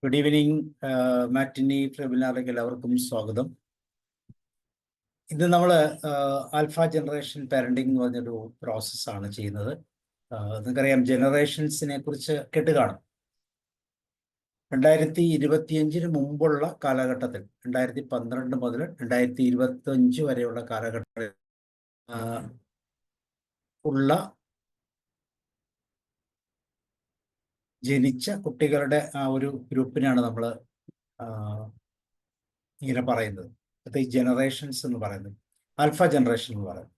Good evening. മാറ്റിനി വെബിനാറിലേക്ക് എല്ലാവർക്കും സ്വാഗതം. ഇന്ന് നമ്മൾ ആൽഫ ജനറേഷൻ പാരന്റിംഗ് എന്ന് പറഞ്ഞൊരു പ്രോസസ്സാണ് ചെയ്യുന്നത്. നിങ്ങൾക്കറിയാം, ജനറേഷൻസിനെ കുറിച്ച് കേട്ട് കാണും. 2025 മുമ്പുള്ള കാലഘട്ടത്തിൽ 2012 മുതൽ 2025 വരെയുള്ള കാലഘട്ടത്തിൽ ഉള്ള ജനിച്ച കുട്ടികളുടെ ആ ഒരു ഗ്രൂപ്പിനാണ് നമ്മൾ ഇങ്ങനെ പറയുന്നത്. അത് ഈ ജനറേഷൻസ് എന്ന് പറയുന്നത്, ആൽഫ ജനറേഷൻ എന്ന് പറയുന്നത്.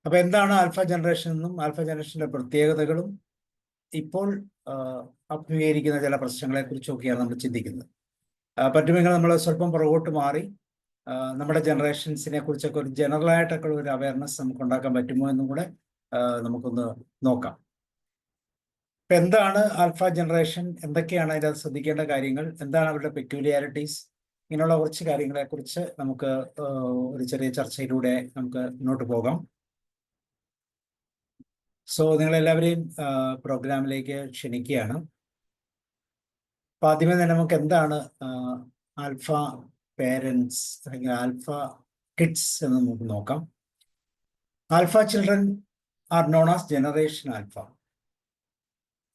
അപ്പൊ എന്താണ് ആൽഫ ജനറേഷൻ എന്നും ആൽഫ ജനറേഷന്റെ പ്രത്യേകതകളും ഇപ്പോൾ അഭിമുഖീകരിക്കുന്ന ചില പ്രശ്നങ്ങളെ കുറിച്ചൊക്കെയാണ് നമ്മൾ ചിന്തിക്കുന്നത്. പറ്റുമെങ്കിൽ നമ്മൾ സ്വല്പം പുറകോട്ട് മാറി നമ്മുടെ ജനറേഷൻസിനെ കുറിച്ചൊക്കെ ഒരു ജനറലായിട്ടൊക്കെ ഒരു അവയർനെസ് നമുക്ക് ഉണ്ടാക്കാൻ പറ്റുമോ എന്നും കൂടെ നമുക്കൊന്ന് നോക്കാം. ഇപ്പൊ എന്താണ് ആൽഫ ജനറേഷൻ, എന്തൊക്കെയാണ് അതിനകത്ത് ശ്രദ്ധിക്കേണ്ട കാര്യങ്ങൾ, എന്താണ് അവരുടെ പെക്യൂലിയാരിറ്റീസ്, ഇങ്ങനെയുള്ള കുറച്ച് കാര്യങ്ങളെ കുറിച്ച് നമുക്ക് ഒരു ചെറിയ ചർച്ചയിലൂടെ നമുക്ക് മുന്നോട്ട് പോകാം. സോ നിങ്ങളെല്ലാവരെയും പ്രോഗ്രാമിലേക്ക് ക്ഷണിക്കുകയാണ്. അപ്പൊ ആദ്യമേ തന്നെ നമുക്ക് എന്താണ് ആൽഫ പേരൻസ് അല്ലെങ്കിൽ ആൽഫ കിഡ്സ് എന്ന് നമുക്ക് നോക്കാം. Alpha children are known as generation alpha.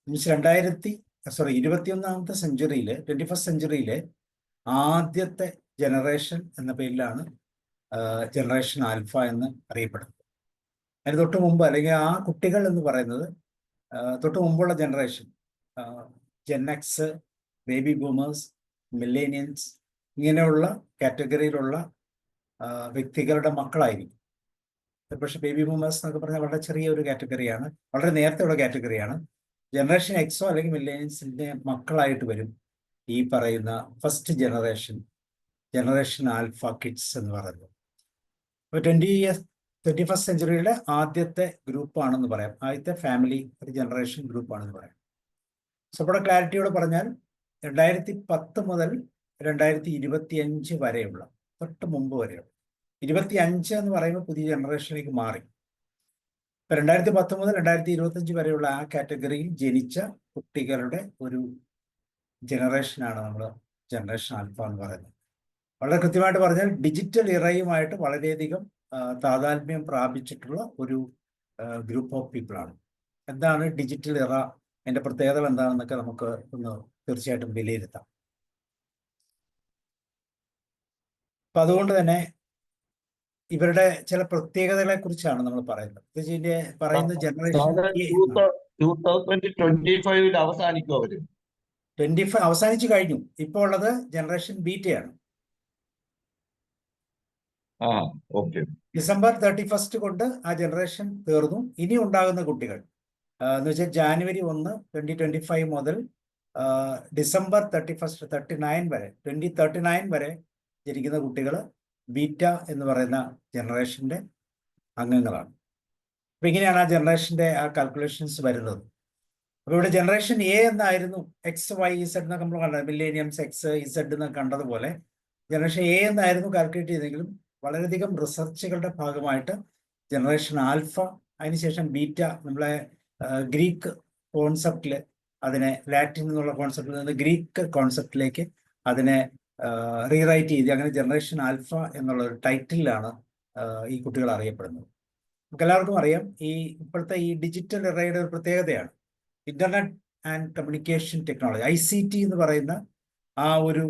Means 21ാമത്തെ സെഞ്ചുറിയിലെ 21st സെഞ്ചുറിയിലെ ആദ്യത്തെ ജനറേഷൻ എന്ന പേരിലാണ് ജനറേഷൻ ആൽഫ എന്ന് അറിയപ്പെടുന്നത്. അതിന് തൊട്ട് മുമ്പ്, അല്ലെങ്കിൽ ആ കുട്ടികൾ എന്ന് പറയുന്നത് തൊട്ട് മുമ്പുള്ള generation, Gen X, baby boomers, millennials, ഇങ്ങനെയുള്ള കാറ്റഗറിയിലുള്ള വ്യക്തികളുടെ മക്കളായിരിക്കും. പക്ഷെ ബേബി ബൂമേഴ്സ് എന്നൊക്കെ പറഞ്ഞാൽ വളരെ ചെറിയ ഒരു കാറ്റഗറിയാണ്, വളരെ നേരത്തെയുള്ള കാറ്റഗറിയാണ്. ജനറേഷൻ എക്സോ അല്ലെങ്കിൽ മില്ലേനിയൻസിന്റെ മക്കളായിട്ട് വരും ഈ പറയുന്ന ഫസ്റ്റ് ജനറേഷൻ ആൽഫ കിഡ്സ് എന്ന് പറയുന്നത്. അപ്പോൾ 21st സെഞ്ചുറിയിലെ ആദ്യത്തെ ഗ്രൂപ്പാണെന്ന് പറയാം, ആദ്യത്തെ ഫാമിലി ഒരു ജനറേഷൻ ഗ്രൂപ്പാണെന്ന് പറയാം. സോ ഇവിടെ ക്ലാരിറ്റിയോടെ പറഞ്ഞാൽ 2010 മുതൽ 2025 വരെയുള്ള, തൊട്ട് മുമ്പ് വരെയുള്ള, 25 എന്ന് പറയുമ്പോൾ പുതിയ ജനറേഷനിലേക്ക് മാറി. ഇപ്പൊ 2010 മുതൽ 2025 വരെയുള്ള ആ കാറ്റഗറിയിൽ ജനിച്ച കുട്ടികളുടെ ഒരു ജനറേഷനാണ് നമ്മൾ ജനറേഷൻ ആൽഫ എന്ന് പറയുന്നത്. വളരെ കൃത്യമായിട്ട് പറഞ്ഞാൽ ഡിജിറ്റൽ ഇറയുമായിട്ട് വളരെയധികം താതാത്മ്യം പ്രാപിച്ചിട്ടുള്ള ഒരു ഗ്രൂപ്പ് ഓഫ് പീപ്പിൾ ആണ്. എന്താണ് ഡിജിറ്റൽ ഇറ, അതിന്റെ പ്രത്യേകതകൾ എന്താണെന്നൊക്കെ നമുക്ക് ഒന്ന് തീർച്ചയായിട്ടും വിലയിരുത്താം. അപ്പൊ അതുകൊണ്ട് തന്നെ ഇവരുടെ ചില പ്രത്യേകതകളെ കുറിച്ചാണ് നമ്മൾ പറയുന്നത്. ജനറേഷൻ 2025 അവസാനിക്കും. അവര് 25 അവസാനിച്ചു കഴിഞ്ഞു. ഇപ്പോൾ ഉള്ളത് ജനറേഷൻ ബീറ്റയാണ്. ഡിസംബർ 31 കൊണ്ട് ആ ജനറേഷൻ തീർന്നു. ഇനി ഉണ്ടാകുന്ന കുട്ടികൾ എന്ന് വെച്ചാൽ ജാനുവരി 1, 2025 മുതൽ ഡിസംബർ 2039 വരെ ജനിക്കുന്ന കുട്ടികൾ ബീറ്റ എന്ന് പറയുന്ന ജനറേഷന്റെ അംഗങ്ങളാണ്. അപ്പൊ ഇങ്ങനെയാണ് ആ ജനറേഷന്റെ ആ കാൽക്കുലേഷൻസ് വരുന്നത്. അപ്പൊ ഇവിടെ ജനറേഷൻ എ എന്നായിരുന്നു, എക്സ് വൈ ഇസഡ് എന്നൊക്കെ നമ്മൾ കണ്ടത്, മില്ലേനിയംസ് എക്സ് ഇസഡ് എന്നൊക്കെ കണ്ടതുപോലെ ജനറേഷൻ എ എന്നായിരുന്നു കാൽക്കുലേറ്റ് ചെയ്തെങ്കിലും വളരെയധികം റിസർച്ചുകളുടെ ഭാഗമായിട്ട് ജനറേഷൻ ആൽഫ, അതിനുശേഷം ബീറ്റ, നമ്മളെ ഗ്രീക്ക് കോൺസെപ്റ്റിൽ അതിനെ, ലാറ്റിൻ എന്നുള്ള കോൺസെപ്റ്റിൽ നിന്ന് ഗ്രീക്ക് കോൺസെപ്റ്റിലേക്ക് അതിനെ റീറൈറ്റ് ചെയ്ത് അങ്ങനെ ജനറേഷൻ ആൽഫ എന്നുള്ള ഒരു ടൈറ്റിലാണ് ഈ കുട്ടികൾ അറിയപ്പെടുന്നത്. നമുക്ക് എല്ലാവർക്കും അറിയാം, ഈ ഇപ്പോഴത്തെ ഈ ഡിജിറ്റൽ ഇറയുടെ ഒരു പ്രത്യേകതയാണ് internet and communication technology, ICT എന്ന് പറയുന്ന ആ ഒരു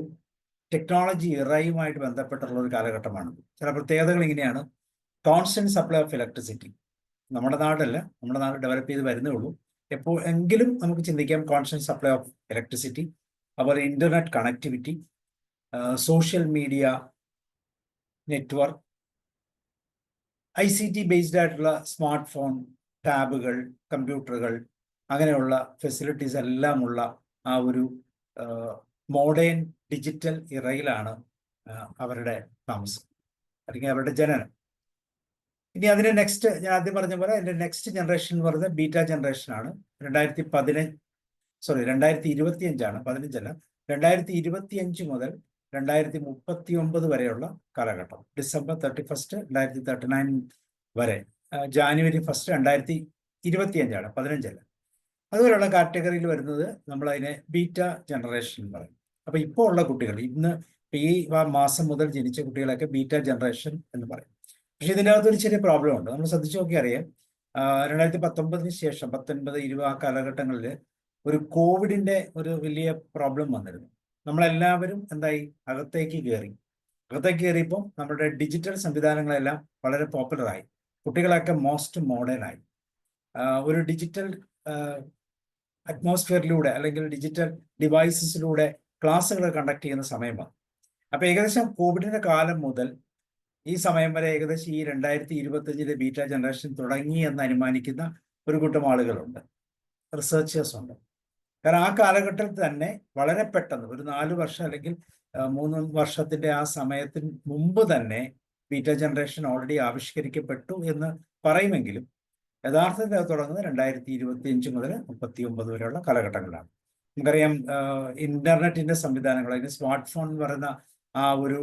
ടെക്നോളജി ഇറയുമായിട്ട് ബന്ധപ്പെട്ടുള്ള ഒരു കാലഘട്ടമാണ്. ചില പ്രത്യേകതകൾ ഇങ്ങനെയാണ്: കോൺസ്റ്റന്റ് സപ്ലൈ ഓഫ് ഇലക്ട്രിസിറ്റി. നമ്മുടെ നാടല്ല, നമ്മുടെ നാട് ഡെവലപ്പ് ചെയ്ത് വരുന്നേ ഉള്ളൂ. എങ്കിലും നമുക്ക് ചിന്തിക്കാം കോൺസ്റ്റന്റ് സപ്ലൈ ഓഫ് ഇലക്ട്രിസിറ്റി, അതുപോലെ internet connectivity, social media network, ICT based ആയിട്ടുള്ള സ്മാർട്ട് ഫോൺ, ടാബുകൾ, കമ്പ്യൂട്ടറുകൾ, അങ്ങനെയുള്ള ഫെസിലിറ്റീസ് എല്ലാം ഉള്ള ആ ഒരു മോഡേൺ ഡിജിറ്റൽ ഇറയിലാണ് അവരുടെ താമസം അല്ലെങ്കിൽ അവരുടെ ജനനം. ഇനി അതിന്റെ നെക്സ്റ്റ്, ഞാൻ ആദ്യം പറഞ്ഞ പോലെ അതിന്റെ നെക്സ്റ്റ് ജനറേഷൻ എന്ന് പറയുന്നത് ബീറ്റ ജനറേഷൻ ആണ്. 2025 15 അല്ല, 2025 മുതൽ 2039 വരെയുള്ള കാലഘട്ടം, ഡിസംബർ 31 2039 വരെ, ജാനുവരി 1 2025 15 അല്ല. അതുപോലെയുള്ള കാറ്റഗറിയിൽ വരുന്നത് നമ്മൾ അതിനെ ബീറ്റ ജനറേഷൻ എന്ന് പറയും. അപ്പൊ ഇപ്പോൾ ഉള്ള കുട്ടികൾ ഇന്ന് ഈ മാസം മുതൽ ജനിച്ച കുട്ടികളൊക്കെ ബീറ്റ ജനറേഷൻ എന്ന് പറയും. പക്ഷെ ഇതിൻ്റെ അകത്തൊരു ചെറിയ പ്രോബ്ലം ഉണ്ട്. നമ്മൾ ശ്രദ്ധിച്ചു നോക്കി അറിയാം, 2019 ശേഷം 19, 20 ആ കാലഘട്ടങ്ങളിൽ ഒരു കോവിഡിന്റെ ഒരു വലിയ പ്രോബ്ലം വന്നിരുന്നു. നമ്മളെല്ലാവരും എന്തായി, അകത്തേക്ക് കയറിയപ്പോൾ നമ്മുടെ ഡിജിറ്റൽ സംവിധാനങ്ങളെല്ലാം വളരെ പോപ്പുലറായി. കുട്ടികളൊക്കെ മോസ്റ്റ് മോഡേണായി. ഒരു ഡിജിറ്റൽ അറ്റ്മോസ്ഫിയറിലൂടെ അല്ലെങ്കിൽ ഡിജിറ്റൽ ഡിവൈസസിലൂടെ ക്ലാസ്സുകൾ കണ്ടക്ട് ചെയ്യുന്ന സമയമാണ്. അപ്പൊ ഏകദേശം കോവിഡിന്റെ കാലം മുതൽ ഈ സമയം വരെ ഏകദേശം ഈ 2025 ബീറ്റ ജനറേഷൻ തുടങ്ങി എന്ന് അനുമാനിക്കുന്ന ഒരു കൂട്ടം ആളുകളുണ്ട്, റിസർച്ചേഴ്സ് ഉണ്ട്. കാരണം ആ കാലഘട്ടത്തിൽ തന്നെ വളരെ പെട്ടെന്ന് ഒരു 4 വർഷം അല്ലെങ്കിൽ 3 വർഷത്തിന്റെ ആ സമയത്തിന് മുമ്പ് തന്നെ ബീറ്റ ജനറേഷൻ ഓൾറെഡി ആവിഷ്കരിക്കപ്പെട്ടു എന്ന് പറയുമെങ്കിലും യഥാർത്ഥത്തിൽ അത് തുടങ്ങുന്നത് 2025 മുതൽ 39 വരെയുള്ള കാലഘട്ടങ്ങളിലാണ്. നമുക്കറിയാം, ഇന്റർനെറ്റിന്റെ സംവിധാനങ്ങൾ, അല്ലെങ്കിൽ സ്മാർട്ട് ഫോൺ എന്ന് പറയുന്ന ആ ഒരു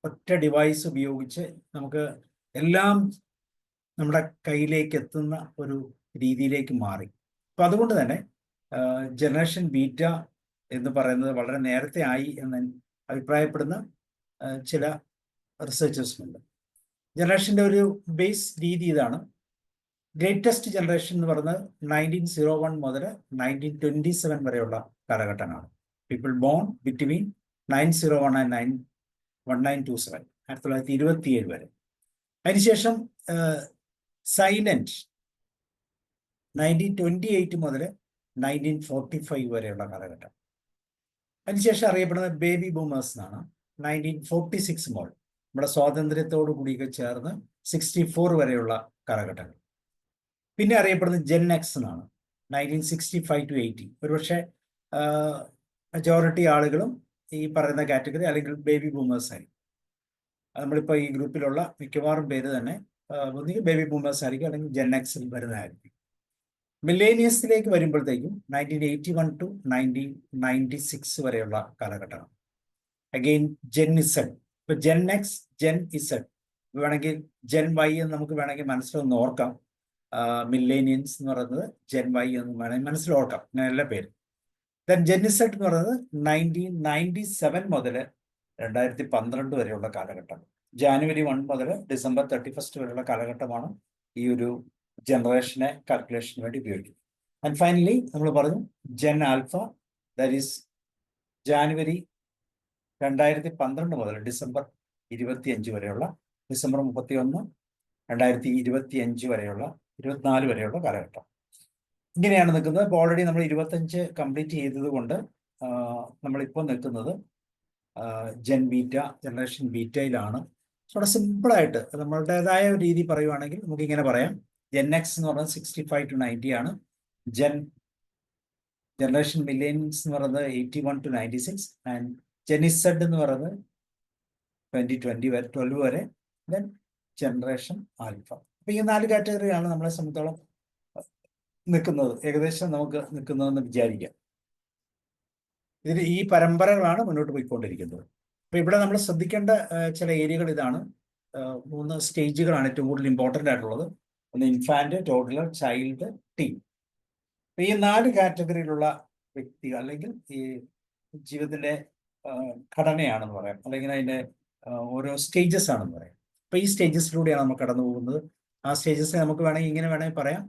ഒറ്റ ഡിവൈസ് ഉപയോഗിച്ച് നമുക്ക് എല്ലാം നമ്മുടെ കയ്യിലേക്ക് എത്തുന്ന ഒരു രീതിയിലേക്ക് മാറി. അപ്പൊ അതുകൊണ്ട് തന്നെ ജനറേഷൻ ബീറ്റ എന്ന് പറയുന്നത് വളരെ നേരത്തെ ആയി എന്ന് അഭിപ്രായപ്പെടുന്ന ചില റിസർച്ചേഴ്സുമുണ്ട്. ജനറേഷന്റെ ഒരു ബേസ് രീതി ഇതാണ്. ഗ്രേറ്റസ്റ്റ് ജനറേഷൻ എന്ന് പറയുന്നത് 1901 മുതൽ 1927 വരെയുള്ള കാലഘട്ടമാണ്. പീപ്പിൾ ബോൺ ബിറ്റ്വീൻ 901 ആൻഡ് 1927, 1927 വരെ. അതിനുശേഷം സൈലന്റ് 1928 മുതൽ 1945 വരെയുള്ള കാലഘട്ടം. അതിനുശേഷം അറിയപ്പെടുന്നത് ബേബി ബൂമേഴ്സ് എന്നാണ്. 1946 മുതൽ നമ്മുടെ സ്വാതന്ത്ര്യത്തോടു കൂടിയൊക്കെ ചേർന്ന് 64 വരെയുള്ള കാലഘട്ടങ്ങൾ. പിന്നെ അറിയപ്പെടുന്നത് ജെൻ എക്സ് എന്നാണ്, 1965 to 80. ഒരുപക്ഷെ മെജോറിറ്റി ആളുകളും ഈ പറയുന്ന കാറ്റഗറി അല്ലെങ്കിൽ ബേബി ബൂമേഴ്സ് ആയിരിക്കും. നമ്മളിപ്പോൾ ഈ ഗ്രൂപ്പിലുള്ള മിക്കവാറും പേര് തന്നെ ഒന്നുകിൽ ബേബി ബൂമേഴ്സ് ആയിരിക്കും അല്ലെങ്കിൽ ജെൻ എക്സിൽ വരുന്നതായിരിക്കും. മില്ലേനിയസിലേക്ക് വരുമ്പോഴത്തേക്കും 1981 to 1996 വരെയുള്ള കാലഘട്ടമാണ്. Again Gen Z. ഇപ്പൊ ജെൻ എക്സ്, ജെൻ ഇസഡ്, വേണമെങ്കിൽ ജെൻ വൈ എന്ന് നമുക്ക് വേണമെങ്കിൽ മനസ്സിലൊന്ന് ഓർക്കാം. മില്ലേനിയൻസ് എന്ന് പറയുന്നത് ജെൻ വൈ എന്ന് വേണമെങ്കിൽ മനസ്സിലോർക്കാം, അങ്ങനെ എല്ലാ പേരും. ദെൻ ജെൻ ഇസഡ് എന്ന് പറയുന്നത് 1997 മുതൽ 2012 വരെയുള്ള കാലഘട്ടം. ജാനുവരി 1 മുതൽ ഡിസംബർ 31 വരെയുള്ള കാലഘട്ടമാണ് ഈ ഒരു ജനറേഷനെ കാൽക്കുലേഷന് വേണ്ടി ഉപയോഗിക്കുന്നത്. ആൻഡ് ഫൈനലി നമ്മൾ പറഞ്ഞു Gen Alpha, that is January 2012 മുതൽ ഡിസംബർ 25 വരെയുള്ള, ഡിസംബർ 31, 2025 വരെയുള്ള 24 വരെയുള്ള കാലഘട്ടം. ഇങ്ങനെയാണ് നിൽക്കുന്നത്. ഇപ്പോൾ ഓൾറെഡി നമ്മൾ 25 കംപ്ലീറ്റ് ചെയ്തത് കൊണ്ട് നമ്മളിപ്പോൾ നിൽക്കുന്നത് ജെൻ ബീറ്റ, ജനറേഷൻ ബീറ്റയിലാണ്. വളരെ സിമ്പിളായിട്ട് നമ്മളുടേതായ ഒരു രീതി പറയുവാണെങ്കിൽ നമുക്ക് ഇങ്ങനെ പറയാം. ജെൻ എക്സ് എന്ന് പറയുന്നത് 65 to 90 ആണ്. ജനറേഷൻ മില്ലേനിയൻസ് എന്ന് പറയുന്നത് 81 to 96, ആൻഡ് ജെൻ ഇസഡ് എന്ന് പറയുന്നത് 2020 വരെ 12 വരെ. Then generation alpha. അപ്പൊ ഈ 4 കാറ്റഗറിയാണ് നമ്മളെ സംബന്ധിച്ചോളം നിൽക്കുന്നത്, ഏകദേശം നമുക്ക് നിൽക്കുന്നതെന്ന് വിചാരിക്കാം. ഇതിൽ ഈ പരമ്പരകളാണ് മുന്നോട്ട് പോയിക്കൊണ്ടിരിക്കുന്നത്. അപ്പൊ ഇവിടെ നമ്മൾ ശ്രദ്ധിക്കേണ്ട ചില ഏരിയകൾ ഇതാണ്. 3 സ്റ്റേജുകളാണ് ഏറ്റവും കൂടുതൽ ഇമ്പോർട്ടൻ്റ് ആയിട്ടുള്ളത്. ഒന്ന് ഇൻഫാന്റ്, ടോഡ്ലർ, ചൈൽഡ്, ടീൻ. അപ്പൊ ഈ 4 കാറ്റഗറിയിലുള്ള വ്യക്തികൾ അല്ലെങ്കിൽ ഈ ജീവിതത്തിന്റെ ഘടനയാണെന്ന് പറയാം, അല്ലെങ്കിൽ അതിന്റെ ഓരോ സ്റ്റേജസ് ആണെന്ന് പറയാം. അപ്പൊ ഈ സ്റ്റേജസിലൂടെയാണ് നമ്മൾ കടന്നു പോകുന്നത്. ആ സ്റ്റേജസിനെ നമുക്ക് വേണമെങ്കിൽ പറയാം,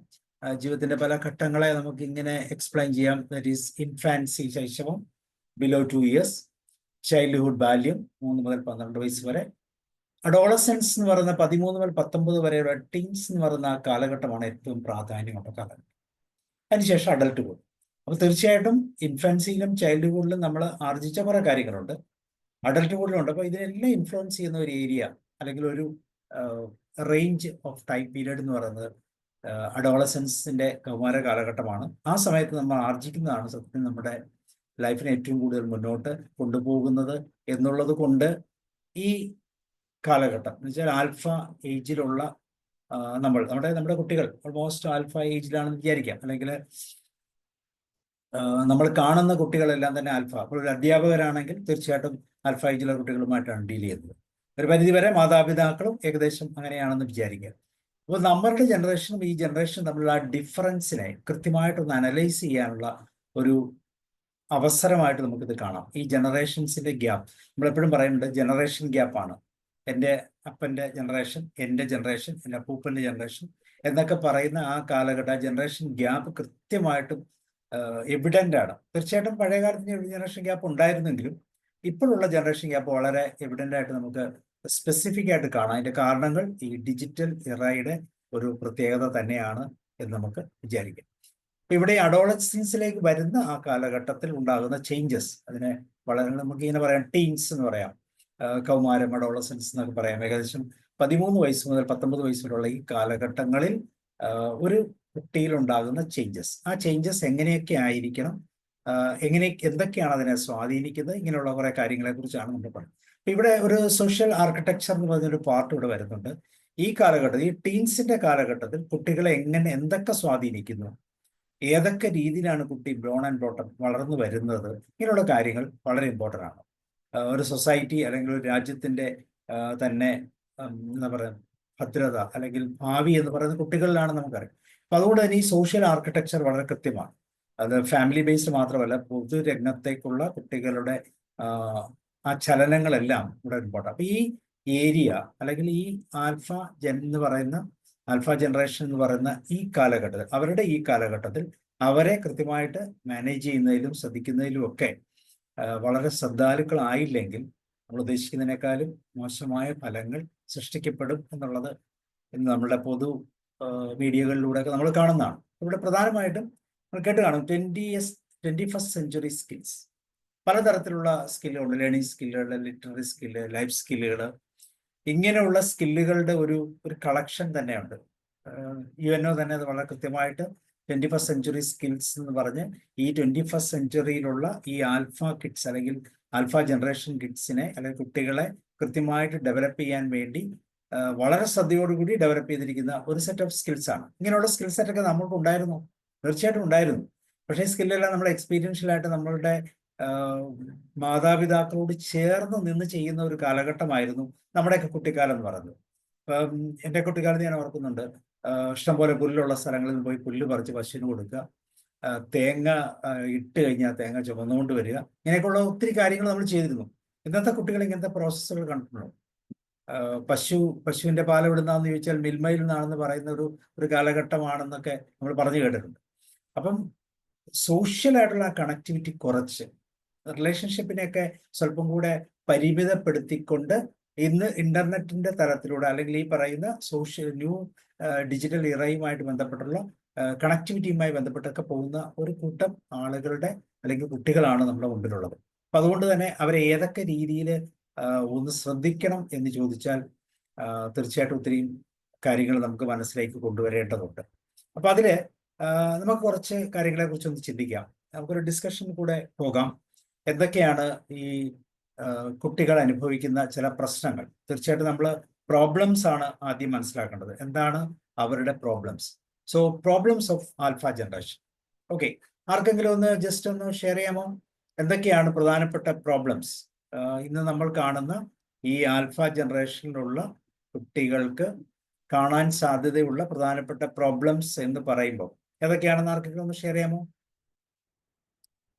ജീവിതത്തിന്റെ പല ഘട്ടങ്ങളെ നമുക്ക് ഇങ്ങനെ എക്സ്പ്ലെയിൻ ചെയ്യാം. ദാറ്റ് ഈസ് ഇൻഫാൻസി, ശൈശവം, ബിലോ 2 years, ചൈൽഡ്ഹുഡ്, ബാല്യം 3 മുതൽ 12 വയസ്സ് വരെ, അഡോളസൻസ് എന്ന് പറയുന്ന 13 മുതൽ 19 വരെയുള്ള, ടീൻസ് എന്ന് പറയുന്ന ആ കാലഘട്ടമാണ് ഏറ്റവും പ്രാധാന്യമുള്ള കാലഘട്ടം. അതിനുശേഷം അഡൽട്ട്ഹുഡ്. അപ്പൊ തീർച്ചയായിട്ടും ഇൻഫൻസിയിലും ചൈൽഡ്ഹുഡിലും നമ്മൾ ആർജിച്ച കുറെ കാര്യങ്ങളുണ്ട്, അഡൽട്ട്ഹുഡിലുണ്ട്. അപ്പൊ ഇതിനെല്ലാം ഇൻഫ്ലുവൻസ് ചെയ്യുന്ന ഒരു ഏരിയ അല്ലെങ്കിൽ ഒരു റേഞ്ച് ഓഫ് ടൈം പീരീഡ് എന്ന് പറയുന്നത് അഡോളസൻസിന്റെ കൗമാര കാലഘട്ടമാണ്. ആ സമയത്ത് നമ്മൾ ആർജിക്കുന്നതാണ് സത്യത്തിൽ നമ്മുടെ ലൈഫിനെ ഏറ്റവും കൂടുതൽ മുന്നോട്ട് കൊണ്ടുപോകുന്നത് എന്നുള്ളത് കൊണ്ട് ഈ കാലഘട്ടം എന്ന് വെച്ചാൽ ആൽഫ ഏജിലുള്ള നമ്മുടെ കുട്ടികൾ ഓൾമോസ്റ്റ് ആൽഫ ഏജിലാണെന്ന് വിചാരിക്കാം, അല്ലെങ്കിൽ നമ്മൾ കാണുന്ന കുട്ടികളെല്ലാം തന്നെ ആൽഫ. അപ്പോൾ ഒരു അധ്യാപകരാണെങ്കിൽ തീർച്ചയായിട്ടും ആൽഫ ഏജിലുള്ള കുട്ടികളുമായിട്ടാണ് ഡീൽ ചെയ്യുന്നത്. ഒരു പരിധിവരെ മാതാപിതാക്കളും ഏകദേശം അങ്ങനെയാണെന്ന് വിചാരിക്കുക. അപ്പോൾ നമ്മളുടെ ജനറേഷനും ഈ ജനറേഷനും തമ്മിലുള്ള ആ ഡിഫറൻസിനെ കൃത്യമായിട്ടൊന്ന് അനലൈസ് ചെയ്യാനുള്ള ഒരു അവസരമായിട്ട് നമുക്കിത് കാണാം. ഈ ജനറേഷൻസിന്റെ ഗ്യാപ്പ് നമ്മളെപ്പോഴും പറയുന്നുണ്ട്, ജനറേഷൻ ഗ്യാപ്പാണ്. എൻ്റെ അപ്പൻ്റെ ജനറേഷൻ, എൻ്റെ ജനറേഷൻ, എൻ്റെ അപ്പൂപ്പൻ്റെ ജനറേഷൻ എന്നൊക്കെ പറയുന്ന ആ കാലഘട്ട ജനറേഷൻ ഗ്യാപ്പ് കൃത്യമായിട്ടും എവിഡൻ്റ് ആണ്. തീർച്ചയായിട്ടും പഴയ കാലത്ത് ജനറേഷൻ ഗ്യാപ്പ് ഉണ്ടായിരുന്നെങ്കിലും ഇപ്പോഴുള്ള ജനറേഷൻ ഗ്യാപ്പ് വളരെ എവിഡൻ്റ് ആയിട്ട് നമുക്ക് സ്പെസിഫിക് ആയിട്ട് കാണാം. അതിൻ്റെ കാരണങ്ങൾ ഈ ഡിജിറ്റൽ ഇറയുടെ ഒരു പ്രത്യേകത തന്നെയാണ് എന്ന് നമുക്ക് വിചാരിക്കാം. ഇവിടെ അഡോളസൻസിലേക്ക് വരുന്ന ആ കാലഘട്ടത്തിൽ ഉണ്ടാകുന്ന ചേഞ്ചസ്, അതിനെ വളരെ നമുക്ക് ഇങ്ങനെ പറയാം ടീൻസ് എന്ന് പറയാം, കൗമാരം, അഡോളസൻസ് എന്നൊക്കെ പറയാം. ഏകദേശം 13 വയസ്സ് മുതൽ 19 വയസ്സ് വരെയുള്ള ഈ കാലഘട്ടങ്ങളിൽ ഒരു കുട്ടിയിലുണ്ടാകുന്ന ചേഞ്ചസ്, ആ ചേഞ്ചസ് എങ്ങനെയൊക്കെ ആയിരിക്കണം, എന്തൊക്കെയാണ് അതിനെ സ്വാധീനിക്കുന്നത്, ഇങ്ങനെയുള്ള കുറേ കാര്യങ്ങളെ കുറിച്ചാണ് നമ്മൾ പറയുന്നത്. ഇവിടെ ഒരു സോഷ്യൽ ആർക്കിടെക്ചർ എന്ന് പറഞ്ഞൊരു പാർട്ട് ഇവിടെ വരുന്നുണ്ട്. ഈ കാലഘട്ടത്തിൽ, ഈ ടീൻസിന്റെ കാലഘട്ടത്തിൽ കുട്ടികളെ എന്തൊക്കെ സ്വാധീനിക്കുന്നു, ഏതൊക്കെ രീതിയിലാണ് കുട്ടി ബ്രോൺ ആൻഡ് ബ്രോട്ടപ്പ് വളർന്നു വരുന്നത്, ഇങ്ങനെയുള്ള കാര്യങ്ങൾ വളരെ ഇമ്പോർട്ടൻ്റ് ആണ്. ഒരു സൊസൈറ്റി അല്ലെങ്കിൽ ഒരു രാജ്യത്തിൻ്റെ തന്നെ എന്താ പറയുക ഭദ്രത അല്ലെങ്കിൽ ഭാവി എന്ന് പറയുന്നത് കുട്ടികളിലാണ് നമുക്കറിയാം. അപ്പം അതുകൊണ്ട് തന്നെ ഈ സോഷ്യൽ ആർക്കിടെക്ചർ വളരെ കൃത്യമാണ്. അത് ഫാമിലി ബേസ്ഡ് മാത്രമല്ല, പൊതുരംഗത്തേക്കുള്ള കുട്ടികളുടെ ആ ചലനങ്ങളെല്ലാം ഇവിടെ ഇമ്പോർട്ടൻ്റ്. അപ്പം ഈ ഏരിയ അല്ലെങ്കിൽ ഈ ആൽഫ ജനറേഷൻ എന്ന് പറയുന്ന ഈ കാലഘട്ടത്തിൽ, അവരുടെ ഈ കാലഘട്ടത്തിൽ അവരെ കൃത്യമായിട്ട് മാനേജ് ചെയ്യുന്നതിലും ശ്രദ്ധിക്കുന്നതിലും ഒക്കെ വളരെ ശ്രദ്ധാലുക്കളായില്ലെങ്കിൽ നമ്മൾ ഉദ്ദേശിക്കുന്നതിനേക്കാളും മോശമായ ഫലങ്ങൾ സൃഷ്ടിക്കപ്പെടും എന്നുള്ളത് ഇന്ന് നമ്മളുടെ പൊതു മീഡിയകളിലൂടെയൊക്കെ നമ്മൾ കാണുന്നതാണ്. ഇവിടെ പ്രധാനമായിട്ടും നമ്മൾ കേട്ട് കാണും 21st സെഞ്ച്വറി സ്കിൽസ്. പലതരത്തിലുള്ള സ്കില്ലുകളുണ്ട്, ലേണിംഗ് സ്കില്ലുകൾ, ലിറ്റററി സ്കില്ല്, ലൈഫ് സ്കില്ലുകൾ, ഇങ്ങനെയുള്ള സ്കില്ലുകളുടെ ഒരു കളക്ഷൻ തന്നെയുണ്ട്. UNO തന്നെ അത് വളരെ കൃത്യമായിട്ട് 21st സെഞ്ച്വറി സ്കിൽസ് എന്ന് പറഞ്ഞ് ഈ 21st സെഞ്ച്വറിയിലുള്ള ഈ ആൽഫ കിഡ്സ് അല്ലെങ്കിൽ ആൽഫ ജനറേഷൻ കിഡ്സിനെ അല്ലെങ്കിൽ കുട്ടികളെ കൃത്യമായിട്ട് ഡെവലപ്പ് ചെയ്യാൻ വേണ്ടി വളരെ ശ്രദ്ധയോടുകൂടി ഡെവലപ്പ് ചെയ്തിരിക്കുന്ന ഒരു സെറ്റ് ഓഫ് സ്കിൽസ് ആണ്. ഇങ്ങനെയുള്ള സ്കിൽ സെറ്റൊക്കെ നമ്മൾക്ക് ഉണ്ടായിരുന്നു, തീർച്ചയായിട്ടും ഉണ്ടായിരുന്നു. പക്ഷേ സ്കില്ലെല്ലാം നമ്മൾ എക്സ്പീരിയൻഷ്യലായിട്ട് നമ്മളുടെ മാതാപിതാക്കളോട് ചേർന്ന് നിന്ന് ചെയ്യുന്ന ഒരു കാലഘട്ടമായിരുന്നു നമ്മുടെയൊക്കെ കുട്ടിക്കാലം എന്ന് പറയുന്നത്. ഇപ്പം എൻ്റെ കുട്ടിക്കാലത്ത് ഞാൻ ഓർക്കുന്നുണ്ട്, ഇഷ്ടംപോലെ പുല്ലുള്ള സ്ഥലങ്ങളിൽ പോയി പുല്ല് പറിച്ച് പശുവിന് കൊടുക്കുക, തേങ്ങ ഇട്ട് കഴിഞ്ഞാൽ തേങ്ങ ചുമന്നുകൊണ്ട് വരിക, ഇങ്ങനെയൊക്കെയുള്ള ഒത്തിരി കാര്യങ്ങൾ നമ്മൾ ചെയ്തിരുന്നു. ഇന്നത്തെ കുട്ടികൾ ഇങ്ങനത്തെ പ്രോസസ്സുകൾ കണ്ടിട്ടുണ്ടോ? പശുവിൻ്റെ പാൽ എവിടുന്നാന്ന് ചോദിച്ചാൽ മിൽമയിൽ നിന്നാണെന്ന് പറയുന്ന ഒരു കാലഘട്ടമാണെന്നൊക്കെ നമ്മൾ പറഞ്ഞു കേട്ടിട്ടുണ്ട്. അപ്പം സോഷ്യലായിട്ടുള്ള കണക്ടിവിറ്റി കുറച്ച് റിലേഷൻഷിപ്പിനെയൊക്കെ സ്വല്പം കൂടെ പരിമിതപ്പെടുത്തിക്കൊണ്ട് ഇന്ന് ഇന്റർനെറ്റിന്റെ തലത്തിലൂടെ അല്ലെങ്കിൽ ഈ പറയുന്ന ന്യൂ ഡിജിറ്റൽ ഇറയുമായിട്ട് ബന്ധപ്പെട്ടുള്ള കണക്ടിവിറ്റിയുമായി ബന്ധപ്പെട്ടൊക്കെ പോകുന്ന ഒരു കൂട്ടം ആളുകളുടെ അല്ലെങ്കിൽ കുട്ടികളാണ് നമ്മുടെ മുമ്പിലുള്ളത്. അപ്പം അതുകൊണ്ട് തന്നെ അവരെ ഏതൊക്കെ രീതിയിൽ ഒന്ന് ശ്രദ്ധിക്കണം എന്ന് ചോദിച്ചാൽ തീർച്ചയായിട്ടും ഒത്തിരി കാര്യങ്ങൾ നമുക്ക് മനസ്സിലേക്ക് കൊണ്ടുവരേണ്ടതുണ്ട്. അപ്പം അതിൽ നമുക്ക് കുറച്ച് കാര്യങ്ങളെ കുറിച്ച് ഒന്ന് ചിന്തിക്കാം, നമുക്കൊരു ഡിസ്കഷൻ കൂടെ പോകാം. എന്തൊക്കെയാണ് ഈ കുട്ടികൾ അനുഭവിക്കുന്ന ചില പ്രശ്നങ്ങൾ? തീർച്ചയായിട്ടും നമ്മൾ പ്രോബ്ലംസ് ആണ് ആദ്യം മനസ്സിലാക്കേണ്ടത്. എന്താണ് അവരുടെ problems? So problems of alpha generation. Okay, ആർക്കെങ്കിലും ഒന്ന് ജസ്റ്റ് ഒന്ന് ഷെയർ ചെയ്യാമോ? എന്തൊക്കെയാണ് പ്രധാനപ്പെട്ട പ്രോബ്ലംസ് ഇന്ന് നമ്മൾ കാണുന്ന ഈ ആൽഫ ജനറേഷനിലുള്ള കുട്ടികൾക്ക് കാണാൻ സാധ്യതയുള്ള പ്രധാനപ്പെട്ട പ്രോബ്ലംസ് എന്ന് പറയുമ്പോൾ ഏതൊക്കെയാണെന്ന് ആർക്കെങ്കിലും ഒന്ന് ഷെയർ ചെയ്യാമോ?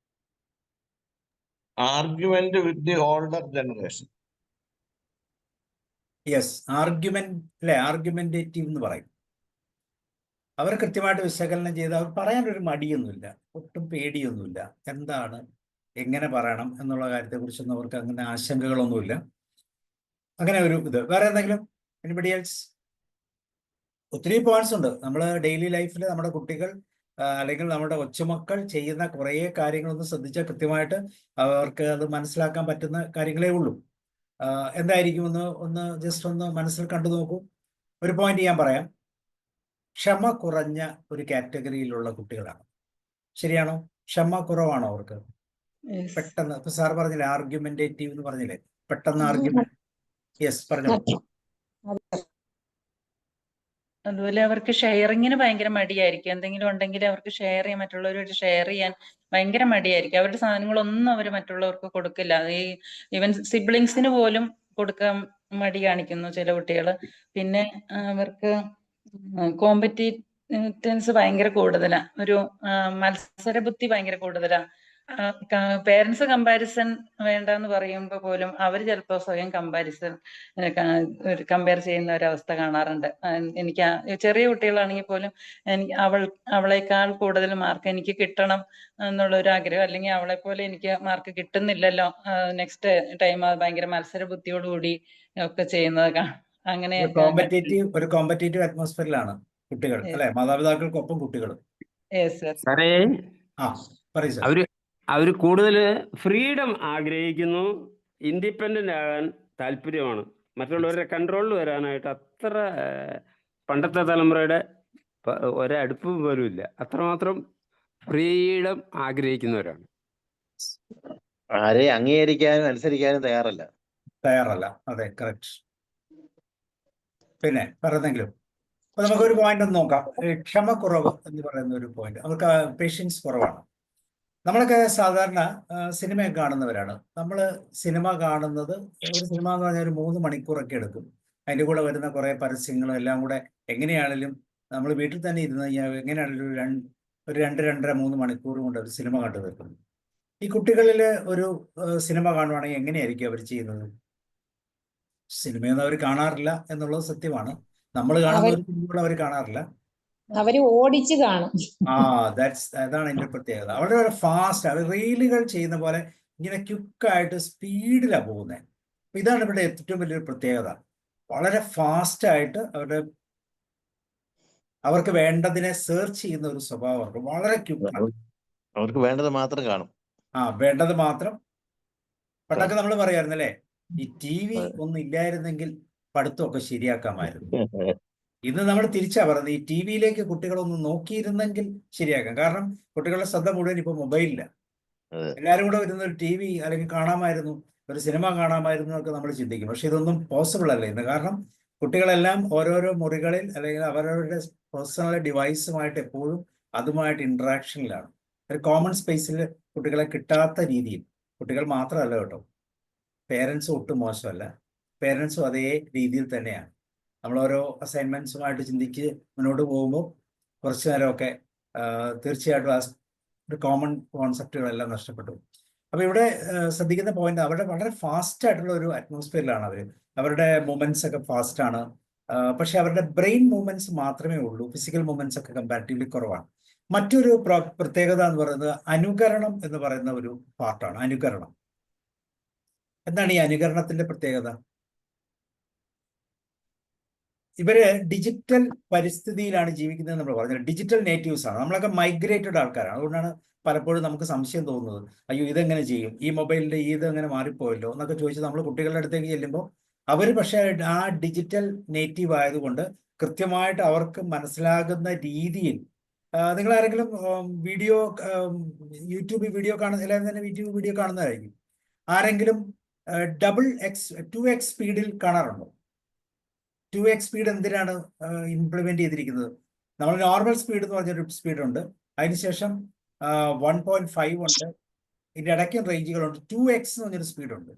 Argument with the older generation. Yes, argument അല്ലെ, ആർഗ്യുമെന്റേറ്റീവ് എന്ന് പറയും. അവർ കൃത്യമായിട്ട് വിശകലനം ചെയ്ത് അവർ പറയാനൊരു മടിയൊന്നുമില്ല, ഒട്ടും പേടിയൊന്നുമില്ല. എന്താണ്, എങ്ങനെ പറയണം എന്നുള്ള കാര്യത്തെക്കുറിച്ചൊന്നും അവർക്ക് അങ്ങനെ ആശങ്കകളൊന്നുമില്ല. അങ്ങനെ ഒരു ഇത്. വേറെ എന്തെങ്കിലും? Anybody else? ഒത്തിരി പോയിന്റ്സ് ഉണ്ട്. നമ്മൾ ഡെയിലി ലൈഫിൽ നമ്മുടെ കുട്ടികൾ അല്ലെങ്കിൽ നമ്മുടെ കൊച്ചുമക്കൾ ചെയ്യുന്ന കുറേ കാര്യങ്ങളൊന്ന് ശ്രദ്ധിച്ചാൽ കൃത്യമായിട്ട് അവർക്ക് അത് മനസ്സിലാക്കാൻ പറ്റുന്ന കാര്യങ്ങളേ ഉള്ളൂ. എന്തായിരിക്കും ഒന്ന് ജസ്റ്റ് ഒന്ന് മനസ്സിൽ കണ്ടു നോക്കൂ. ഒരു പോയിന്റ് ഞാൻ പറയാം. ക്ഷമ കുറഞ്ഞ ഒരു കാറ്റഗറിയിലുള്ള കുട്ടികളാണ്. ശരിയാണോ? ക്ഷമ കുറവാണോ അവർക്ക്? പെട്ടെന്ന് ഇപ്പൊ സാർ പറഞ്ഞില്ലേ ആർഗ്യുമെന്റേറ്റീവ് എന്ന് പറഞ്ഞില്ലേ, പെട്ടെന്ന് ആർഗ്യുമെന്റ്. യെസ്, പറഞ്ഞോ. അതുപോലെ അവർക്ക് ഷെയറിങ്ങിന് ഭയങ്കര മടിയായിരിക്കും. എന്തെങ്കിലും ഉണ്ടെങ്കിൽ അവർക്ക് ഷെയർ ചെയ്യാൻ, മറ്റുള്ളവരോട് ഷെയർ ചെയ്യാൻ ഭയങ്കര മടിയായിരിക്കും. അവരുടെ സാധനങ്ങളൊന്നും അവർ മറ്റുള്ളവർക്ക് കൊടുക്കില്ല. ഈ ഈവൻ സിബ്ലിങ്സിന് പോലും കൊടുക്കാൻ മടി കാണിക്കുന്നു ചില കുട്ടികൾ. പിന്നെ അവർക്ക് കോമ്പറ്റീറ്റൻസ് ഭയങ്കര കൂടുതലാ. ഒരു മത്സര ബുദ്ധി ഭയങ്കര കൂടുതലാ. പേരൻസ് കമ്പാരിസൺ വേണ്ടെന്ന് പറയുമ്പോൾ പോലും അവർ ചിലപ്പോൾ സ്വയം കമ്പയർ ചെയ്യുന്ന ഒരവസ്ഥ കാണാറുണ്ട്. എനിക്ക് ചെറിയ കുട്ടികളാണെങ്കിൽ പോലും അവളേക്കാൾ കൂടുതൽ മാർക്ക് എനിക്ക് കിട്ടണം എന്നുള്ളൊരു ആഗ്രഹം, അല്ലെങ്കിൽ അവളെ പോലെ എനിക്ക് മാർക്ക് കിട്ടുന്നില്ലല്ലോ, നെക്സ്റ്റ് ടൈം ഭയങ്കര മത്സര ബുദ്ധിയോടുകൂടി ഒക്കെ ചെയ്യുന്നത് അങ്ങനെ ഒരു കോമ്പറ്റേറ്റീവ് അറ്റ്മോസ്ഫിയറിലാണ് കുട്ടികൾ, അല്ലെ? മാതാപിതാക്കൾക്കൊപ്പം കുട്ടികൾ. സാറേ, ആ, പറയൂ സാർ. അവര് കൂടുതൽ ഫ്രീഡം ആഗ്രഹിക്കുന്നു, ഇൻഡിപെൻഡന്റ് ആകാൻ താല്പര്യമാണ്, മറ്റുള്ളവരുടെ കൺട്രോളിൽ വരാനായിട്ട് അത്ര പണ്ടത്തെ തലമുറയുടെ ഒരടുപ്പ് പോലും ഇല്ല. അത്രമാത്രം ഫ്രീഡം ആഗ്രഹിക്കുന്നവരാണ്. ആരെ അംഗീകരിക്കാനും അനുസരിക്കാനും തയ്യാറല്ല. അതെ, കറക്റ്റ്. പിന്നെ പറയുന്നെങ്കിലും അപ്പൊ നമുക്കൊരു പോയിന്റ് ഒന്ന് നോക്കാം. ക്ഷമക്കുറവ് എന്ന് പറയുന്ന ഒരു പോയിന്റ്. നമുക്ക് പേഷ്യൻസ് കുറവാണ്. നമ്മളൊക്കെ സാധാരണ സിനിമയൊക്കെ കാണുന്നവരാണ്. നമ്മൾ സിനിമ കാണുന്നത്, ഒരു സിനിമ എന്ന് പറഞ്ഞാൽ ഒരു 3 മണിക്കൂറൊക്കെ എടുക്കും. അതിൻ്റെ കൂടെ വരുന്ന കുറേ പരസ്യങ്ങളും എല്ലാം കൂടെ എങ്ങനെയാണെങ്കിലും നമ്മൾ വീട്ടിൽ തന്നെ ഇരുന്ന് കഴിഞ്ഞാൽ എങ്ങനെയാണെങ്കിലും ഒരു 2-2.5-3 മണിക്കൂർ കൊണ്ട് ഒരു സിനിമ കണ്ടു തീർക്കുന്നു. ഈ കുട്ടികളിൽ ഒരു സിനിമ കാണുവാണെങ്കിൽ എങ്ങനെയായിരിക്കും അവർ ചെയ്യുന്നത്? സിനിമയൊന്നും അവർ കാണാറില്ല എന്നുള്ളത് സത്യമാണ്. നമ്മൾ കാണുന്ന ഒരു സിനിമകൾ അവർ കാണാറില്ല, അവര് ഓടിച്ച് കാണും. അതാണ് അതിന്റെ പ്രത്യേകത. വളരെ ഫാസ്റ്റ്, അവർ റീലുകൾ ചെയ്യുന്ന പോലെ ഇങ്ങനെ ക്വിക്കായിട്ട് സ്പീഡിലാണ് പോകുന്നത്. ഇതാണ് ഇവിടെ ഏറ്റവും വലിയൊരു പ്രത്യേകത. വളരെ ഫാസ്റ്റ് ആയിട്ട് അവർക്ക് വേണ്ടതിനെ സെർച്ച് ചെയ്യുന്ന ഒരു സ്വഭാവം അവർക്ക് വളരെ ക്വിക്കാണ്. അവർക്ക് വേണ്ടത് mal കാണും. വേണ്ടത് മാത്രം. പണ്ടൊക്കെ നമ്മൾ പറയായിരുന്നല്ലേ, ഈ TV ഒന്നും ഇല്ലായിരുന്നെങ്കിൽ പഠിത്തമൊക്കെ ശരിയാക്കാമായിരുന്നു. ഇന്ന് നമ്മൾ തിരിച്ചാ പറയുന്നത്, ഈ TV-യിലേക്ക് കുട്ടികളൊന്ന് നോക്കിയിരുന്നെങ്കിൽ ശരിയാക്കാം. കാരണം കുട്ടികളുടെ ശ്രദ്ധ മുഴുവൻ ഇപ്പൊ മൊബൈലില്ല. എല്ലാവരും കൂടെ വരുന്ന ഒരു TV അല്ലെങ്കിൽ കാണാമായിരുന്നു, ഒരു സിനിമ കാണാമായിരുന്നു എന്നൊക്കെ നമ്മൾ ചിന്തിക്കും. പക്ഷെ ഇതൊന്നും പോസിബിൾ അല്ല ഇന്ന്. കാരണം കുട്ടികളെല്ലാം ഓരോരോ മുറികളിൽ അല്ലെങ്കിൽ അവരവരുടെ പേഴ്സണൽ ഡിവൈസുമായിട്ട് എപ്പോഴും അതുമായിട്ട് ഇന്ററാക്ഷനിലാണ്. ഒരു കോമൺ സ്പേസിൽ കുട്ടികളെ കിട്ടാത്ത രീതിയിൽ. കുട്ടികൾ മാത്രമല്ല കേട്ടോ, പേരൻസും ഒട്ടും മോശമല്ല. പേരൻസും അതേ രീതിയിൽ തന്നെയാണ്. നമ്മൾ ഓരോ അസൈൻമെന്റ്സുമായിട്ട് ചിന്തിച്ച് മുന്നോട്ട് പോകുമ്പോൾ കുറച്ചു നേരമൊക്കെ തീർച്ചയായിട്ടും ആ ഒരു കോമൺ കോൺസെപ്റ്റുകളെല്ലാം നഷ്ടപ്പെട്ടു. അപ്പോൾ ഇവിടെ ശ്രദ്ധിക്കുന്ന പോയിന്റ്, അവരുടെ വളരെ ഫാസ്റ്റ് ആയിട്ടുള്ള ഒരു അറ്റ്മോസ്ഫിയറിലാണ് അവർ. അവരുടെ മൂവ്മെന്റ്സ് ഒക്കെ ഫാസ്റ്റാണ്. പക്ഷെ അവരുടെ ബ്രെയിൻ മൂവ്മെന്റ്സ് മാത്രമേ ഉള്ളൂ. ഫിസിക്കൽ മൂവ്മെന്റ്സ് ഒക്കെ കമ്പാരിറ്റീവ്ലി കുറവാണ്. മറ്റൊരു പ്രത്യേകത എന്ന് പറയുന്നത് അനുകരണം എന്ന് പറയുന്ന ഒരു പാർട്ടാണ്. അനുകരണം. എന്താണ് ഈ അനുകരണത്തിന്റെ പ്രത്യേകത? ഇവര് ഡിജിറ്റൽ പരിസ്ഥിതിയിലാണ് ജീവിക്കുന്നത്. നമ്മൾ പറഞ്ഞത് ഡിജിറ്റൽ നേറ്റീവ്സ് ആണ്. നമ്മളൊക്കെ മൈഗ്രേറ്റഡ് ആൾക്കാരാണ്. അതുകൊണ്ടാണ് പലപ്പോഴും നമുക്ക് സംശയം തോന്നുന്നത്, അയ്യോ ഇതെങ്ങനെ ചെയ്യും, ഈ മൊബൈലിന്റെ ഇതെങ്ങനെ മാറിപ്പോയല്ലോ എന്നൊക്കെ ചോദിച്ച് നമ്മൾ കുട്ടികളുടെ അടുത്തേക്ക് ചെല്ലുമ്പോൾ അവർ പക്ഷേ ആ ഡിജിറ്റൽ നേറ്റീവ് ആയതുകൊണ്ട് കൃത്യമായിട്ട് അവർക്ക് മനസ്സിലാകുന്ന രീതിയിൽ, നിങ്ങൾ ആരെങ്കിലും യൂട്യൂബ് വീഡിയോ കാണുന്ന, എല്ലാവരും തന്നെ യൂട്യൂബ് വീഡിയോ കാണുന്നതായിരിക്കും. ആരെങ്കിലും 2x സ്പീഡിൽ കാണാറുണ്ടോ? 2x സ്പീഡ് എന്തിനാണ് ഇംപ്ലിമെന്റ് ചെയ്തിരിക്കുന്നത്? നമ്മൾ നോർമൽ സ്പീഡ് എന്ന് പറഞ്ഞൊരു സ്പീഡുണ്ട്, അതിനുശേഷം 1.5 ഉണ്ട്, ഇതിന്റെ ഇടയ്ക്കും റേഞ്ചുകളുണ്ട്. 2x എന്ന് പറഞ്ഞൊരു സ്പീഡുണ്ട്.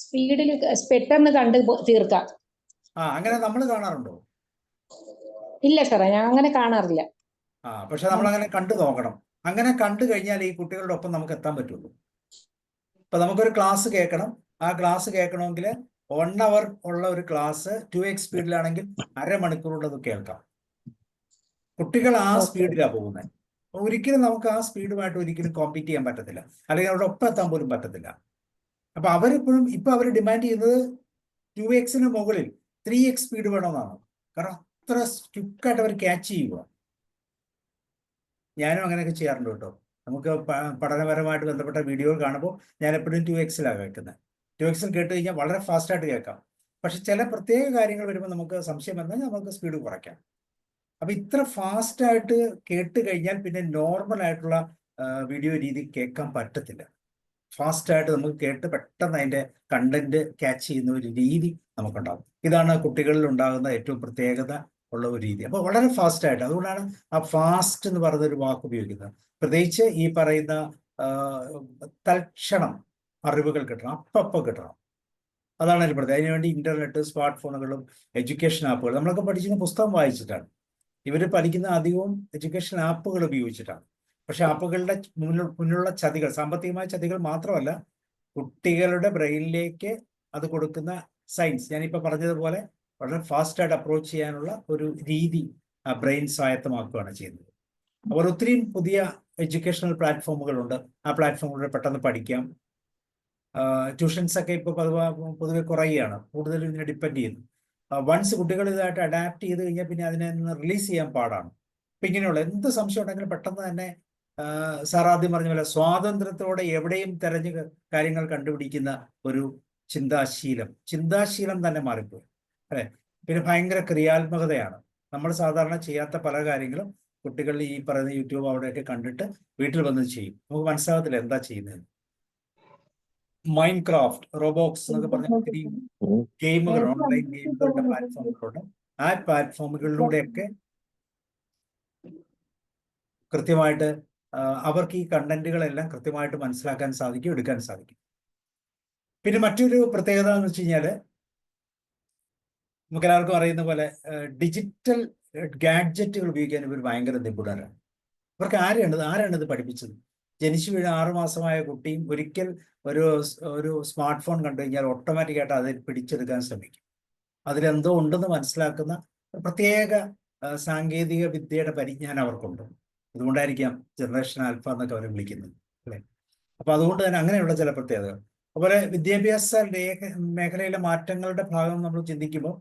സ്പീഡിൽ പെട്ടെന്ന് കണ്ട് തീർക്കാം. അങ്ങനെ നമ്മൾ കാണാറുണ്ടോ? ഇല്ല സാറേ, ഞാൻ അങ്ങനെ കാണാറില്ല. പക്ഷെ നമ്മൾ അങ്ങനെ കണ്ടു നോക്കണം. അങ്ങനെ കണ്ടു കഴിഞ്ഞാൽ ഈ കുട്ടികളുടെ ഒപ്പം നമുക്ക് എത്താൻ പറ്റുള്ളൂ. ഇപ്പൊ നമുക്കൊരു ക്ലാസ് കേൾക്കണം. ആ ക്ലാസ് കേൾക്കണമെങ്കിൽ 1 hour ഉള്ള ഒരു ക്ലാസ് 2x സ്പീഡിലാണെങ്കിൽ അരമണിക്കൂർ കൊണ്ട് അത് കേൾക്കാം. കുട്ടികൾ ആ സ്പീഡിലാണ് പോകുന്നത്. ഒരിക്കലും നമുക്ക് ആ സ്പീഡുമായിട്ട് ഒരിക്കലും കോമ്പീറ്റ് ചെയ്യാൻ പറ്റത്തില്ല, അല്ലെങ്കിൽ അവരുടെ ഒപ്പം എത്താൻ പോലും പറ്റത്തില്ല. അപ്പൊ അവരിപ്പോഴും അവർ ഡിമാൻഡ് ചെയ്യുന്നത് 2x മുകളിൽ 3x സ്പീഡ് വേണമെന്നാണ്. കാരണം അത്ര ക്വിക്കായിട്ട് അവർ ക്യാച്ച് ചെയ്യുക. ഞാനും അങ്ങനെയൊക്കെ ചെയ്യാറുണ്ട് കേട്ടോ. നമുക്ക് പഠനപരമായിട്ട് ബന്ധപ്പെട്ട വീഡിയോകൾ കാണുമ്പോൾ ഞാൻ എപ്പോഴും 2x കേൾക്കുന്നത്. 2x കേട്ട് കഴിഞ്ഞാൽ വളരെ ഫാസ്റ്റായിട്ട് കേൾക്കാം. പക്ഷെ ചില പ്രത്യേക കാര്യങ്ങൾ വരുമ്പോൾ നമുക്ക് സംശയം വന്നാൽ നമുക്ക് സ്പീഡ് കുറയ്ക്കാം. അപ്പൊ ഇത്ര ഫാസ്റ്റായിട്ട് കേട്ട് കഴിഞ്ഞാൽ പിന്നെ നോർമൽ ആയിട്ടുള്ള വീഡിയോ രീതി കേൾക്കാൻ പറ്റത്തില്ല. ഫാസ്റ്റായിട്ട് നമുക്ക് കേട്ട് പെട്ടെന്ന് അതിൻ്റെ കണ്ടന്റ് ക്യാച്ച് ചെയ്യുന്ന ഒരു രീതി നമുക്കുണ്ടാകും. ഇതാണ് കുട്ടികളിൽ ഉണ്ടാകുന്ന ഏറ്റവും പ്രത്യേകത ഉള്ള ഒരു രീതി. അപ്പോൾ വളരെ ഫാസ്റ്റായിട്ട്, അതുകൊണ്ടാണ് ആ ഫാസ്റ്റ് എന്ന് പറയുന്ന ഒരു വാക്ക് ഉപയോഗിക്കുന്നത്. പ്രത്യേകിച്ച് ഈ പറയുന്ന തൽക്ഷണം അറിവുകൾ കിട്ടണം, അപ്പം കിട്ടണം. അതാണ് അതിൽ പ്രത്യേകത. അതിനുവേണ്ടി ഇന്റർനെറ്റ്, സ്മാർട്ട് ഫോണുകളും എഡ്യൂക്കേഷൻ ആപ്പുകൾ, നമ്മളൊക്കെ പഠിച്ചിരുന്ന പുസ്തകം വായിച്ചിട്ടാണ്. ഇവർ പഠിക്കുന്ന അധികവും എഡ്യൂക്കേഷൻ ആപ്പുകൾ ഉപയോഗിച്ചിട്ടാണ്. പക്ഷെ ആപ്പുകളുടെ മുന്നിലുള്ള ചതികൾ, സാമ്പത്തികമായ ചതികൾ മാത്രമല്ല, കുട്ടികളുടെ ബ്രെയിനിലേക്ക് അത് കൊടുക്കുന്ന സയൻസ്, ഞാനിപ്പോൾ പറഞ്ഞതുപോലെ വളരെ ഫാസ്റ്റായിട്ട് അപ്രോച്ച് ചെയ്യാനുള്ള ഒരു രീതി ആ ബ്രെയിൻ സ്വായത്തമാക്കുകയാണ് ചെയ്യുന്നത്. അപ്പോൾ ഒത്തിരിയും പുതിയ എഡ്യൂക്കേഷണൽ പ്ലാറ്റ്ഫോമുകളുണ്ട്. ആ പ്ലാറ്റ്ഫോമുകളിൽ പെട്ടെന്ന് പഠിക്കാം. ട്യൂഷൻസ് ഒക്കെ ഇപ്പോൾ പൊതുവെ കുറയുകയാണ്, കൂടുതലും ഇതിനെ ഡിപ്പെൻഡ് ചെയ്യുന്നു. വൺസ് കുട്ടികൾ ഇതായിട്ട് അഡാപ്റ്റ് ചെയ്ത് കഴിഞ്ഞാൽ പിന്നെ അതിനെ റിലീസ് ചെയ്യാൻ പാടാണ്. അപ്പം ഇങ്ങനെയുള്ള എന്ത് സംശയം ഉണ്ടെങ്കിലും പെട്ടെന്ന് തന്നെ സാർ ആദ്യം പറഞ്ഞ പോലെ സ്വാതന്ത്ര്യത്തോടെ എവിടെയും തെരഞ്ഞു കാര്യങ്ങൾ കണ്ടുപിടിക്കുന്ന ഒരു ചിന്താശീലം തന്നെ മാറിപ്പോയി അല്ലെ. പിന്നെ ഭയങ്കര ക്രിയാത്മകതയാണ്. നമ്മൾ സാധാരണ ചെയ്യാത്ത പല കാര്യങ്ങളും കുട്ടികൾ ഈ പറയുന്ന യൂട്യൂബ് അവിടെയൊക്കെ കണ്ടിട്ട് വീട്ടിൽ വന്ന് ചെയ്യും. നമുക്ക് മനസ്സിലാകത്തില്ല എന്താ ചെയ്യുന്നത്. മൈൻഡ് ക്രാഫ്റ്റ്, റോബോക്സ് എന്നൊക്കെ പറഞ്ഞ ഒത്തിരി ഗെയിമുകൾ, ഓൺലൈൻ ഗെയിമുകളുടെ പ്ലാറ്റ്ഫോമുകളുണ്ട്. ആ പ്ലാറ്റ്ഫോമുകളിലൂടെയൊക്കെ കൃത്യമായിട്ട് അവർക്ക് ഈ കണ്ടന്റുകളെല്ലാം കൃത്യമായിട്ട് മനസ്സിലാക്കാൻ സാധിക്കും, എടുക്കാൻ സാധിക്കും. പിന്നെ മറ്റൊരു പ്രത്യേകത എന്ന് വെച്ച് കഴിഞ്ഞാല്, നമുക്ക് എല്ലാവർക്കും അറിയുന്ന പോലെ ഡിജിറ്റൽ ഗാഡ്ജറ്റുകൾ ഉപയോഗിക്കാൻ ഇവർ ഭയങ്കര നിപുണരാണ്. ഇവർക്ക് ആരാണ് ഇത് പഠിപ്പിച്ചത്? ജനിച്ചു വീഴ 6 മാസമായ കുട്ടിയും ഒരിക്കൽ ഒരു സ്മാർട്ട് ഫോൺ കണ്ടു കഴിഞ്ഞാൽ ഓട്ടോമാറ്റിക്കായിട്ട് അതിൽ പിടിച്ചെടുക്കാൻ ശ്രമിക്കും. അതിലെന്തോ ഉണ്ടെന്ന് മനസ്സിലാക്കുന്ന പ്രത്യേക സാങ്കേതിക വിദ്യയുടെ പരിജ്ഞാനം അവർക്കുണ്ട്. അതുകൊണ്ടായിരിക്കാം ജനറേഷൻ ആൽഫ എന്നൊക്കെ അവരെ വിളിക്കുന്നത് അല്ലേ. അപ്പൊ അതുകൊണ്ട് തന്നെ അങ്ങനെയുള്ള ചില പ്രത്യേകതകൾ. അതുപോലെ വിദ്യാഭ്യാസ മേഖലയിലെ മാറ്റങ്ങളുടെ ഭാഗം നമ്മൾ ചിന്തിക്കുമ്പോൾ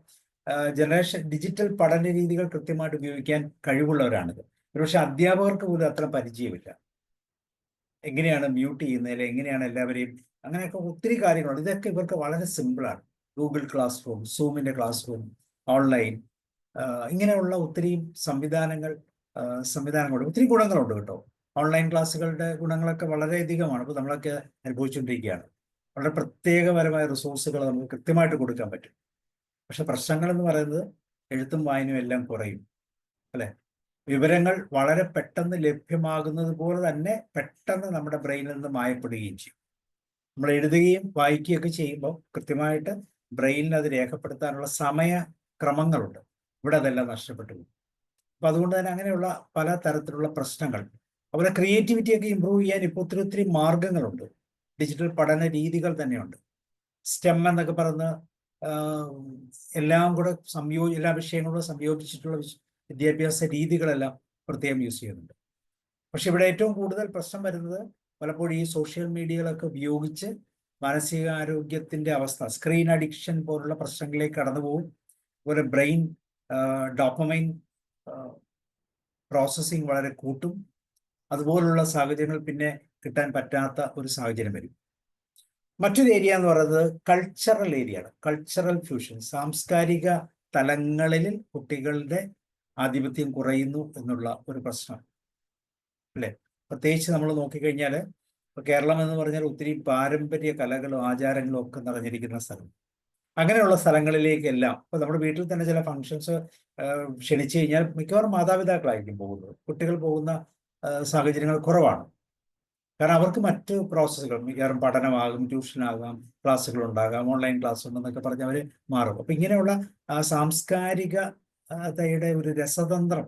ഡിജിറ്റൽ പഠന രീതികൾ കൃത്യമായിട്ട് ഉപയോഗിക്കാൻ കഴിവുള്ളവരാണിത്. ഒരുപക്ഷെ അധ്യാപകർക്ക് പോലും അത്ര പരിചയമില്ല. എങ്ങനെയാണ് മ്യൂട്ട് ചെയ്യുന്നതിൽ, എങ്ങനെയാണ് എല്ലാവരെയും, അങ്ങനെയൊക്കെ ഒത്തിരി കാര്യങ്ങളുണ്ട്. ഇതൊക്കെ ഇവർക്ക് വളരെ സിമ്പിളാണ്. ഗൂഗിൾ ക്ലാസ് റൂം, സൂമിന്റെ ക്ലാസ് റൂം, ഓൺലൈൻ, ഇങ്ങനെയുള്ള ഒത്തിരി സംവിധാനങ്ങളുണ്ട്. ഒത്തിരി ഗുണങ്ങളുണ്ട് കേട്ടോ. ഓൺലൈൻ ക്ലാസ്സുകളുടെ ഗുണങ്ങളൊക്കെ വളരെയധികമാണ്. ഇപ്പോൾ നമ്മളൊക്കെ അനുഭവിച്ചുകൊണ്ടിരിക്കുകയാണ്. വളരെ പ്രത്യേകപരമായ റിസോഴ്സുകൾ നമുക്ക് കൃത്യമായിട്ട് കൊടുക്കാൻ പറ്റും. പക്ഷെ പ്രശ്നങ്ങൾ എന്ന് പറയുന്നത് എഴുത്തും വായനയും എല്ലാം കുറയും അല്ലെ. വിവരങ്ങൾ വളരെ പെട്ടെന്ന് ലഭ്യമാകുന്നത് പോലെ തന്നെ പെട്ടെന്ന് നമ്മുടെ ബ്രെയിനിൽ നിന്ന് മായപ്പെടുകയും ചെയ്യും. നമ്മൾ എഴുതുകയും വായിക്കുകയൊക്കെ ചെയ്യുമ്പോൾ കൃത്യമായിട്ട് ബ്രെയിനിൽ അത് രേഖപ്പെടുത്താനുള്ള സമയക്രമങ്ങളുണ്ട്. ഇവിടെ അതെല്ലാം നഷ്ടപ്പെട്ടു പോകും. അപ്പം അതുകൊണ്ട് തന്നെ അങ്ങനെയുള്ള പല തരത്തിലുള്ള പ്രശ്നങ്ങൾ, അതുപോലെ ക്രിയേറ്റിവിറ്റിയൊക്കെ ഇമ്പ്രൂവ് ചെയ്യാൻ ഇപ്പോൾ ഒത്തിരി മാർഗങ്ങളുണ്ട്. ഡിജിറ്റൽ പഠന രീതികൾ തന്നെയുണ്ട്. സ്റ്റെം എന്നൊക്കെ പറയുന്ന എല്ലാം കൂടെ എല്ലാ വിഷയങ്ങളും സംയോജിച്ചിട്ടുള്ള വിദ്യാഭ്യാസ രീതികളെല്ലാം പ്രത്യേകം യൂസ് ചെയ്യുന്നുണ്ട്. പക്ഷെ ഇവിടെ ഏറ്റവും കൂടുതൽ പ്രശ്നം വരുന്നത് പലപ്പോഴും ഈ സോഷ്യൽ മീഡിയകളൊക്കെ ഉപയോഗിച്ച് മാനസികാരോഗ്യത്തിന്റെ അവസ്ഥ, സ്ക്രീൻ അഡിക്ഷൻ പോലുള്ള പ്രശ്നങ്ങളിലേക്ക് കടന്നു പോകും. അതുപോലെ ബ്രെയിൻ ഡോപ്പമൈൻ പ്രോസസ്സിങ് വളരെ കൂട്ടും. അതുപോലുള്ള സാഹചര്യങ്ങൾ പിന്നെ കിട്ടാൻ പറ്റാത്ത ഒരു സാഹചര്യം വരും. മറ്റൊരു ഏരിയ എന്ന് പറയുന്നത് കൾച്ചറൽ ഏരിയയാണ്. കൾച്ചറൽ ഫ്യൂഷൻ, സാംസ്കാരിക തലങ്ങളിൽ കുട്ടികളുടെ ആധിപത്യം കുറയുന്നു എന്നുള്ള ഒരു പ്രശ്നം അല്ലേ. പ്രത്യേകിച്ച് നമ്മൾ നോക്കിക്കഴിഞ്ഞാൽ കേരളം എന്ന് പറഞ്ഞാൽ ഒത്തിരി പാരമ്പര്യ കലകളും ആചാരങ്ങളും ഒക്കെ നിറഞ്ഞിരിക്കുന്ന സ്ഥലം. അങ്ങനെയുള്ള സ്ഥലങ്ങളിലേക്കെല്ലാം ഇപ്പൊ നമ്മുടെ വീട്ടിൽ തന്നെ ചില ഫങ്ഷൻസ് ക്ഷണിച്ചു കഴിഞ്ഞാൽ മിക്കവാറും മാതാപിതാക്കളായിരിക്കും പോകുന്നത്. കുട്ടികൾ പോകുന്ന സാഹചര്യങ്ങൾ കുറവാണ്. കാരണം അവർക്ക് മറ്റ് പ്രോസസ്സുകൾ, മിക്കവാറും പഠനമാകും, ട്യൂഷനാകാം, ക്ലാസ്സുകൾ ഉണ്ടാകാം, ഓൺലൈൻ ക്ലാസ് ഉണ്ടെന്നൊക്കെ പറഞ്ഞ് അവർ മാറും. അപ്പൊ ഇങ്ങനെയുള്ള സാംസ്കാരികതയുടെ ഒരു രസതന്ത്രം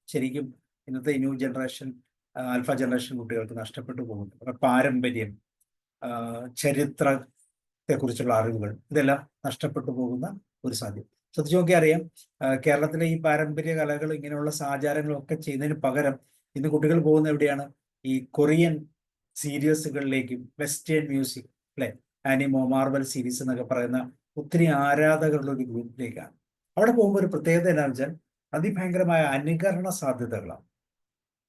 ശരിക്കും ഇന്നത്തെ ന്യൂ ജനറേഷൻ, ആൽഫ ജനറേഷൻ കുട്ടികൾക്ക് നഷ്ടപ്പെട്ടു പോകുന്നുണ്ട്. അപ്പൊ പാരമ്പര്യം, ചരിത്രത്തെക്കുറിച്ചുള്ള അറിവുകൾ, ഇതെല്ലാം നഷ്ടപ്പെട്ടു പോകുന്ന ഒരു സാധ്യത. ശ്രദ്ധിച്ചു നോക്കി അറിയാം, കേരളത്തിലെ ഈ പാരമ്പര്യ കലകൾ, ഇങ്ങനെയുള്ള ആചാരങ്ങളും ഒക്കെ ചെയ്യുന്നതിന് പകരം ഇന്ന് കുട്ടികൾ പോകുന്ന എവിടെയാണ്? ഈ കൊറിയൻ സീരീസുകളിലേക്കും വെസ്റ്റേൺ മ്യൂസിക് അല്ലെ, ആനിമോ, മാർവൽ സീരീസ് എന്നൊക്കെ പറയുന്ന ഒത്തിരി ആരാധകരുടെ ഒരു ഗ്രൂപ്പിലേക്കാണ്. അവിടെ പോകുമ്പോൾ ഒരു പ്രത്യേകത എന്താണെന്ന് വെച്ചാൽ അതിഭയങ്കരമായ അനുകരണ സാധ്യതകളാണ്.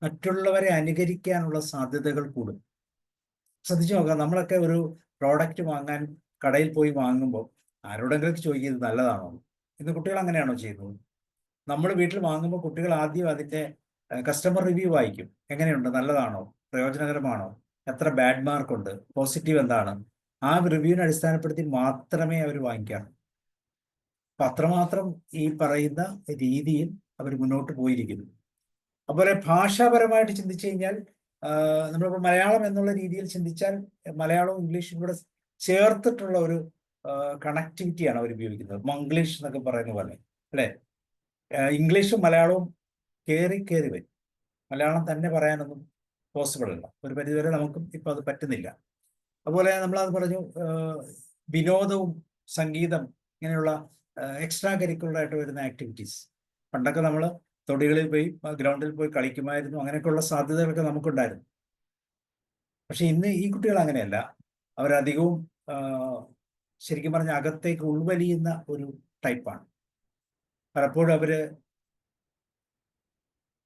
മറ്റുള്ളവരെ അനുകരിക്കാനുള്ള സാധ്യതകൾ കൂടും. ശ്രദ്ധിച്ചു നോക്കാം, നമ്മളൊക്കെ ഒരു പ്രോഡക്റ്റ് വാങ്ങാൻ കടയിൽ പോയി വാങ്ങുമ്പോൾ ആരോടെങ്കിലും ചോദിക്കുന്നത് നല്ലതാണോ? ഇന്ന് കുട്ടികൾ അങ്ങനെയാണോ ചെയ്യുന്നത്? നമ്മൾ വീട്ടിൽ വാങ്ങുമ്പോൾ കുട്ടികൾ ആദ്യം അതിൻ്റെ കസ്റ്റമർ റിവ്യൂ വായിക്കും. എങ്ങനെയുണ്ട്, നല്ലതാണോ, പ്രയോജനകരമാണോ, എത്ര ബാഡ് മാർക്കുണ്ട്, പോസിറ്റീവ് എന്താണ്, ആ റിവ്യൂവിനെ അടിസ്ഥാനപ്പെടുത്തി മാത്രമേ അവർ വാങ്ങിക്കാറുള്ളൂ. അപ്പൊ അത്രമാത്രം ഈ പറയുന്ന രീതിയിൽ അവർ മുന്നോട്ട് പോയിരിക്കുന്നു. അതുപോലെ ഭാഷാപരമായിട്ട് ചിന്തിച്ചു കഴിഞ്ഞാൽ നമ്മളിപ്പോൾ മലയാളം എന്നുള്ള രീതിയിൽ ചിന്തിച്ചാൽ മലയാളവും ഇംഗ്ലീഷും കൂടെ ചേർത്തിട്ടുള്ള ഒരു കണക്ടിവിറ്റിയാണ് അവർ ഉപയോഗിക്കുന്നത്. മംഗ്ലീഷ് എന്നൊക്കെ പറയുന്ന പോലെ അല്ലേ. ഇംഗ്ലീഷും മലയാളവും കയറി വരും. മലയാളം തന്നെ പറയാനൊന്നും പോസിബിൾ അല്ല. ഒരു പരിധിവരെ നമുക്കും ഇപ്പം അത് പറ്റുന്നില്ല. അതുപോലെ നമ്മളത് പറഞ്ഞു, വിനോദവും സംഗീതം ഇങ്ങനെയുള്ള എക്സ്ട്രാ കരിക്കുലർ ആയിട്ട് വരുന്ന ആക്ടിവിറ്റീസ്. പണ്ടൊക്കെ നമ്മൾ തൊടികളിൽ പോയി ഗ്രൗണ്ടിൽ പോയി കളിക്കുമായിരുന്നു. അങ്ങനെയൊക്കെയുള്ള സാധ്യതകളൊക്കെ നമുക്കുണ്ടായിരുന്നു. പക്ഷെ ഇന്ന് ഈ കുട്ടികൾ അങ്ങനെയല്ല. അവരധികവും ശരിക്കും പറഞ്ഞ അകത്തേക്ക് ഉൾവലിയുന്ന ഒരു ടൈപ്പാണ്. പലപ്പോഴും അവര്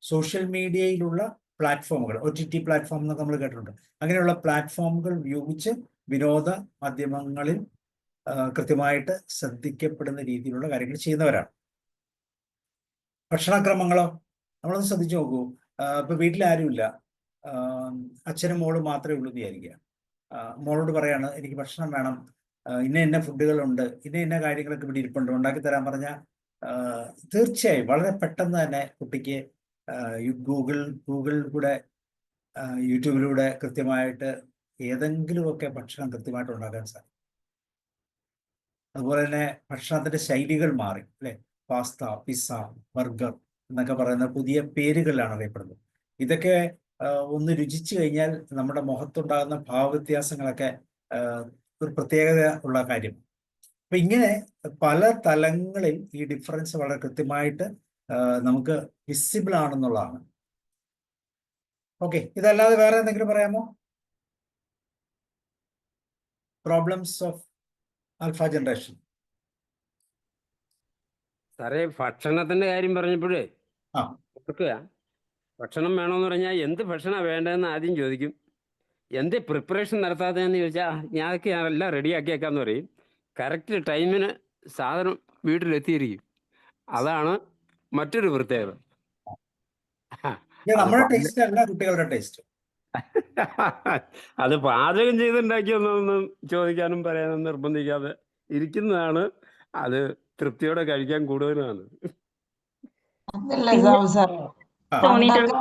സോഷ്യൽ മീഡിയയിലുള്ള പ്ലാറ്റ്ഫോമുകൾ, OTT പ്ലാറ്റ്ഫോം എന്നൊക്കെ നമ്മൾ കേട്ടിട്ടുണ്ട്. അങ്ങനെയുള്ള പ്ലാറ്റ്ഫോമുകൾ ഉപയോഗിച്ച് വിനോദ മാധ്യമങ്ങളിൽ കൃത്യമായിട്ട് ശ്രദ്ധിക്കപ്പെടുന്ന രീതിയിലുള്ള കാര്യങ്ങൾ ചെയ്യുന്നവരാണ്. ഭക്ഷണക്രമങ്ങളോ നമ്മളൊന്ന് ശ്രദ്ധിച്ചു നോക്കൂ. ഇപ്പൊ വീട്ടിലാരുമില്ല, അച്ഛനും മോളും മാത്രമേ ഉള്ളൂ വിചാരിക്കുക. മോളോട് പറയാണ് എനിക്ക് ഭക്ഷണം വേണം, ഇന്ന ഫുഡുകളുണ്ട്, ഇന്ന കാര്യങ്ങളൊക്കെ ഇവിടെ ഇരിപ്പുണ്ട്, ഉണ്ടാക്കി തരാൻ പറഞ്ഞാൽ തീർച്ചയായും വളരെ പെട്ടെന്ന് തന്നെ കുട്ടിക്ക് ഗൂഗിളിലൂടെ യൂട്യൂബിലൂടെ കൃത്യമായിട്ട് ഏതെങ്കിലുമൊക്കെ ഭക്ഷണം കൃത്യമായിട്ട് ഉണ്ടാക്കാൻ സാധിക്കും. അതുപോലെ തന്നെ ഭക്ഷണത്തിന്റെ ശൈലികൾ മാറി അല്ലെ. പാസ്ത, പിസ്സ, ബർഗർ എന്നൊക്കെ പറയുന്ന പുതിയ പേരുകളിലാണ് അറിയപ്പെടുന്നത്. ഇതൊക്കെ ഒന്ന് രുചിച്ചു കഴിഞ്ഞാൽ നമ്മുടെ മുഖത്തുണ്ടാകുന്ന ഭാവവ്യത്യാസങ്ങളൊക്കെ ഒരു പ്രത്യേകത ഉള്ള കാര്യം. അപ്പൊ ഇങ്ങനെ പല തലങ്ങളിൽ ഈ ഡിഫറൻസ് വളരെ കൃത്യമായിട്ട് നമുക്ക് വിസിബിൾ ആണെന്നുള്ളതാണ്. ഓക്കെ, ഇതല്ലാതെ വേറെ എന്തെങ്കിലും പറയാമോ? Problems of alpha generation. സാറേ, ഭക്ഷണത്തിന്റെ കാര്യം പറഞ്ഞപ്പോഴേ ആ, ഓർക്കുക, ഭക്ഷണം വേണമെന്ന് പറഞ്ഞാൽ എന്ത് ഭക്ഷണമാണ് വേണ്ടതെന്ന് ആദ്യം ചോദിക്കും. എന്ത് പ്രിപ്പറേഷൻ നടത്താത്തതെന്ന് ചോദിച്ചാൽ ഞാനൊക്കെ എല്ലാം റെഡിയാക്കിയേക്കാന്ന് പറയും. കറക്റ്റ് ടൈമിന് സാധനം വീട്ടിലെത്തിയിരിക്കും. അതാണ് മറ്റൊരു പ്രത്യേകത. നമ്മുടെ ടേസ്റ്റ് അല്ല കുട്ടികളുടെ ടേസ്റ്റ്. അത് പാചകം ചെയ്തുണ്ടാക്കിയൊന്നും ചോദിക്കാനും പറയാനും നിർബന്ധിക്കാതെ ഇരിക്കുന്നതാണ് അത് തൃപ്തിയോടെ കഴിക്കാൻ കൂടുതലാണ്. പണ്ടൊക്കെ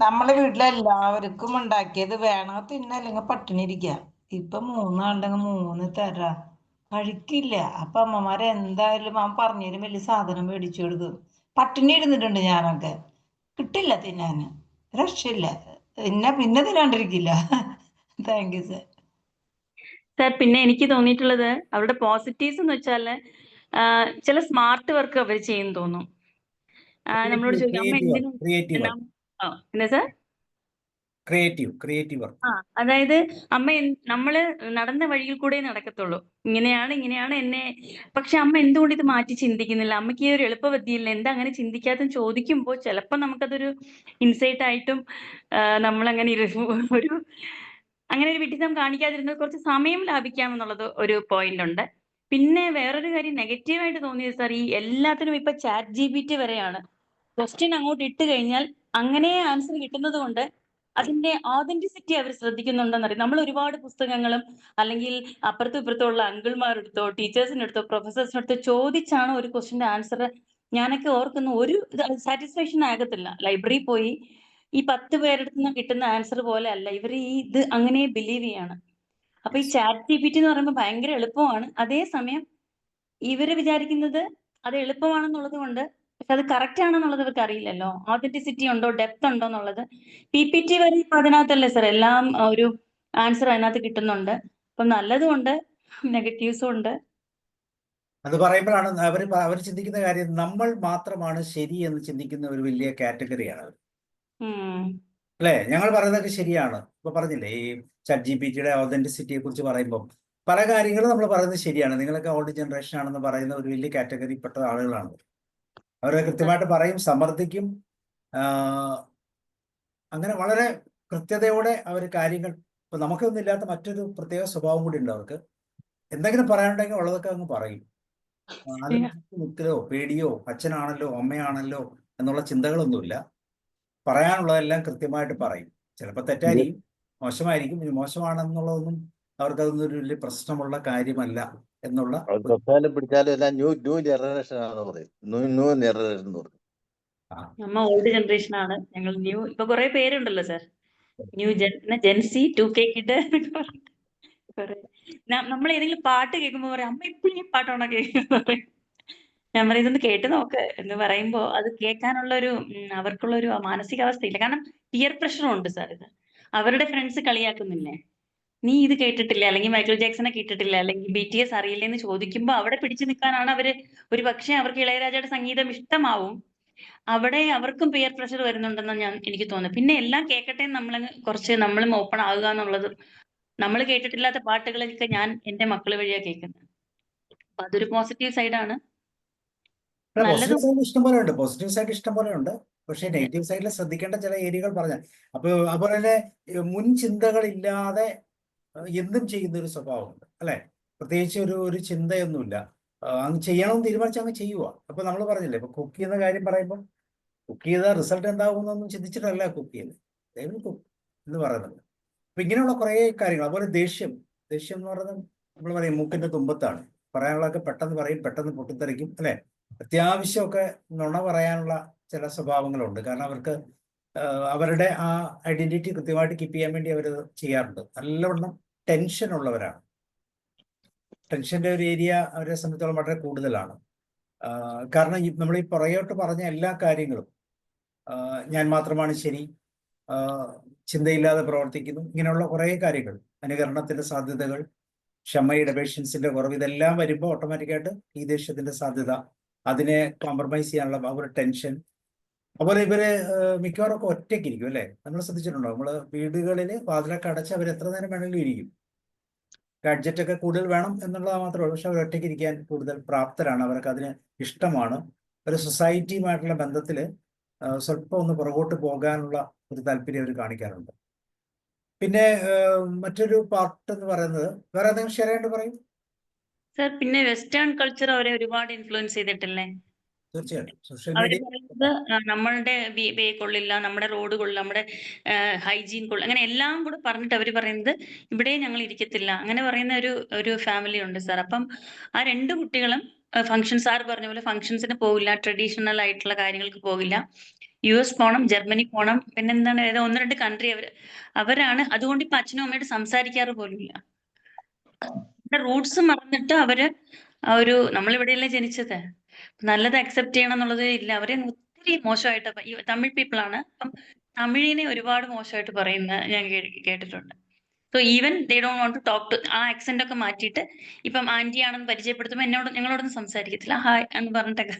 നമ്മളെ വീട്ടിലെല്ലാവർക്കും ഉണ്ടാക്കിയത് വേണോ തിന്ന, അല്ലെങ്കിൽ പട്ടിണി ഇരിക്കുക. ഇപ്പൊ 3 ആളുണ്ടെങ്കിൽ 3 തരാ കഴിക്കില്ല. അപ്പൊ അമ്മമാരെ എന്തായാലും അവൻ പറഞ്ഞാലും വലിയ സാധനം മേടിച്ചു കൊടുക്കും. പട്ടിണി ഇരുന്നിട്ടുണ്ട് ഞാനൊക്കെ. കിട്ടില്ല തിന്നാന്, രക്ഷയില്ല. പിന്നെ തിന്നാണ്ടിരിക്കില്ല. Thank you sir. സാർ, പിന്നെ എനിക്ക് തോന്നിയിട്ടുള്ളത് അവരുടെ പോസിറ്റീവ്സ് എന്ന് വെച്ചാല് ചില സ്മാർട്ട് വർക്ക് അവർ ചെയ്യുന്നു തോന്നും. നമ്മളോട് ചോദിക്കാം അമ്മ എന്തിനും എന്താ സാർ ക്രിയേറ്റീവ് വർക്ക്. അതായത് അമ്മ നമ്മള് നടന്ന വഴിയിൽ കൂടെ നടക്കത്തുള്ളൂ, ഇങ്ങനെയാണ് എന്നെ. പക്ഷെ അമ്മ എന്തുകൊണ്ട് ഇത് മാറ്റി ചിന്തിക്കുന്നില്ല? അമ്മയ്ക്ക് ഈ ഒരു എളുപ്പബുദ്ധിയില്ല, എന്താ അങ്ങനെ ചിന്തിക്കാത്തെന്ന് ചോദിക്കുമ്പോൾ ചിലപ്പോൾ നമുക്കതൊരു ഇൻസൈറ്റ് ആയിട്ടും നമ്മളങ്ങനെ ഒരു അങ്ങനെ ഒരു വിഡ്ഢിത്തം കാണിക്കാതിരുന്നത് കുറച്ച് സമയം ലാഭിക്കാമെന്നുള്ളത് ഒരു പോയിന്റ് ഉണ്ട്. പിന്നെ വേറൊരു കാര്യം നെഗറ്റീവായിട്ട് തോന്നിയത് സാർ, ഈ എല്ലാത്തിനും ഇപ്പൊ ChatGPT വരെയാണ്. ക്വസ്റ്റ്യൻ അങ്ങോട്ട് ഇട്ട് കഴിഞ്ഞാൽ അങ്ങനെ ആൻസർ കിട്ടുന്നത് കൊണ്ട് അതിന്റെ ഓതന്റിസിറ്റി അവർ ശ്രദ്ധിക്കുന്നുണ്ടെന്നറിയാം. നമ്മൾ ഒരുപാട് പുസ്തകങ്ങളും അല്ലെങ്കിൽ അപ്പുറത്തും ഇപ്പുറത്തുള്ള അങ്കിൾമാരെടുത്തോ ടീച്ചേഴ്സിനടുത്തോ പ്രൊഫസേഴ്സിനടുത്തോ ചോദിച്ചാണ് ഒരു ക്വസ്റ്റിന്റെ ആൻസർ. ഞാനൊക്കെ ഓർക്കുന്ന ഒരു സാറ്റിസ്ഫാക്ഷൻ ആകത്തില്ല. ലൈബ്രറി പോയി ഈ 10 പേരെടുത്ത് നിന്ന് കിട്ടുന്ന ആൻസർ പോലെ അല്ല ഇവർ ഇത് അങ്ങനെ ബിലീവ് ചെയ്യാണ്. അപ്പൊ ഈ ChatGPT എന്ന് പറയുമ്പോൾ ഭയങ്കര എളുപ്പമാണ്. അതേസമയം ഇവര് വിചാരിക്കുന്നത് അത് എളുപ്പമാണെന്നുള്ളത് കൊണ്ട്, പക്ഷെ അത് കറക്റ്റ് ആണെന്നുള്ളത് ഇവർക്ക് അറിയില്ലല്ലോ. ഓതന്റിസിറ്റി ഉണ്ടോ, ഡെപ്ത് ഉണ്ടോ എന്നുള്ളത്. PPT വരെ ഇപ്പൊ അതിനകത്തല്ലേ സാർ എല്ലാം ഒരു ആൻസർ അതിനകത്ത് കിട്ടുന്നുണ്ട്. അപ്പൊ നല്ലതും ഉണ്ട്, നെഗറ്റീവ്സും ഉണ്ട്. അത് പറയുമ്പോഴാണ് അവർ ചിന്തിക്കുന്ന കാര്യം നമ്മൾ മാത്രമാണ് ശരി എന്ന് ചിന്തിക്കുന്ന ഒരു വലിയ കാറ്റഗറിയാണ് അവർ അല്ലേ. ഞങ്ങൾ പറയുന്നതൊക്കെ ശരിയാണ്. ഇപ്പൊ പറഞ്ഞില്ലേ ഈ ChatGPTയുടെ ഓതന്റിസിറ്റിയെ കുറിച്ച് പറയുമ്പോൾ പല കാര്യങ്ങളും നമ്മൾ പറയുന്നത് ശരിയാണ്, നിങ്ങളൊക്കെ ഓൾഡ് ജനറേഷൻ ആണെന്ന് പറയുന്ന ഒരു വലിയ കാറ്റഗറിപ്പെട്ട ആളുകളാണ്. അവർ കൃത്യമായിട്ട് പറയും, സമർത്ഥിക്കും. അങ്ങനെ വളരെ കൃത്യതയോടെ അവർ കാര്യങ്ങൾ. ഇപ്പൊ നമുക്കൊന്നും ഇല്ലാത്ത മറ്റൊരു പ്രത്യേക സ്വഭാവം കൂടി ഉണ്ട് അവർക്ക്. എന്തെങ്കിലും പറയാനുണ്ടെങ്കിൽ ഉള്ളതൊക്കെ അങ്ങ് പറയും. അതിന് മുക്കിലോ പേടിയോ അച്ഛനാണല്ലോ അമ്മയാണല്ലോ എന്നുള്ള ചിന്തകളൊന്നുമില്ല. പറയാനുള്ളതെല്ലാം കൃത്യമായിട്ട് പറയും. ചിലപ്പോൾ തെറ്റായിരിക്കും, മോശമായിരിക്കും. ഇനി മോശമാണെന്നുള്ളതൊന്നും അവർക്കതൊന്നും ഒരു വലിയ പ്രശ്നമുള്ള കാര്യമല്ല എന്നുള്ള. പിടിച്ചാലും എല്ലാം ന്യൂ ജനറേഷൻ ആണെന്ന് പറയും. ന്യൂ ജനറേഷൻ എന്ന് പറയും. നമ്മ ഓൾഡ് ജനറേഷൻ ആണ്, ഞങ്ങൾ ന്യൂ. ഇപ്പൊ കുറെ പേരുണ്ടല്ലോ sir, new Jency, 2K kid. നമ്മൾ ഏതെങ്കിലും പാട്ട് കേൾക്കുമ്പോൾ പറയും അമ്മ ഇപ്പോഴും ഈ പാട്ടാണോ കേൾക്കുന്നത്. ഞാൻ പറയും ഇതൊന്ന് കേട്ട് നോക്ക് എന്ന് പറയുമ്പോ അത് കേൾക്കാനുള്ള ഒരു അവർക്കുള്ള ഒരു മാനസികാവസ്ഥയില്ല. കാരണം പിയർ പ്രഷറും ഉണ്ട് സാർ. ഇത് അവരുടെ ഫ്രണ്ട്സ് കളിയാക്കുന്നില്ലേ, നീ ഇത് കേട്ടിട്ടില്ല, അല്ലെങ്കിൽ മൈക്കിൾ ജാക്സനെ കേട്ടിട്ടില്ല, അല്ലെങ്കിൽ BTS അറിയില്ല എന്ന് ചോദിക്കുമ്പോൾ അവിടെ പിടിച്ചു നിൽക്കാനാണ് അവര്. ഒരു പക്ഷേ അവർക്ക് ഇളയരാജയുടെ സംഗീതം ഇഷ്ടമാവും, അവിടെ അവർക്കും പിയർ പ്രഷർ വരുന്നുണ്ടെന്ന് എനിക്ക് തോന്നുന്നു. പിന്നെ എല്ലാം കേൾക്കട്ടെ നമ്മളങ്ങ് കുറച്ച് നമ്മളും ഓപ്പൺ ആകുക എന്നുള്ളത്. നമ്മൾ കേട്ടിട്ടില്ലാത്ത പാട്ടുകളൊക്കെ ഞാൻ എന്റെ മക്കള് വഴിയാ കേൾക്കുന്നത്. അപ്പൊ അതൊരു പോസിറ്റീവ് സൈഡാണ്. നല്ലതും പോസിറ്റീവ് സൈഡ് ഇഷ്ടം പോലെ ഉണ്ട്, പോസിറ്റീവ് സൈഡ് ഇഷ്ടം പോലെ ഉണ്ട്. പക്ഷേ നെഗറ്റീവ് സൈഡിൽ ശ്രദ്ധിക്കേണ്ട ചില ഏരിയകൾ പറഞ്ഞ അപ്പൊ അതുപോലെ തന്നെ മുൻ ചിന്തകളില്ലാതെ എന്തും ചെയ്യുന്ന ഒരു സ്വഭാവമുണ്ട് അല്ലെ. പ്രത്യേകിച്ച് ഒരു ചിന്തയൊന്നുമില്ല, അങ്ങ് ചെയ്യണമെന്ന് തീരുമാനിച്ച് അങ്ങ് ചെയ്യുക. അപ്പൊ നമ്മൾ പറഞ്ഞില്ലേ, ഇപ്പൊ കുക്ക് ചെയ്യുന്ന കാര്യം പറയുമ്പോൾ കുക്ക് ചെയ്ത റിസൾട്ട് എന്താകുമെന്നൊന്നും ചിന്തിച്ചിട്ടല്ല കുക്ക് ചെയ്യുന്നത്, ദൈവം കുക്ക് എന്ന് പറയുന്നത്. അപ്പൊ ഇങ്ങനെയുള്ള കുറേ കാര്യങ്ങൾ. അതുപോലെ ദേഷ്യം എന്ന് പറയുന്നത് നമ്മൾ പറയും മൂക്കിന്റെ തുമ്പത്താണ്, പറയാനുള്ളതൊക്കെ പെട്ടെന്ന് പറയും, പെട്ടെന്ന് പൊട്ടിത്തെറിക്കും അല്ലെ. അത്യാവശ്യമൊക്കെ നുണ പറയാനുള്ള ചില സ്വഭാവങ്ങളുണ്ട്. കാരണം അവർക്ക് അവരുടെ ആ ഐഡന്റിറ്റി കൃത്യമായിട്ട് കീപ്പ് ചെയ്യാൻ വേണ്ടി അവർ ചെയ്യാറുണ്ട്. നല്ലവണ്ണം ടെൻഷൻ ഉള്ളവരാണ്. ടെൻഷന്റെ ഒരു ഏരിയ അവരെ സംബന്ധിച്ചോളം വളരെ കൂടുതലാണ്. കാരണം നമ്മൾ ഈ പുറകോട്ട് പറഞ്ഞ എല്ലാ കാര്യങ്ങളും ഞാൻ മാത്രമാണ് ശരി, ചിന്തയില്ലാതെ പ്രവർത്തിക്കുന്നു, ഇങ്ങനെയുള്ള കുറേ കാര്യങ്ങൾ, അനുകരണത്തിന്റെ സാധ്യതകൾ, ക്ഷമയുടെ പേഷ്യൻസിന്റെ കുറവ്, ഇതെല്ലാം വരുമ്പോൾ ഓട്ടോമാറ്റിക്കായിട്ട് ഈ ദേഷ്യത്തിന്റെ സാധ്യത, അതിനെ കോംപ്രമൈസ് ചെയ്യാനുള്ള ഒരു ടെൻഷൻ. അതുപോലെ ഇവര് മിക്കവാറൊക്കെ ഒറ്റയ്ക്കിരിക്കും അല്ലെ. നമ്മൾ ശ്രദ്ധിച്ചിട്ടുണ്ടോ, നമ്മള് വീടുകളിൽ വാതിലൊക്കെ അടച്ച് അവർ എത്ര നേരം വേണമെങ്കിലും ഇരിക്കും. ഗാഡ്ജറ്റ് ഒക്കെ കൂടുതൽ വേണം എന്നുള്ളത് മാത്രമേ ഉള്ളൂ, പക്ഷെ അവർ ഒറ്റയ്ക്ക് ഇരിക്കാൻ കൂടുതൽ പ്രാപ്തരാണ്. അവർക്ക് അതിന് ഇഷ്ടമാണ്. ഒരു സൊസൈറ്റിയുമായിട്ടുള്ള ബന്ധത്തിൽ സ്വല്പം ഒന്ന് പുറകോട്ട് പോകാനുള്ള ഒരു താല്പര്യം അവർ കാണിക്കാറുണ്ട്. പിന്നെ മറ്റൊരു പാർട്ട് എന്ന് പറയുന്നത്, വേറെ എന്തെങ്കിലും ഷെയർ ചെയ്യാണ്ട് പറയും സർ. പിന്നെ വെസ്റ്റേൺ കൾച്ചർ അവരെ ഒരുപാട് ഇൻഫ്ലുവൻസ് ചെയ്തിട്ടില്ലേ? തീർച്ചയായിട്ടും. സോഷ്യൽ അവര് മീഡിയ പറയുന്നത് നമ്മളുടെ വേ കൊള്ളില്ല, നമ്മുടെ റോഡ് കൊള്ളില്ല, നമ്മുടെ ഹൈജീൻ കൊള്ളില്ല, അങ്ങനെ എല്ലാം കൂടെ പറഞ്ഞിട്ട് അവര് പറയുന്നത് ഇവിടെ ഞങ്ങൾ ഇരിക്കത്തില്ല, അങ്ങനെ പറയുന്ന ഒരു ഫാമിലി ഉണ്ട് സാർ. അപ്പം ആ രണ്ട് കുട്ടികളും ഫംഗ്ഷൻസ്, സാർ പറഞ്ഞ പോലെ ഫംഗ്ഷൻസിന് പോകില്ല, ട്രഡീഷണൽ ആയിട്ടുള്ള കാര്യങ്ങൾക്ക് പോകില്ല. US പോണം, ജർമ്മനി പോണം, പിന്നെന്താണ് ഏതോ 1-2 കൺട്രി അവരാണ്. അതുകൊണ്ട് ഇപ്പൊ അച്ഛനും അമ്മയോട് സംസാരിക്കാറ് പോലുമില്ല. റൂട്ട്സ് മറന്നിട്ട് അവര് നമ്മളിവിടെയല്ലേ ജനിച്ചത്, നല്ലത് അക്സെപ്റ്റ് ചെയ്യണം എന്നുള്ളത് ഇല്ല. അവരെ ഒത്തിരി മോശമായിട്ട് തമിഴ് പീപ്പിൾ ആണ്. അപ്പം തമിഴിനെ ഒരുപാട് മോശമായിട്ട് പറയുന്ന ഞാൻ കേട്ടിട്ടുണ്ട്. So even they don't want to talk to, ആ ആക്സെന്റ് ഒക്കെ മാറ്റിയിട്ട് ഇപ്പം ആന്റി ആണെന്ന് പരിചയപ്പെടുത്തുമ്പോൾ ഞങ്ങളോടൊന്നും സംസാരിക്കത്തില്ല, ഹായ് എന്ന് പറഞ്ഞിട്ടൊക്കെ.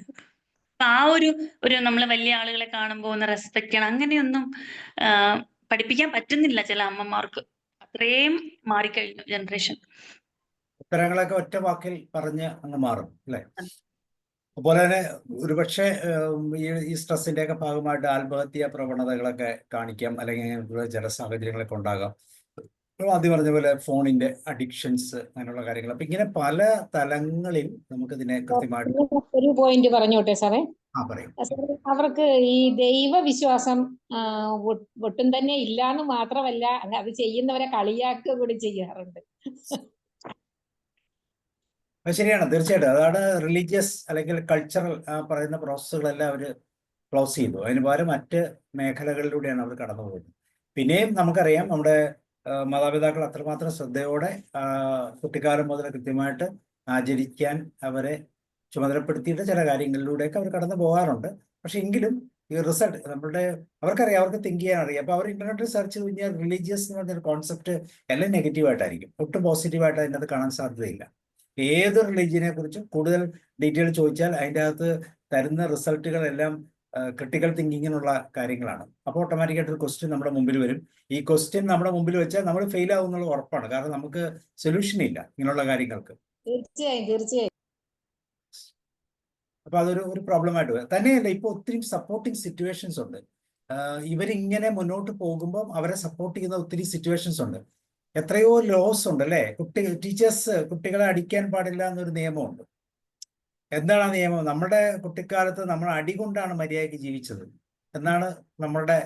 അപ്പൊ ആ ഒരു നമ്മൾ വലിയ ആളുകളെ കാണുമ്പോൾ ഒന്ന് റെസ്പെക്ട് ചെയ്യണം, അങ്ങനെയൊന്നും പഠിപ്പിക്കാൻ പറ്റുന്നില്ല ചില അമ്മമാർക്ക്. അത്രയും മാറിക്കഴിഞ്ഞു ജനറേഷൻ. ഉത്തരങ്ങളൊക്കെ ഒറ്റ വാക്കിൽ പറഞ്ഞ് അങ്ങ് മാറും അല്ലെ. അതുപോലെ തന്നെ ഒരുപക്ഷെ ഈ സ്ട്രെസ്സിന്റെ ഒക്കെ ഭാഗമായിട്ട് ആത്മഹത്യാ പ്രവണതകളൊക്കെ കാണിക്കാം, അല്ലെങ്കിൽ ചില സാഹചര്യങ്ങളൊക്കെ ഉണ്ടാകാം. ആദ്യം പറഞ്ഞ പോലെ ഫോണിന്റെ അഡിക്ഷൻസ്, അങ്ങനെയുള്ള കാര്യങ്ങൾ. അപ്പൊ ഇങ്ങനെ പല തലങ്ങളിൽ നമുക്ക് ഇതിനെ കൃത്യമായിട്ട് ഒരു പോയിന്റ് പറഞ്ഞോട്ടെ സാറേ. പറയും. അവർക്ക് ഈ ദൈവവിശ്വാസം ഒട്ടും തന്നെ ഇല്ലാന്ന് മാത്രമല്ല, അത് ചെയ്യുന്നവരെ കളിയാക്കുക കൂടി ചെയ്യാറുണ്ട്. അത് ശരിയാണ്, തീർച്ചയായിട്ടും. അതാണ് റിലീജിയസ് അല്ലെങ്കിൽ കൾച്ചറൽ പറയുന്ന പ്രോസസ്സുകളെല്ലാം അവർ ക്ലോസ് ചെയ്തു. അതിന് പകരം മറ്റ് മേഖലകളിലൂടെയാണ് അവർ കടന്നു പോകുന്നത്. പിന്നെയും നമുക്കറിയാം, നമ്മുടെ മാതാപിതാക്കൾ അത്രമാത്രം ശ്രദ്ധയോടെ കുട്ടിക്കാലം മുതൽ കൃത്യമായിട്ട് ആചരിക്കാൻ അവരെ ചുമതലപ്പെടുത്തിയിട്ട് ചില കാര്യങ്ങളിലൂടെയൊക്കെ അവർ കടന്നു പോകാറുണ്ട്. പക്ഷെ എങ്കിലും ഈ റിസൾട്ട് അവർക്കറിയാം, അവർക്ക് തിങ്ക് ചെയ്യാൻ അറിയാം. അപ്പോൾ അവർ ഇന്റർനെറ്റിൽ സെർച്ച് ചെയ്ത് കഴിഞ്ഞാൽ റിലീജിയസ് എന്ന് പറഞ്ഞൊരു കോൺസെപ്റ്റ് എല്ലാം നെഗറ്റീവായിട്ടായിരിക്കും, ഒട്ടും പോസിറ്റീവായിട്ട് അതിൻ്റെ അത് കാണാൻ സാധ്യതയില്ല. ഏത് റിലീജിയനെ കുറിച്ചും കൂടുതൽ ഡീറ്റെയിൽ ചോദിച്ചാൽ അതിൻ്റെ അകത്ത് തരുന്ന റിസൾട്ടുകളെല്ലാം ക്രിട്ടിക്കൽ തിങ്കിങ്ങിനുള്ള കാര്യങ്ങളാണ്. അപ്പോൾ ഓട്ടോമാറ്റിക്കായിട്ട് ഒരു ക്വസ്റ്റ്യൻ നമ്മുടെ മുമ്പിൽ വരും. ഈ ക്വസ്റ്റ്യൻ നമ്മുടെ മുമ്പിൽ വെച്ചാൽ നമ്മൾ ഫെയിൽ ആവും എന്നുള്ള ഉറപ്പാണ്. കാരണം നമുക്ക് സൊല്യൂഷൻ ഇല്ല ഇങ്ങനെയുള്ള കാര്യങ്ങൾക്ക്. തീർച്ചയായും. അപ്പൊ അതൊരു പ്രോബ്ലമായിട്ട് വരും. തന്നെയല്ല, ഇപ്പൊ ഒത്തിരി സപ്പോർട്ടിങ് സിറ്റുവേഷൻസ് ഉണ്ട്. ഇവരിങ്ങനെ മുന്നോട്ട് പോകുമ്പോൾ അവരെ സപ്പോർട്ട് ചെയ്യുന്ന ഒത്തിരി സിറ്റുവേഷൻസ് ഉണ്ട്. എത്രയോ ലോസ് ഉണ്ട് അല്ലേ. ടീച്ചേഴ്സ് കുട്ടികളെ അടിക്കാൻ പാടില്ല എന്നൊരു നിയമമുണ്ട്. എന്താണ് ആ നിയമം? നമ്മുടെ കുട്ടിക്കാലത്ത് നമ്മൾ അടി കൊണ്ടാണ് മര്യാദയ്ക്ക് ജീവിച്ചത് എന്നാണ് നമ്മളുടെ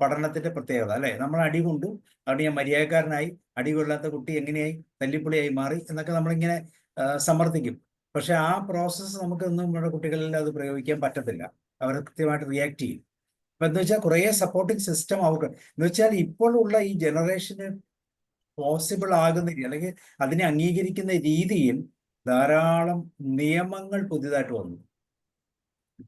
പഠനത്തിന്റെ പ്രത്യേകത അല്ലെ. നമ്മൾ അടി കൊണ്ടു, അവിടെ ഞാൻ മര്യാദക്കാരനായി, അടി കൊള്ളാത്ത കുട്ടി എങ്ങനെയായി തല്ലിപ്പൊളിയായി മാറി എന്നൊക്കെ നമ്മളിങ്ങനെ സമർത്ഥിക്കും. പക്ഷെ ആ പ്രോസസ്സ് നമുക്കൊന്നും നമ്മുടെ കുട്ടികളിൽ അത് പ്രയോഗിക്കാൻ പറ്റത്തില്ല. അവർ കൃത്യമായിട്ട് റിയാക്ട് ചെയ്യും. അപ്പൊ എന്ന് വെച്ചാൽ കുറേ സപ്പോർട്ടിങ് സിസ്റ്റം അവർക്ക് എന്ന് വെച്ചാൽ ഇപ്പോഴുള്ള ഈ ജനറേഷന് പോസിബിൾ ആകുന്ന രീതി അല്ലെങ്കിൽ അതിനെ അംഗീകരിക്കുന്ന രീതിയിൽ ധാരാളം നിയമങ്ങൾ പുതിയതായിട്ട് വന്നു.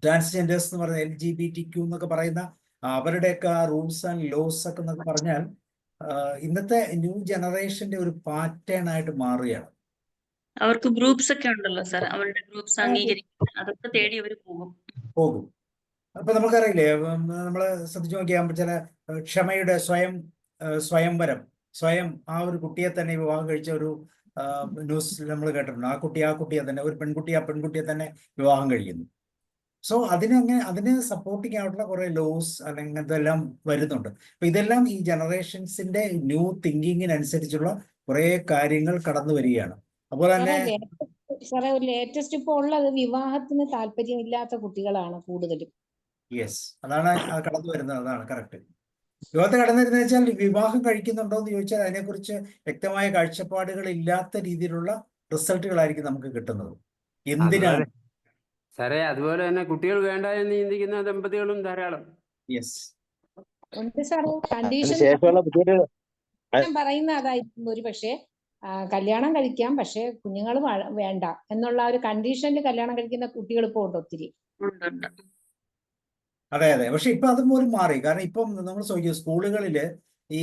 ട്രാൻസ്ജെൻഡേഴ്സ് എന്ന് പറയുന്ന LGBTQ എന്നൊക്കെ പറയുന്ന അവരുടെയൊക്കെ ആ റൂൾസ് ആൻഡ് ലോസ് ഒക്കെ എന്നൊക്കെ പറഞ്ഞാൽ ഇന്നത്തെ ന്യൂ ജനറേഷന്റെ ഒരു പാറ്റേൺ ആയിട്ട് മാറുകയാണ്. അവർക്ക് ഗ്രൂപ്പ്സ് ഒക്കെ ഉണ്ടല്ലോ സാർ, അവരുടെ ഗ്രൂപ്പ്സ് അംഗീകരിക്കും, അതൊക്കെ തേടി അവർ പോകും. അപ്പൊ നമുക്കറിയില്ലേ, നമ്മള് ശ്രദ്ധിച്ചു നോക്കിയാൽ ചില ക്ഷമയുടെ സ്വയംവരം ആ ഒരു കുട്ടിയെ തന്നെ വിവാഹം കഴിച്ച ഒരു ന്യൂസ് നമ്മൾ കേട്ടിട്ടുണ്ട്. ആ കുട്ടിയെ തന്നെ, ഒരു പെൺകുട്ടിയെ തന്നെ വിവാഹം കഴിക്കുന്നു. സോ അതിനെ സപ്പോർട്ടിങ് ആയിട്ടുള്ള കുറെ ലോസ് അല്ലെങ്കിൽ ഇതെല്ലാം വരുന്നുണ്ട്. അപ്പൊ ഇതെല്ലാം ഈ ജനറേഷൻസിന്റെ ന്യൂ തിങ്കിങ്ങിനനുസരിച്ചുള്ള കുറെ കാര്യങ്ങൾ കടന്നു വരികയാണ്. അതുപോലെ തന്നെ സാറേ, ഒരു ലേറ്റസ്റ്റ് ഇപ്പോൾ ഉള്ളത് വിവാഹത്തിന് താല്പര്യമില്ലാത്ത കുട്ടികളാണ് കൂടുതലും. യെസ്, അതാണ് കടന്നു വരുന്നത്. അതാണ് കറക്റ്റ്. വിവാഹത്തെ കടന്നു വരുന്നത് വെച്ചാൽ വിവാഹം കഴിക്കുന്നുണ്ടോ എന്ന് ചോദിച്ചാൽ അതിനെക്കുറിച്ച് വ്യക്തമായ കാഴ്ചപ്പാടുകൾ ഇല്ലാത്ത രീതിയിലുള്ള റിസൾട്ടുകളായിരിക്കും നമുക്ക് കിട്ടുന്നത്. എന്തിനാണ് സാറേ, അതുപോലെ തന്നെ കുട്ടികൾ വേണ്ട എന്ന് ചിന്തിക്കുന്ന ദമ്പതികളും ധാരാളം. യെസ്, ഉണ്ട് സാറേ. കണ്ടീഷൻ പറയുന്ന അതായിരിക്കും ഒരു പക്ഷേ, കല്യാണം കഴിക്കാം പക്ഷെ കുഞ്ഞുങ്ങൾ വേണ്ട എന്നുള്ള ഒരു കണ്ടീഷനിൽ കല്യാണം കഴിക്കുന്ന കുട്ടികൾ ഇപ്പോൾ ഉണ്ട് ഒത്തിരി. അതെ. പക്ഷെ ഇപ്പൊ അതുപോലും മാറി. കാരണം ഇപ്പം നമ്മൾ സ്കൂളുകളില് ഈ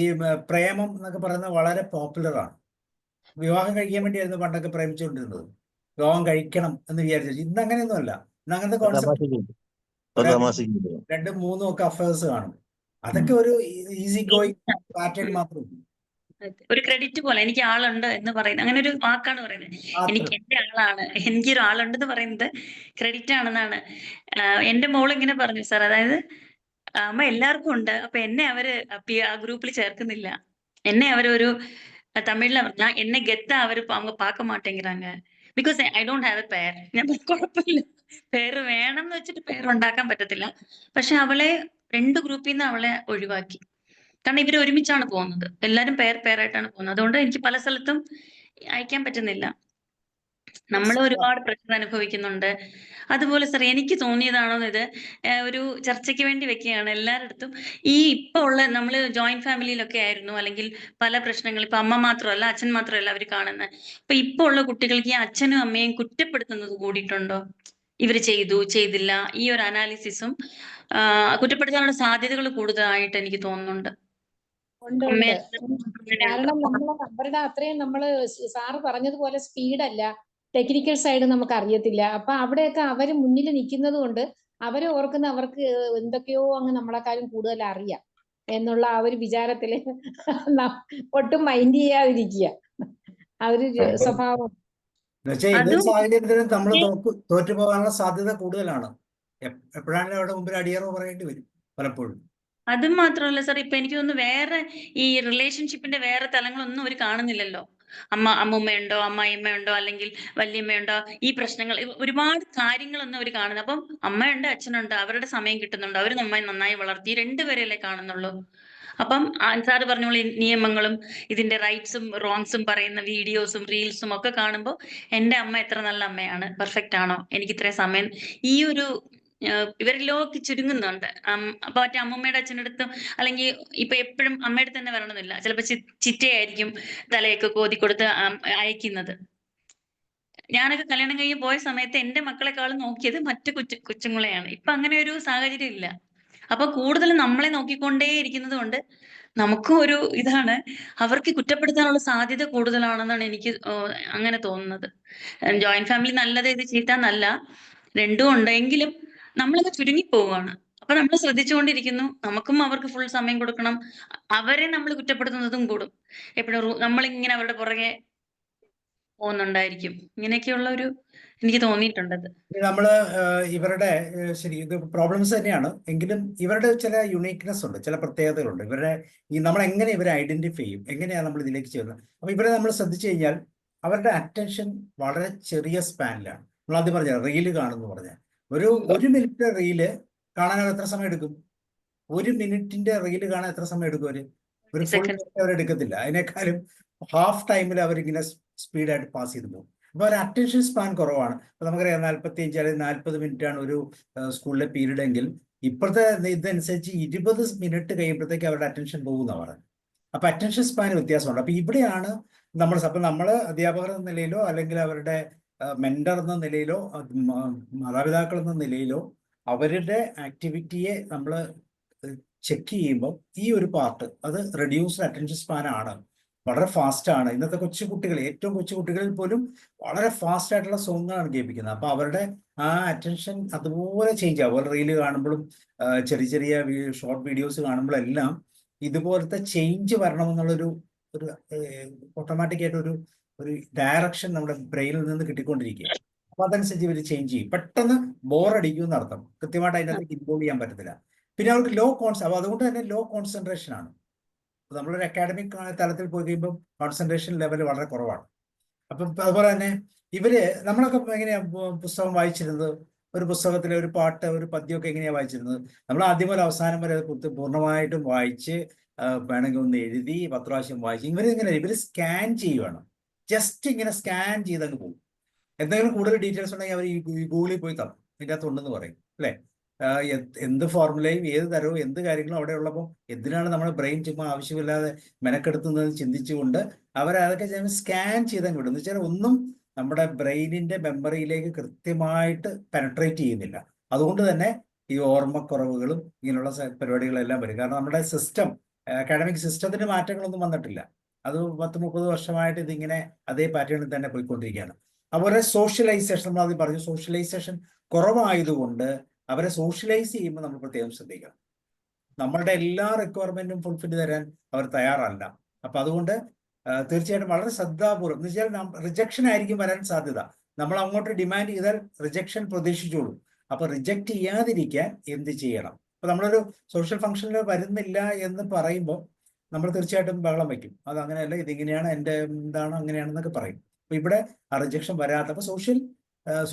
പ്രേമം എന്നൊക്കെ പറയുന്നത് വളരെ പോപ്പുലർ ആണ്. വിവാഹം കഴിക്കാൻ വേണ്ടിയായിരുന്നു പണ്ടൊക്കെ പ്രേമിച്ചുകൊണ്ടിരുന്നത്. വിവാഹം കഴിക്കണം എന്ന് വിചാരിച്ചു. ഇന്ന് അങ്ങനെയൊന്നുമല്ല. ഇന്ന് അങ്ങനത്തെ കോൺസെപ്റ്റ് 2, 3 ഒക്കെ അഫയേഴ്സ് കാണും. അതൊക്കെ ഒരു ഈസി ഗോയിങ് പാറ്റേൺ മാത്രമേ. ഒരു ക്രെഡിറ്റ് പോലെ എനിക്ക് ആളുണ്ട് എന്ന് പറയുന്നത്, അങ്ങനെ ഒരു വാക്കാണ് പറയുന്നത്. എനിക്ക് എന്റെ ആളാണ്, എനിക്കൊരു ആളുണ്ട് എന്ന് പറയുന്നത് ക്രെഡിറ്റ് ആണെന്നാണ്. എന്റെ മോൾ ഇങ്ങനെ പറഞ്ഞു സാർ, അതായത് അമ്മ എല്ലാവർക്കും ഉണ്ട്, അപ്പൊ എന്നെ അവര് ആ ഗ്രൂപ്പിൽ ചേർക്കുന്നില്ല. എന്നെ അവരൊരു തമിഴില് പറഞ്ഞ എന്നെ ഗെത്ത അവര് அவங்க பார்க்க மாட்டேங்கிறாங்க because I don't have A പേർ. ഞാൻ കുഴപ്പമില്ല, പേര് വേണം എന്ന് വെച്ചിട്ട് പേരുണ്ടാക്കാൻ പറ്റത്തില്ല. പക്ഷെ അവളെ 2 ഗ്രൂപ്പിൽ നിന്ന് അവളെ ഒഴിവാക്കി. കാരണം ഇവർ ഒരുമിച്ചാണ് പോകുന്നത്, എല്ലാരും പേരായിട്ടാണ് പോകുന്നത്. അതുകൊണ്ട് എനിക്ക് പല സ്ഥലത്തും അയക്കാൻ പറ്റുന്നില്ല. നമ്മൾ ഒരുപാട് പ്രശ്നം അനുഭവിക്കുന്നുണ്ട്. അതുപോലെ സാർ, എനിക്ക് തോന്നിയതാണോ ഇത് ഒരു ചർച്ചയ്ക്ക് വേണ്ടി വെക്കുകയാണ് എല്ലാവരുടെ. ഈ ഇപ്പൊ ഉള്ള നമ്മള് ജോയിന്റ് ഫാമിലിയിലൊക്കെ ആയിരുന്നു, അല്ലെങ്കിൽ പല പ്രശ്നങ്ങൾ, ഇപ്പൊ അമ്മ മാത്രമല്ല അച്ഛൻ മാത്രമല്ല അവർ കാണുന്നത്. അപ്പൊ ഇപ്പൊ ഉള്ള കുട്ടികൾക്ക് ഈ അച്ഛനും അമ്മയും കുറ്റപ്പെടുത്തുന്നത് കൂടിയിട്ടുണ്ടോ? ഇവര് ചെയ്തില്ല, ഈ ഒരു അനാലിസിസും കുറ്റപ്പെടുത്താനുള്ള സാധ്യതകൾ കൂടുതലായിട്ട് എനിക്ക് തോന്നുന്നുണ്ട്. കാരണം അവരുടെ അത്രയും നമ്മള് സാറ് പറഞ്ഞതുപോലെ സ്പീഡല്ല, ടെക്നിക്കൽ സൈഡ് നമുക്ക് അറിയത്തില്ല. അപ്പൊ അവിടെയൊക്കെ അവര് മുന്നിൽ നിൽക്കുന്നത് കൊണ്ട് അവരെ ഓർക്കുന്ന അവർക്ക് എന്തൊക്കെയോ അങ്ങ് നമ്മളെക്കാളും കൂടുതൽ അറിയാം എന്നുള്ള ആ ഒരു വിചാരത്തില് ഒട്ടും മൈൻഡ് ചെയ്യാതിരിക്കുക ആ ഒരു സ്വഭാവം. സാഹചര്യത്തിൽ നമ്മൾ തോറ്റു പോകാനുള്ള സാധ്യത കൂടുതലാണ്. എപ്പോഴാണെങ്കിലും അവിടെ മുമ്പിൽ അടിയറവ് പറയേണ്ടി വരും പലപ്പോഴും. അതും മാത്രമല്ല സാർ, ഇപ്പൊ എനിക്ക് തോന്നുന്നു വേറെ ഈ റിലേഷൻഷിപ്പിന്റെ വേറെ തലങ്ങളൊന്നും അവർ കാണുന്നില്ലല്ലോ. അമ്മുമ്മയുണ്ടോ, അമ്മായിമ്മയുണ്ടോ, അല്ലെങ്കിൽ വല്യമ്മയുണ്ടോ, ഈ പ്രശ്നങ്ങൾ ഒരുപാട് കാര്യങ്ങളൊന്നും അവർ കാണുന്നത്. അപ്പം അമ്മയുണ്ട് അച്ഛനുണ്ട്, അവരുടെ സമയം കിട്ടുന്നുണ്ട്, അവർ നന്നായി വളർത്തി, 2 പേരെയല്ലേ കാണുന്നുള്ളൂ. അപ്പം സാറ് പറഞ്ഞോളൂ, നിയമങ്ങളും ഇതിന്റെ റൈറ്റ്സും റോങ്സും പറയുന്ന വീഡിയോസും റീൽസും ഒക്കെ കാണുമ്പോൾ എന്റെ അമ്മ എത്ര നല്ല അമ്മയാണ്, പെർഫെക്റ്റ് ആണോ, എനിക്ക് ഇത്രയും സമയം, ഈ ഒരു ഇവരിലൊക്കെ ചുരുങ്ങുന്നുണ്ട്. അപ്പൊ മറ്റേ അമ്മൂമ്മയുടെ അച്ഛൻ്റെ അടുത്തും, അല്ലെങ്കിൽ ഇപ്പൊ എപ്പോഴും അമ്മയുടെ തന്നെ വരണമെന്നില്ല, ചിലപ്പോ ചിറ്റയായിരിക്കും തലയൊക്കെ കോതി കൊടുത്ത് അയക്കുന്നത്. ഞാനൊക്കെ കല്യാണം കഴിഞ്ഞ് പോയ സമയത്ത് എന്റെ മക്കളെക്കാളും നോക്കിയത് മറ്റു കൊച്ചുങ്ങളെയാണ്. ഇപ്പൊ അങ്ങനെ ഒരു സാഹചര്യം ഇല്ല. അപ്പൊ കൂടുതൽ നമ്മളെ നോക്കിക്കൊണ്ടേ ഇരിക്കുന്നത് കൊണ്ട് നമുക്കും ഒരു ഇതാണ്, അവർക്ക് കുറ്റപ്പെടുത്താനുള്ള സാധ്യത കൂടുതലാണെന്നാണ് എനിക്ക് അങ്ങനെ തോന്നുന്നത്. ജോയിന്റ് ഫാമിലി നല്ലത്, ഇത് ചീത്താന്നല്ല, രണ്ടും ഉണ്ടെങ്കിലും നമ്മളൊക്കെ ചുരുങ്ങിപ്പോവാണ്. അപ്പൊ നമ്മൾ ശ്രദ്ധിച്ചുകൊണ്ടിരിക്കുന്നു, നമുക്കും അവർക്ക് ഫുൾ സമയം കൊടുക്കണം, അവരെ നമ്മൾ കുറ്റപ്പെടുത്തുന്നതും കൂടും. എപ്പോഴും നമ്മളിങ്ങനെ അവരുടെ പുറകെ പോകുന്നുണ്ടായിരിക്കും. ഇങ്ങനെയൊക്കെയുള്ള ഒരു എനിക്ക് തോന്നിയിട്ടുണ്ടത്. നമ്മള് ഇവരുടെ ശരി, ഇത് പ്രോബ്ലംസ് തന്നെയാണ്. എങ്കിലും ഇവരുടെ ചില യുണീക്നെസ് ഉണ്ട്, ചില പ്രത്യേകതകളുണ്ട്. ഇവരുടെ നമ്മൾ എങ്ങനെ ഇവരെ ഐഡന്റിഫൈ ചെയ്യും, എങ്ങനെയാണ് നമ്മൾ ഇതിലേക്ക് ചേരുന്നത്. അപ്പൊ ഇവരെ നമ്മൾ ശ്രദ്ധിച്ചു കഴിഞ്ഞാൽ അവരുടെ അറ്റൻഷൻ വളരെ ചെറിയ സ്പാനിലാണ്. നമ്മൾ ആദ്യം പറഞ്ഞ റീല് കാണുന്നു പറഞ്ഞാൽ ഒരു മിനിറ്റ് റീല് കാണാൻ എത്ര സമയം എടുക്കും? 1 മിനിറ്റിന്റെ റീല് കാണാൻ എത്ര സമയം എടുക്കും? ഒരു ഫുൾ മിനിറ്റ് അവരെടുക്കത്തില്ല. അതിനേക്കാളും ഹാഫ് ടൈമിൽ അവരിങ്ങനെ സ്പീഡായിട്ട് പാസ് ചെയ്ത് പോകും. അപ്പൊ ഒരു അറ്റൻഷൻ സ്പാൻ കുറവാണ്. അപ്പൊ നമുക്കറിയാം 45 അല്ലെങ്കിൽ 40 മിനിറ്റ് ആണ് ഒരു സ്കൂളിലെ പീരീഡ് എങ്കിൽ ഇപ്പോഴത്തെ ഇതനുസരിച്ച് 20 മിനിറ്റ് കഴിയുമ്പോഴത്തേക്ക് അവരുടെ അറ്റൻഷൻ പോകുന്ന പറയുന്നത്. അപ്പൊ അറ്റൻഷൻ സ്പാൻ വ്യത്യാസമുണ്ട്. അപ്പൊ ഇവിടെയാണ് നമ്മൾ അധ്യാപകർ എന്ന നിലയിലോ അല്ലെങ്കിൽ അവരുടെ മെന്റർ എന്ന നിലയിലോ മാതാപിതാക്കൾ എന്ന നിലയിലോ അവരുടെ ആക്ടിവിറ്റിയെ നമ്മൾ ചെക്ക് ചെയ്യുമ്പോൾ ഈ ഒരു പാർട്ട് അത് റെഡ്യൂസ്ഡ് അറ്റൻഷൻ സ്പാൻ ആണ്. വളരെ ഫാസ്റ്റ് ആണ്. ഇന്നത്തെ കൊച്ചുകുട്ടികൾ, ഏറ്റവും കൊച്ചുകുട്ടികളിൽ പോലും വളരെ ഫാസ്റ്റ് ആയിട്ടുള്ള സോങ്ങാണ് കേൾപ്പിക്കുന്നത്. അപ്പൊ അവരുടെ ആ അറ്റൻഷൻ അതുപോലെ ചേഞ്ച് ആവും. റീല് കാണുമ്പോഴും ചെറിയ ചെറിയ ഷോർട്ട് വീഡിയോസ് കാണുമ്പോഴെല്ലാം ഇതുപോലത്തെ ചേഞ്ച് വരണമെന്നുള്ളൊരു ഓട്ടോമാറ്റിക് ആയിട്ട് ഒരു ഡയറക്ഷൻ നമ്മുടെ ബ്രെയിനിൽ നിന്ന് കിട്ടിക്കൊണ്ടിരിക്കുക. അപ്പൊ അതനുസരിച്ച് ഇവർ ചേഞ്ച് ചെയ്യും. പെട്ടെന്ന് ബോറടിക്കും എന്നർത്ഥം. കൃത്യമായിട്ട് അതിനകത്തേക്ക് ഇൻവോൾവ് ചെയ്യാൻ പറ്റത്തില്ല. പിന്നെ അവർക്ക് അപ്പൊ അതുകൊണ്ട് തന്നെ ലോ കോൺസെൻട്രേഷൻ ആണ്. നമ്മളൊരു അക്കാഡമിക് തലത്തിൽ പോയി കഴിയുമ്പോൾ കോൺസെൻട്രേഷൻ ലെവൽ വളരെ കുറവാണ്. അപ്പം അതുപോലെ തന്നെ നമ്മളൊക്കെ എങ്ങനെയാ പുസ്തകം വായിച്ചിരുന്നത്? ഒരു പുസ്തകത്തിലെ ഒരു പാട്ട്, ഒരു പദ്യമൊക്കെ എങ്ങനെയാ വായിച്ചിരുന്നത്? നമ്മൾ ആദ്യം മുതൽ അവസാനം വരെ പൂർണ്ണമായിട്ടും വായിച്ച് വേണമെങ്കിൽ ഒന്ന് എഴുതി 10 പ്രാവശ്യം വായിച്ച്. ഇവര് സ്കാൻ ചെയ്യുവാണ്. ജസ്റ്റ് ഇങ്ങനെ സ്കാൻ ചെയ്തങ്ങ് പോകും. എന്തെങ്കിലും കൂടുതൽ ഡീറ്റെയിൽസ് ഉണ്ടെങ്കിൽ അവർ ഈ ഗൂഗിളിൽ പോയി തപ്പും, ഇതിൻ്റെ അകത്തുണ്ടെന്ന് പറയും അല്ലേ? എന്ത് ഫോർമുലയും ഏത് തരവും എന്ത് കാര്യങ്ങളും അവിടെ ഉള്ളപ്പോൾ എന്തിനാണ് നമ്മുടെ ബ്രെയിൻ ചുമ്മാ ആവശ്യമില്ലാതെ മെനക്കെടുത്തുന്നത് ചിന്തിച്ചുകൊണ്ട് അവരതൊക്കെ സ്കാൻ ചെയ്തങ്ങ് വിടും. എന്ന് വെച്ചാൽ ഒന്നും നമ്മുടെ ബ്രെയിനിന്റെ മെമ്മറിയിലേക്ക് കൃത്യമായിട്ട് പെനട്രേറ്റ് ചെയ്യുന്നില്ല. അതുകൊണ്ട് തന്നെ ഈ ഓർമ്മക്കുറവുകളും ഇങ്ങനെയുള്ള പരിപാടികളെല്ലാം വരും. കാരണം നമ്മുടെ സിസ്റ്റം, അക്കാഡമിക് സിസ്റ്റത്തിന് മാറ്റങ്ങളൊന്നും വന്നിട്ടില്ല. അത് 10-30 വർഷമായിട്ട് ഇതിങ്ങനെ അതേ പാറ്റേണിൽ തന്നെ പോയിക്കൊണ്ടിരിക്കുകയാണ്. അതുപോലെ സോഷ്യലൈസേഷൻ, നമ്മൾ ആദ്യം പറഞ്ഞു, സോഷ്യലൈസേഷൻ കുറവായതുകൊണ്ട് അവരെ സോഷ്യലൈസ് ചെയ്യുമ്പോൾ നമ്മൾ പ്രത്യേകം ശ്രദ്ധിക്കണം. നമ്മളുടെ എല്ലാ റിക്വയർമെന്റും ഫുൾഫിൽ തരാൻ അവർ തയ്യാറല്ല. അപ്പൊ അതുകൊണ്ട് തീർച്ചയായിട്ടും വളരെ ശ്രദ്ധാപൂർവ്വം, എന്ന് വെച്ചാൽ റിജക്ഷൻ ആയിരിക്കും വരാൻ സാധ്യത. നമ്മൾ അങ്ങോട്ട് ഡിമാൻഡ് ചെയ്താൽ റിജക്ഷൻ പ്രതീക്ഷിച്ചോളൂ. അപ്പൊ റിജക്റ്റ് ചെയ്യാതിരിക്കാൻ എന്ത് ചെയ്യണം? അപ്പൊ നമ്മളൊരു സോഷ്യൽ ഫംഗ്ഷനിൽ വരുന്നില്ല എന്ന് പറയുമ്പോൾ നമ്മൾ തീർച്ചയായിട്ടും ബഹളം വയ്ക്കും. അത് അങ്ങനെയല്ല, ഇതിങ്ങനെയാണ്, എൻ്റെ എന്താണ് അങ്ങനെയാണെന്നൊക്കെ പറയും. അപ്പൊ ഇവിടെ ആ റിജക്ഷൻ വരാത്ത, അപ്പൊ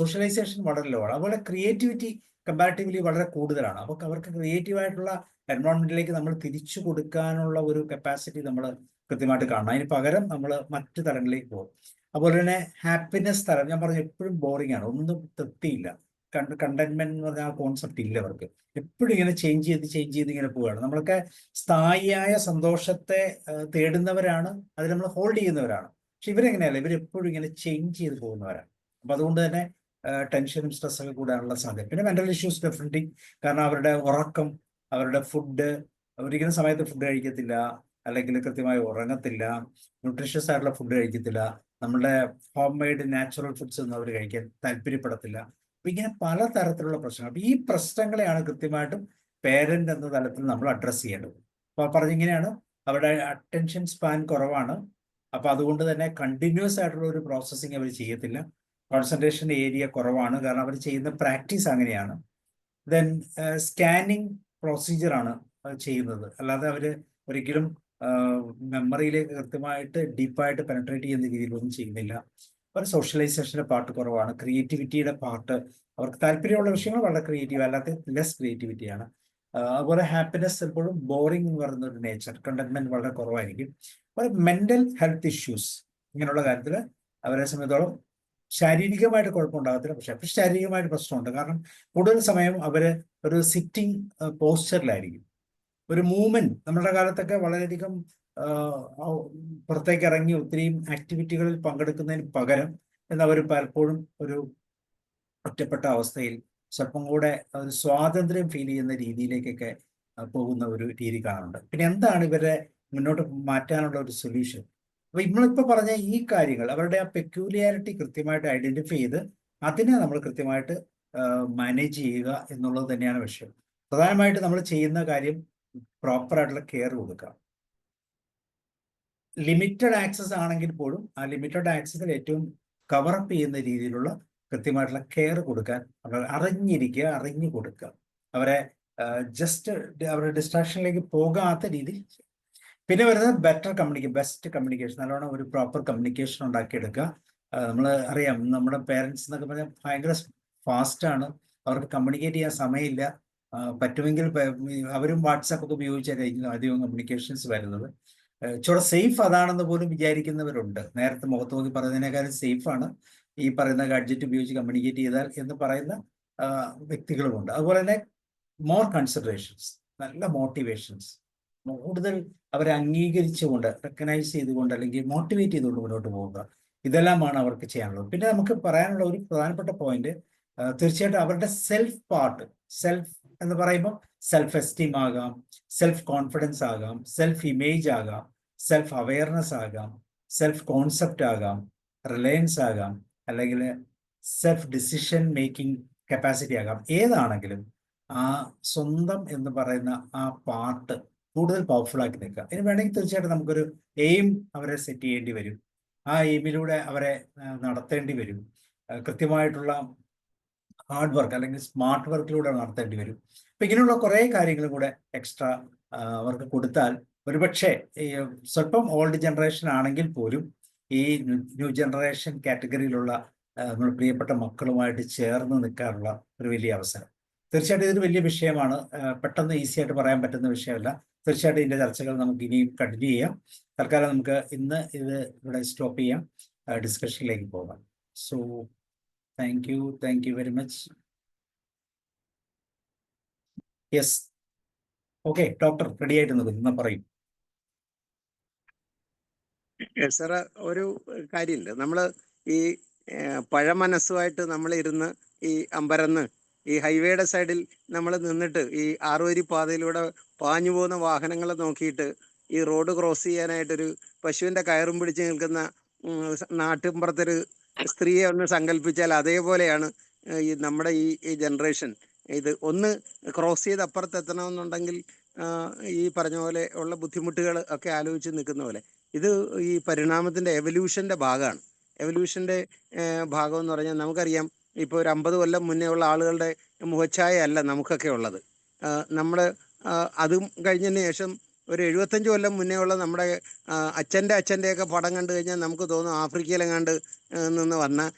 സോഷ്യലൈസേഷൻ വളരെ ലോ ആണ്. അതുപോലെ ക്രിയേറ്റിവിറ്റി കമ്പാരിറ്റീവ്ലി വളരെ കൂടുതലാണ്. അപ്പോൾ അവർക്ക് ക്രിയേറ്റീവ് ആയിട്ടുള്ള എൻവയോൺമെന്റിലേക്ക് നമ്മൾ തിരിച്ചു കൊടുക്കാനുള്ള ഒരു കപ്പാസിറ്റി നമ്മൾ കൃത്യമായിട്ട് കാണണം. അതിന് പകരം നമ്മൾ മറ്റു തലങ്ങളിലേക്ക് പോകും. അതുപോലെ തന്നെ ഹാപ്പിനെസ് തലം, ഞാൻ പറഞ്ഞു എപ്പോഴും ബോറിംഗ് ആണ്, ഒന്നും തൃപ്തിയില്ല. കണ്ടന്റ്മെന്റ് എന്ന് പറഞ്ഞ ആ കോൺസെപ്റ്റ് ഇല്ല അവർക്ക്. എപ്പോഴും ഇങ്ങനെ ചേഞ്ച് ചെയ്ത് ഇങ്ങനെ പോവുകയാണ്. നമ്മളൊക്കെ സ്ഥായിയായ സന്തോഷത്തെ തേടുന്നവരാണ്, അത് നമ്മൾ ഹോൾഡ് ചെയ്യുന്നവരാണ്. പക്ഷെ ഇവരെങ്ങനെയല്ല, ഇവരെപ്പോഴും ഇങ്ങനെ ചേഞ്ച് ചെയ്ത് പോകുന്നവരാണ്. അപ്പൊ അതുകൊണ്ട് തന്നെ ടെൻഷനും സ്ട്രെസ്സൊക്കെ കൂടാനുള്ള സാധ്യത. പിന്നെ മെന്റൽ ഇഷ്യൂസ് ഡെഫിനറ്റ്ലി, കാരണം അവരുടെ ഉറക്കം, അവരുടെ ഫുഡ്, അവരിക്കുന്ന സമയത്ത് ഫുഡ് കഴിക്കത്തില്ല, അല്ലെങ്കിൽ കൃത്യമായി ഉറങ്ങത്തില്ല, ന്യൂട്രീഷ്യസ് ആയിട്ടുള്ള ഫുഡ് കഴിക്കത്തില്ല, നമ്മുടെ ഹോം മെയ്ഡ് നാച്ചുറൽ ഫുഡ്സ് ഒന്നും അവർ കഴിക്കാൻ താല്പര്യപ്പെടത്തില്ല. അപ്പൊ ഇങ്ങനെ പലതരത്തിലുള്ള പ്രശ്നങ്ങൾ. അപ്പൊ ഈ പ്രശ്നങ്ങളെയാണ് കൃത്യമായിട്ടും പേരന്റ് എന്ന തലത്തിൽ നമ്മൾ അഡ്രസ്സ് ചെയ്യേണ്ടത്. അപ്പൊ പറഞ്ഞിങ്ങനെയാണ്, അവരുടെ അറ്റൻഷൻ സ്പാൻ കുറവാണ്. അപ്പൊ അതുകൊണ്ട് തന്നെ കണ്ടിന്യൂസ് ആയിട്ടുള്ള ഒരു പ്രോസസ്സിങ് അവർ ചെയ്യത്തില്ല. കോൺസെൻട്രേഷൻ ഏരിയ കുറവാണ്, കാരണം അവർ ചെയ്യുന്ന പ്രാക്ടീസ് അങ്ങനെയാണ്. ദെൻ സ്കാനിങ് പ്രൊസീജിയറാണ് ചെയ്യുന്നത്, അല്ലാതെ അവർ ഒരിക്കലും മെമ്മറിയിലേക്ക് കൃത്യമായിട്ട് ഡീപ്പായിട്ട് പെനട്രേറ്റ് ചെയ്യുന്ന രീതിയിലൊന്നും ചെയ്യുന്നില്ല. അവർ സോഷ്യലൈസേഷൻ്റെ പാർട്ട് കുറവാണ്. ക്രിയേറ്റിവിറ്റിയുടെ പാർട്ട്, അവർക്ക് താല്പര്യമുള്ള വിഷയങ്ങൾ വളരെ ക്രിയേറ്റീവ്, അല്ലാത്ത ലെസ് ക്രിയേറ്റിവിറ്റിയാണ്. അതുപോലെ ഹാപ്പിനെസ് എപ്പോഴും ബോറിംഗ് എന്ന് പറയുന്ന ഒരു നേച്ചർ, കണ്ടന്റ്മെന്റ് വളരെ കുറവായിരിക്കും. അപ്പോൾ മെന്റൽ ഹെൽത്ത് ഇഷ്യൂസ് ഇങ്ങനെയുള്ള കാര്യത്തിൽ അവരെ സംബന്ധിച്ചോളം ശാരീരികമായിട്ട് കുഴപ്പമുണ്ടാകത്തില്ല, പക്ഷെ ശാരീരികമായിട്ട് പ്രശ്നമുണ്ട്. കാരണം കൂടുതൽ സമയം അവര് ഒരു സിറ്റിംഗ് പോസ്ചറിലായിരിക്കും. ഒരു മൂവ്മെന്റ്, നമ്മുടെ കാലത്തൊക്കെ വളരെയധികം പുറത്തേക്ക് ഇറങ്ങി ഒത്തിരിയും ആക്ടിവിറ്റികളിൽ പങ്കെടുക്കുന്നതിന് പകരം എന്നവർ പലപ്പോഴും ഒരു ഒറ്റപ്പെട്ട അവസ്ഥയിൽ സ്വല്പം കൂടെ ഒരു സ്വാതന്ത്ര്യം ഫീൽ ചെയ്യുന്ന രീതിയിലേക്കൊക്കെ പോകുന്ന ഒരു രീതി കാണുന്നുണ്ട്. പിന്നെ എന്താണ് ഇവരെ മുന്നോട്ട് മാറ്റാനുള്ള ഒരു സൊല്യൂഷൻ? അപ്പൊ നമ്മളിപ്പോൾ പറഞ്ഞ ഈ കാര്യങ്ങൾ, അവരുടെ ആ പെക്യൂലിയാരിറ്റി കൃത്യമായിട്ട് ഐഡന്റിഫൈ ചെയ്ത് അതിനെ നമ്മൾ കൃത്യമായിട്ട് മാനേജ് ചെയ്യുക എന്നുള്ളത് തന്നെയാണ് വിഷയം. പ്രധാനമായിട്ട് നമ്മൾ ചെയ്യുന്ന കാര്യം പ്രോപ്പർ ആയിട്ടുള്ള കെയർ കൊടുക്കുക. ലിമിറ്റഡ് ആക്സസ് ആണെങ്കിൽ പോലും ആ ലിമിറ്റഡ് ആക്സസിൽ ഏറ്റവും കവറപ്പ് ചെയ്യുന്ന രീതിയിലുള്ള കൃത്യമായിട്ടുള്ള കെയർ കൊടുക്കാൻ അറിഞ്ഞിരിക്കുക, അറിഞ്ഞു കൊടുക്കുക. അവരെ ജസ്റ്റ് അവരുടെ ഡിസ്ട്രാക്ഷനിലേക്ക് പോകാത്ത രീതിയിൽ. പിന്നെ വരുന്നത് ബെസ്റ്റ് കമ്മ്യൂണിക്കേഷൻ, നല്ലോണം ഒരു പ്രോപ്പർ കമ്മ്യൂണിക്കേഷൻ ഉണ്ടാക്കിയെടുക്കുക. നമ്മൾ അറിയാം, നമ്മുടെ പേരൻസ് എന്നൊക്കെ പറഞ്ഞാൽ ഭയങ്കര ഫാസ്റ്റാണ്, അവർക്ക് കമ്മ്യൂണിക്കേറ്റ് ചെയ്യാൻ സമയമില്ല. പറ്റുമെങ്കിൽ അവരും വാട്സാപ്പ് ഒക്കെ ഉപയോഗിച്ചായിരിക്കും അധികം കമ്മ്യൂണിക്കേഷൻസ് വരുന്നത്. ഇച്ചിരി സേഫ് അതാണെന്ന് പോലും വിചാരിക്കുന്നവരുണ്ട്. നേരത്തെ മുഖത്ത് നോക്കി പറയുന്നതിനേക്കാളും സേഫാണ് ഈ പറയുന്ന ഗാഡ്ജറ്റ് ഉപയോഗിച്ച് കമ്മ്യൂണിക്കേറ്റ് ചെയ്താൽ എന്ന് പറയുന്ന വ്യക്തികളുമുണ്ട്. അതുപോലെ തന്നെ മോർ കൺസിഡറേഷൻസ്, നല്ല മോട്ടിവേഷൻസ്, കൂടുതൽ അവരെ അംഗീകരിച്ചുകൊണ്ട് റെക്കഗ്നൈസ് ചെയ്തുകൊണ്ട് അല്ലെങ്കിൽ മോട്ടിവേറ്റ് ചെയ്തുകൊണ്ട് മുന്നോട്ട് പോവുക. ഇതെല്ലാമാണ് അവർക്ക് ചെയ്യാനുള്ളത്. പിന്നെ നമുക്ക് പറയാനുള്ള ഒരു പ്രധാനപ്പെട്ട പോയിന്റ്, തീർച്ചയായിട്ടും അവരുടെ സെൽഫ് പാർട്ട്, സെൽഫ് എന്ന് പറയുമ്പോൾ സെൽഫ് എസ്റ്റീം ആകാം, സെൽഫ് കോൺഫിഡൻസ് ആകാം, സെൽഫ് ഇമേജ് ആകാം, സെൽഫ് അവയർനെസ് ആകാം, സെൽഫ് കോൺസെപ്റ്റ് ആകാം, റിലയൻസ് ആകാം, അല്ലെങ്കിൽ സെൽഫ് ഡിസിഷൻ മേക്കിംഗ് കപ്പാസിറ്റി ആകാം. ഏതാണെങ്കിലും ആ സ്വന്തം എന്ന് പറയുന്ന ആ പാർട്ട് കൂടുതൽ പവർഫുൾ ആക്കി നിൽക്കുക. ഇതിന് വേണമെങ്കിൽ തീർച്ചയായിട്ടും നമുക്കൊരു എയിം അവരെ സെറ്റ് ചെയ്യേണ്ടി വരും. ആ എയിമിലൂടെ അവരെ നടത്തേണ്ടി വരും. കൃത്യമായിട്ടുള്ള ഹാർഡ് വർക്ക് അല്ലെങ്കിൽ സ്മാർട്ട് വർക്കിലൂടെ നടത്തേണ്ടി വരും. അപ്പൊ ഇങ്ങനെയുള്ള കുറേ കാര്യങ്ങളും കൂടെ എക്സ്ട്രാ അവർക്ക് കൊടുത്താൽ ഒരുപക്ഷെ സ്വല്പം ഓൾഡ് ജനറേഷൻ ആണെങ്കിൽ പോലും ഈ ന്യൂ ജനറേഷൻ കാറ്റഗറിയിലുള്ള നമ്മുടെ പ്രിയപ്പെട്ട മക്കളുമായിട്ട് ചേർന്ന് നിൽക്കാനുള്ള ഒരു വലിയ അവസരം. തീർച്ചയായിട്ടും ഇതൊരു വലിയ വിഷയമാണ്. പെട്ടെന്ന് ഈസി ആയിട്ട് പറയാൻ പറ്റുന്ന വിഷയമല്ല. തീർച്ചയായിട്ടും ഇതിൻ്റെ ചർച്ചകൾ നമുക്ക് ഇനിയും കണ്ടിന്യൂ ചെയ്യാം. തൽക്കാലം നമുക്ക് ഇന്ന് ഇത് ഇവിടെ സ്റ്റോപ്പ് ചെയ്യാം, ഡിസ്കഷനിലേക്ക് പോകാം. So thank you very much. Yes, okay, doctor ready ആയിട്ട് നിൽക്കുന്നു, പറയും. സാറ് ഒരു കാര്യമുണ്ട്. നമ്മൾ ഈ പഴമനസ്സുമായിട്ട് നമ്മൾ ഇരുന്ന് ഈ അമ്പരന്ന് ഈ ഹൈവേയുടെ സൈഡിൽ നമ്മൾ നിന്നിട്ട് ഈ 6 വരി പാതയിലൂടെ പാഞ്ഞു പോകുന്ന വാഹനങ്ങളെ നോക്കിയിട്ട് ഈ റോഡ് ക്രോസ് ചെയ്യാനായിട്ടൊരു പശുവിൻ്റെ കയറും പിടിച്ച് നിൽക്കുന്ന നാട്ടിൻപുറത്തൊരു സ്ത്രീയെ ഒന്ന് സങ്കല്പിച്ചാൽ അതേപോലെയാണ് ഈ നമ്മുടെ ഈ ജനറേഷൻ. ഇത് ഒന്ന് ക്രോസ് ചെയ്ത് അപ്പുറത്തെത്തണമെന്നുണ്ടെങ്കിൽ ഈ പറഞ്ഞ പോലെ ഉള്ള ബുദ്ധിമുട്ടുകൾ ഒക്കെ ആലോചിച്ച് നിൽക്കുന്ന പോലെ ഇത് ഈ പരിണാമത്തിൻ്റെ എവല്യൂഷൻ്റെ ഭാഗമാണ്. എവല്യൂഷൻ്റെ ഭാഗം എന്ന് പറഞ്ഞാൽ നമുക്കറിയാം, ഇപ്പോൾ ഒരു 50 കൊല്ലം മുന്നേ ഉള്ള ആളുകളുടെ മുഖച്ഛായ അല്ല നമുക്കൊക്കെ ഉള്ളത്. നമ്മൾ അതും കഴിഞ്ഞതിന് ശേഷം ഒരു 75 കൊല്ലം മുന്നേ ഉള്ള നമ്മുടെ അച്ഛൻ്റെയൊക്കെ പടം കണ്ടു കഴിഞ്ഞാൽ നമുക്ക് തോന്നും ആഫ്രിക്കയിലെങ്ങാണ്ട് നിന്ന് വന്ന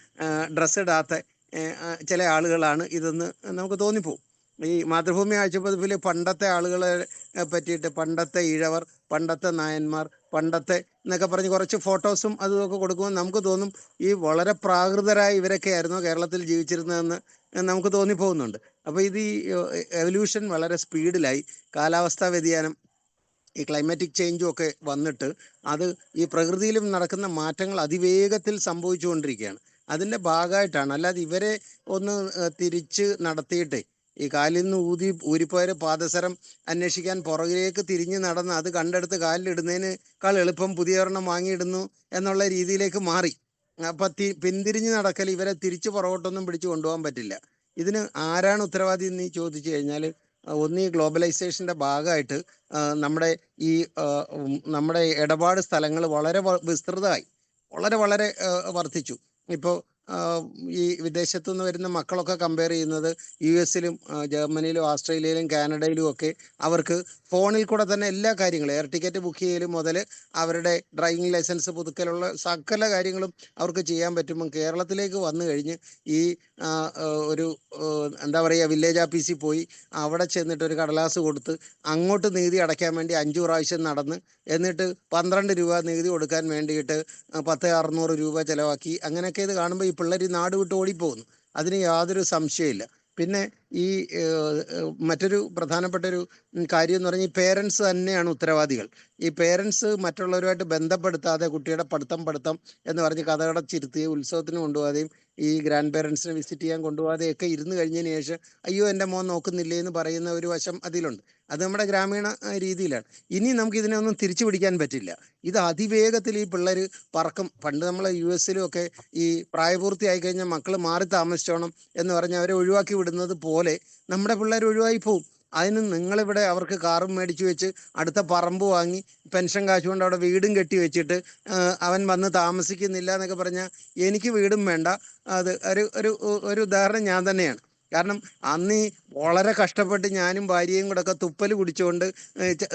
ഡ്രസ്സ് ഇടാത്ത ചില ആളുകളാണ് ഇതെന്ന് നമുക്ക് തോന്നിപ്പോവും. ഈ മാതൃഭൂമി ആഴ്ചപ്പതിപ്പിൽ പണ്ടത്തെ ആളുകളെ പറ്റിയിട്ട് പണ്ടത്തെ ഇഴവർ, പണ്ടത്തെ നായന്മാർ, പണ്ടത്തെ എന്നൊക്കെ പറഞ്ഞ് കുറച്ച് ഫോട്ടോസും അതുമൊക്കെ കൊടുക്കുമ്പോൾ നമുക്ക് തോന്നും ഈ വളരെ പ്രാകൃതരായ ഇവരൊക്കെ ആയിരുന്നോ കേരളത്തിൽ ജീവിച്ചിരുന്നതെന്ന് നമുക്ക് തോന്നിപ്പോകുന്നുണ്ട്. അപ്പോൾ ഇത് ഈ എവല്യൂഷൻ വളരെ സ്പീഡിലായി, കാലാവസ്ഥാ വ്യതിയാനം, ഈ ക്ലൈമാറ്റിക് ചേഞ്ചും ഒക്കെ വന്നിട്ട് അത് ഈ പ്രകൃതിയിലും നടക്കുന്ന മാറ്റങ്ങൾ അതിവേഗത്തിൽ സംഭവിച്ചുകൊണ്ടിരിക്കുകയാണ്. അതിൻ്റെ ഭാഗമായിട്ടാണ്. അല്ലാതെ ഇവരെ ഒന്ന് തിരിച്ച് നടത്തിയിട്ട് ഈ കാലിൽ നിന്ന് ഊരിപ്പോയൊരു പാദസരം അന്വേഷിക്കാൻ പുറകിലേക്ക് തിരിഞ്ഞ് നടന്ന് അത് കണ്ടെടുത്ത് കാലിലിടുന്നതിനേക്കാൾ എളുപ്പം പുതിയ ഒരെണ്ണം വാങ്ങിയിടുന്നു എന്നുള്ള രീതിയിലേക്ക് മാറി. അപ്പം പിന്തിരിഞ്ഞ് നടക്കൽ, ഇവരെ തിരിച്ച് പുറകോട്ടൊന്നും പിടിച്ചു കൊണ്ടുപോകാൻ പറ്റില്ല. ഇതിന് ആരാണ് ഉത്തരവാദി എന്ന് ചോദിച്ചു കഴിഞ്ഞാൽ, ഒന്ന് ഈ ഗ്ലോബലൈസേഷൻ്റെ ഭാഗമായിട്ട് നമ്മുടെ ഇടപാട് സ്ഥലങ്ങൾ വളരെ വിസ്തൃതമായി, വളരെ വർദ്ധിച്ചു. ഇപ്പോൾ ഈ വിദേശത്തു നിന്ന് വരുന്ന മക്കളൊക്കെ കമ്പയർ ചെയ്യുന്നത് US-ലും ജർമ്മനിയിലും ഓസ്ട്രേലിയയിലും കാനഡയിലും ഒക്കെ അവർക്ക് ഫോണിൽ കൂടെ തന്നെ എല്ലാ കാര്യങ്ങളും, എയർ ടിക്കറ്റ് ബുക്ക് ചെയ്യലും മുതൽ അവരുടെ ഡ്രൈവിംഗ് ലൈസൻസ് പുതുക്കലുള്ള സകല കാര്യങ്ങളും അവർക്ക് ചെയ്യാൻ പറ്റുമ്പം കേരളത്തിലേക്ക് വന്നു കഴിഞ്ഞ് ഈ ഒരു എന്താ പറയുക, വില്ലേജ് ഓഫീസിൽ പോയി അവിടെ ചെന്നിട്ട് ഒരു കടലാസ് കൊടുത്ത് അങ്ങോട്ട് നികുതി അടയ്ക്കാൻ വേണ്ടി 5 പ്രാവശ്യം നടന്ന് എന്നിട്ട് 12 രൂപ നികുതി കൊടുക്കാൻ വേണ്ടിയിട്ട് 10,600 രൂപ ചിലവാക്കി. അങ്ങനെയൊക്കെ ഇത് കാണുമ്പോൾ ഈ പിള്ളേർ നാട് വിട്ട് ഓടിപ്പോകുന്നു. അതിന് യാതൊരു സംശയമില്ല. പിന്നെ ഈ മറ്റൊരു പ്രധാനപ്പെട്ടൊരു കാര്യം എന്ന് പറഞ്ഞാൽ ഈ പേരൻസ് തന്നെയാണ് ഉത്തരവാദികൾ. ഈ പേരൻസ് മറ്റുള്ളവരുമായിട്ട് ബന്ധപ്പെടുത്താതെ കുട്ടിയുടെ പഠിത്തം എന്ന് പറഞ്ഞ് കഥകടച്ചിരുത്തുകയും ഉത്സവത്തിന് കൊണ്ടുപോകാതെയും ഈ ഗ്രാൻഡ് പേരൻസിനെ വിസിറ്റ് ചെയ്യാൻ കൊണ്ടുപോകാതെയൊക്കെ ഇരുന്ന് കഴിഞ്ഞതിന് ശേഷം അയ്യോ എൻ്റെ മോൻ നോക്കുന്നില്ലേ എന്ന് പറയുന്ന ഒരു വശം അതിലുണ്ട്. അത് നമ്മുടെ ഗ്രാമീണ രീതിയിലാണ്. ഇനി നമുക്ക് ഇതിനെ ഒന്നും തിരിച്ചു പിടിക്കാൻ പറ്റില്ല. ഇത് അതിവേഗത്തിൽ ഈ പിള്ളേർ പറക്കും. പണ്ട് നമ്മൾ US-ലും ഒക്കെ ഈ പ്രായപൂർത്തിയായി കഴിഞ്ഞാൽ മക്കൾ മാറി താമസിച്ചോണം എന്ന് പറഞ്ഞ് അവരെ ഒഴിവാക്കി വിടുന്നത് പോലെ നമ്മുടെ പിള്ളേർ ഒഴിവായി പോവും. അതിന് നിങ്ങളിവിടെ അവർക്ക് കാറും മേടിച്ചു വെച്ച് അടുത്ത പറമ്പ് വാങ്ങി പെൻഷൻ കാശ് കൊണ്ട് അവിടെ വീടും കെട്ടി വെച്ചിട്ട് അവൻ വന്ന് താമസിക്കുന്നില്ല എന്നൊക്കെ പറഞ്ഞാൽ എനിക്ക് വീടും വേണ്ട. അത് ഒരു ഉദാഹരണം ഞാൻ തന്നെയാണ്. കാരണം അന്ന് വളരെ കഷ്ടപ്പെട്ട് ഞാനും ഭാര്യയും കൂടെ ഒക്കെ തുപ്പൽ കുടിച്ചുകൊണ്ട്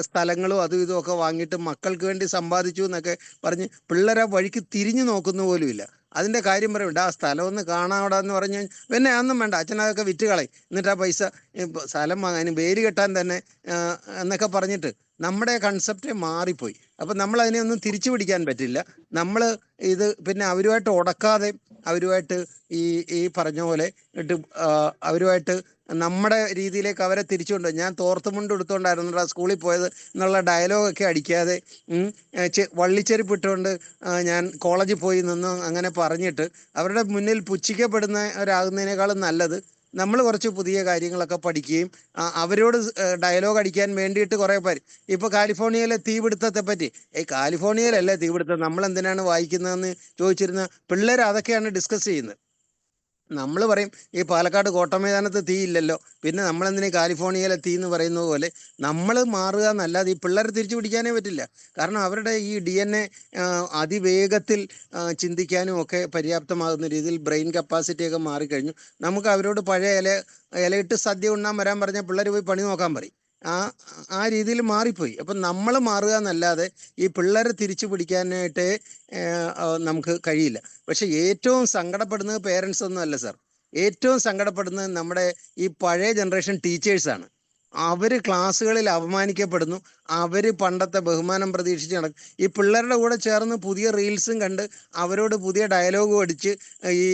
സ്ഥലങ്ങളും അതും ഇതും ഒക്കെ വാങ്ങിയിട്ട് മക്കൾക്ക് വേണ്ടി സമ്പാദിച്ചു എന്നൊക്കെ പറഞ്ഞ് പിള്ളേരെ വഴിക്ക് തിരിഞ്ഞു നോക്കുന്ന പോലും ഇല്ല. അതിൻ്റെ കാര്യം പറയുന്നുണ്ട്, ആ സ്ഥലം ഒന്ന് കാണാവിടെ എന്ന് പറഞ്ഞ് പിന്നെ അതൊന്നും വേണ്ട, അച്ഛനതൊക്കെ വിറ്റ് കളയും, എന്നിട്ട് ആ പൈസ സ്ഥലം വാങ്ങാൻ വേര് കെട്ടാൻ തന്നെ എന്നൊക്കെ പറഞ്ഞിട്ട് നമ്മുടെ കൺസെപ്റ്റ് മാറിപ്പോയി. അപ്പം നമ്മൾ അതിനെ ഒന്നും തിരിച്ചു പിടിക്കാൻ പറ്റില്ല. നമ്മൾ ഇത് പിന്നെ അവരുമായിട്ട് ഉടക്കാതെ അവരുമായിട്ട് ഈ പറഞ്ഞ പോലെ ഇട്ട് അവരുമായിട്ട് നമ്മുടെ രീതിയിലേക്ക് അവരെ തിരിച്ചുകൊണ്ട്, ഞാൻ തോർത്തുമുണ്ട് എടുത്തുകൊണ്ടായിരുന്നു സ്കൂളിൽ പോയത് എന്നുള്ള ഡയലോഗൊക്കെ അടിക്കാതെ വള്ളിച്ചെരുപ്പ് ഇട്ടുകൊണ്ട് ഞാൻ കോളേജിൽ പോയി നിന്ന് അങ്ങനെ പറഞ്ഞിട്ട് അവരുടെ മുന്നിൽ പുച്ഛിക്കപ്പെടുന്നവരാകുന്നതിനേക്കാളും നല്ലത് നമ്മൾ കുറച്ച് പുതിയ കാര്യങ്ങളൊക്കെ പഠിക്കുകയും അവരോട് ഡയലോഗ് അടിക്കാൻ വേണ്ടിയിട്ട് കുറേ പേര് ഇപ്പോൾ കാലിഫോർണിയയിലെ തീപിടുത്തത്തെ പറ്റി കാലിഫോർണിയയിലല്ലേ തീപിടുത്തം, നമ്മൾ എന്തിനാണ് വായിക്കുന്നതെന്ന് ചോദിച്ചിരുന്ന പിള്ളേർ അതൊക്കെയാണ് ഡിസ്കസ് ചെയ്യുന്നത്. നമ്മൾ പറയും ഈ പാലക്കാട് കോട്ടമൈതാനത്ത് തീ ഇല്ലല്ലോ, പിന്നെ നമ്മളെന്തിനാ കാലിഫോർണിയയിലെ തീ എന്ന് പറയുന്നത് പോലെ നമ്മൾ മാറുക എന്നല്ലാതെ ഈ പിള്ളേരെ തിരിച്ചു പിടിക്കാനേ പറ്റില്ല. കാരണം അവരുടെ ഈ DNA അതിവേഗത്തിൽ ചിന്തിക്കാനും ഒക്കെ പര്യാപ്തമാകുന്ന രീതിയിൽ ബ്രെയിൻ കപ്പാസിറ്റിയൊക്കെ മാറിക്കഴിഞ്ഞു. നമുക്ക് അവരോട് പഴയ ഇലയിട്ട് സദ്യ ഉണ്ണാൻ വരാൻ പറഞ്ഞാൽ പിള്ളേർ പോയി പണി നോക്കാൻ പറയും. ആ രീതിയിൽ മാറിപ്പോയി. അപ്പം നമ്മൾ മാറുക എന്നല്ലാതെ ഈ പിള്ളേരെ തിരിച്ചു പിടിക്കാനായിട്ട് നമുക്ക് കഴിയില്ല. പക്ഷെ ഏറ്റവും സങ്കടപ്പെടുന്നത് പേരൻസ് ഒന്നും അല്ല സാർ. ഏറ്റവും സങ്കടപ്പെടുന്നത് നമ്മുടെ ഈ പഴയ ജനറേഷൻ ടീച്ചേഴ്സാണ്. അവർ ക്ലാസ്സുകളിൽ അപമാനിക്കപ്പെടുന്നു. അവർ പണ്ടത്തെ ബഹുമാനം പ്രതീക്ഷിച്ച് നടക്കും. ഈ പിള്ളേരുടെ കൂടെ ചേർന്ന് പുതിയ റീൽസും കണ്ട് അവരോട് പുതിയ ഡയലോഗും അടിച്ച് ഈ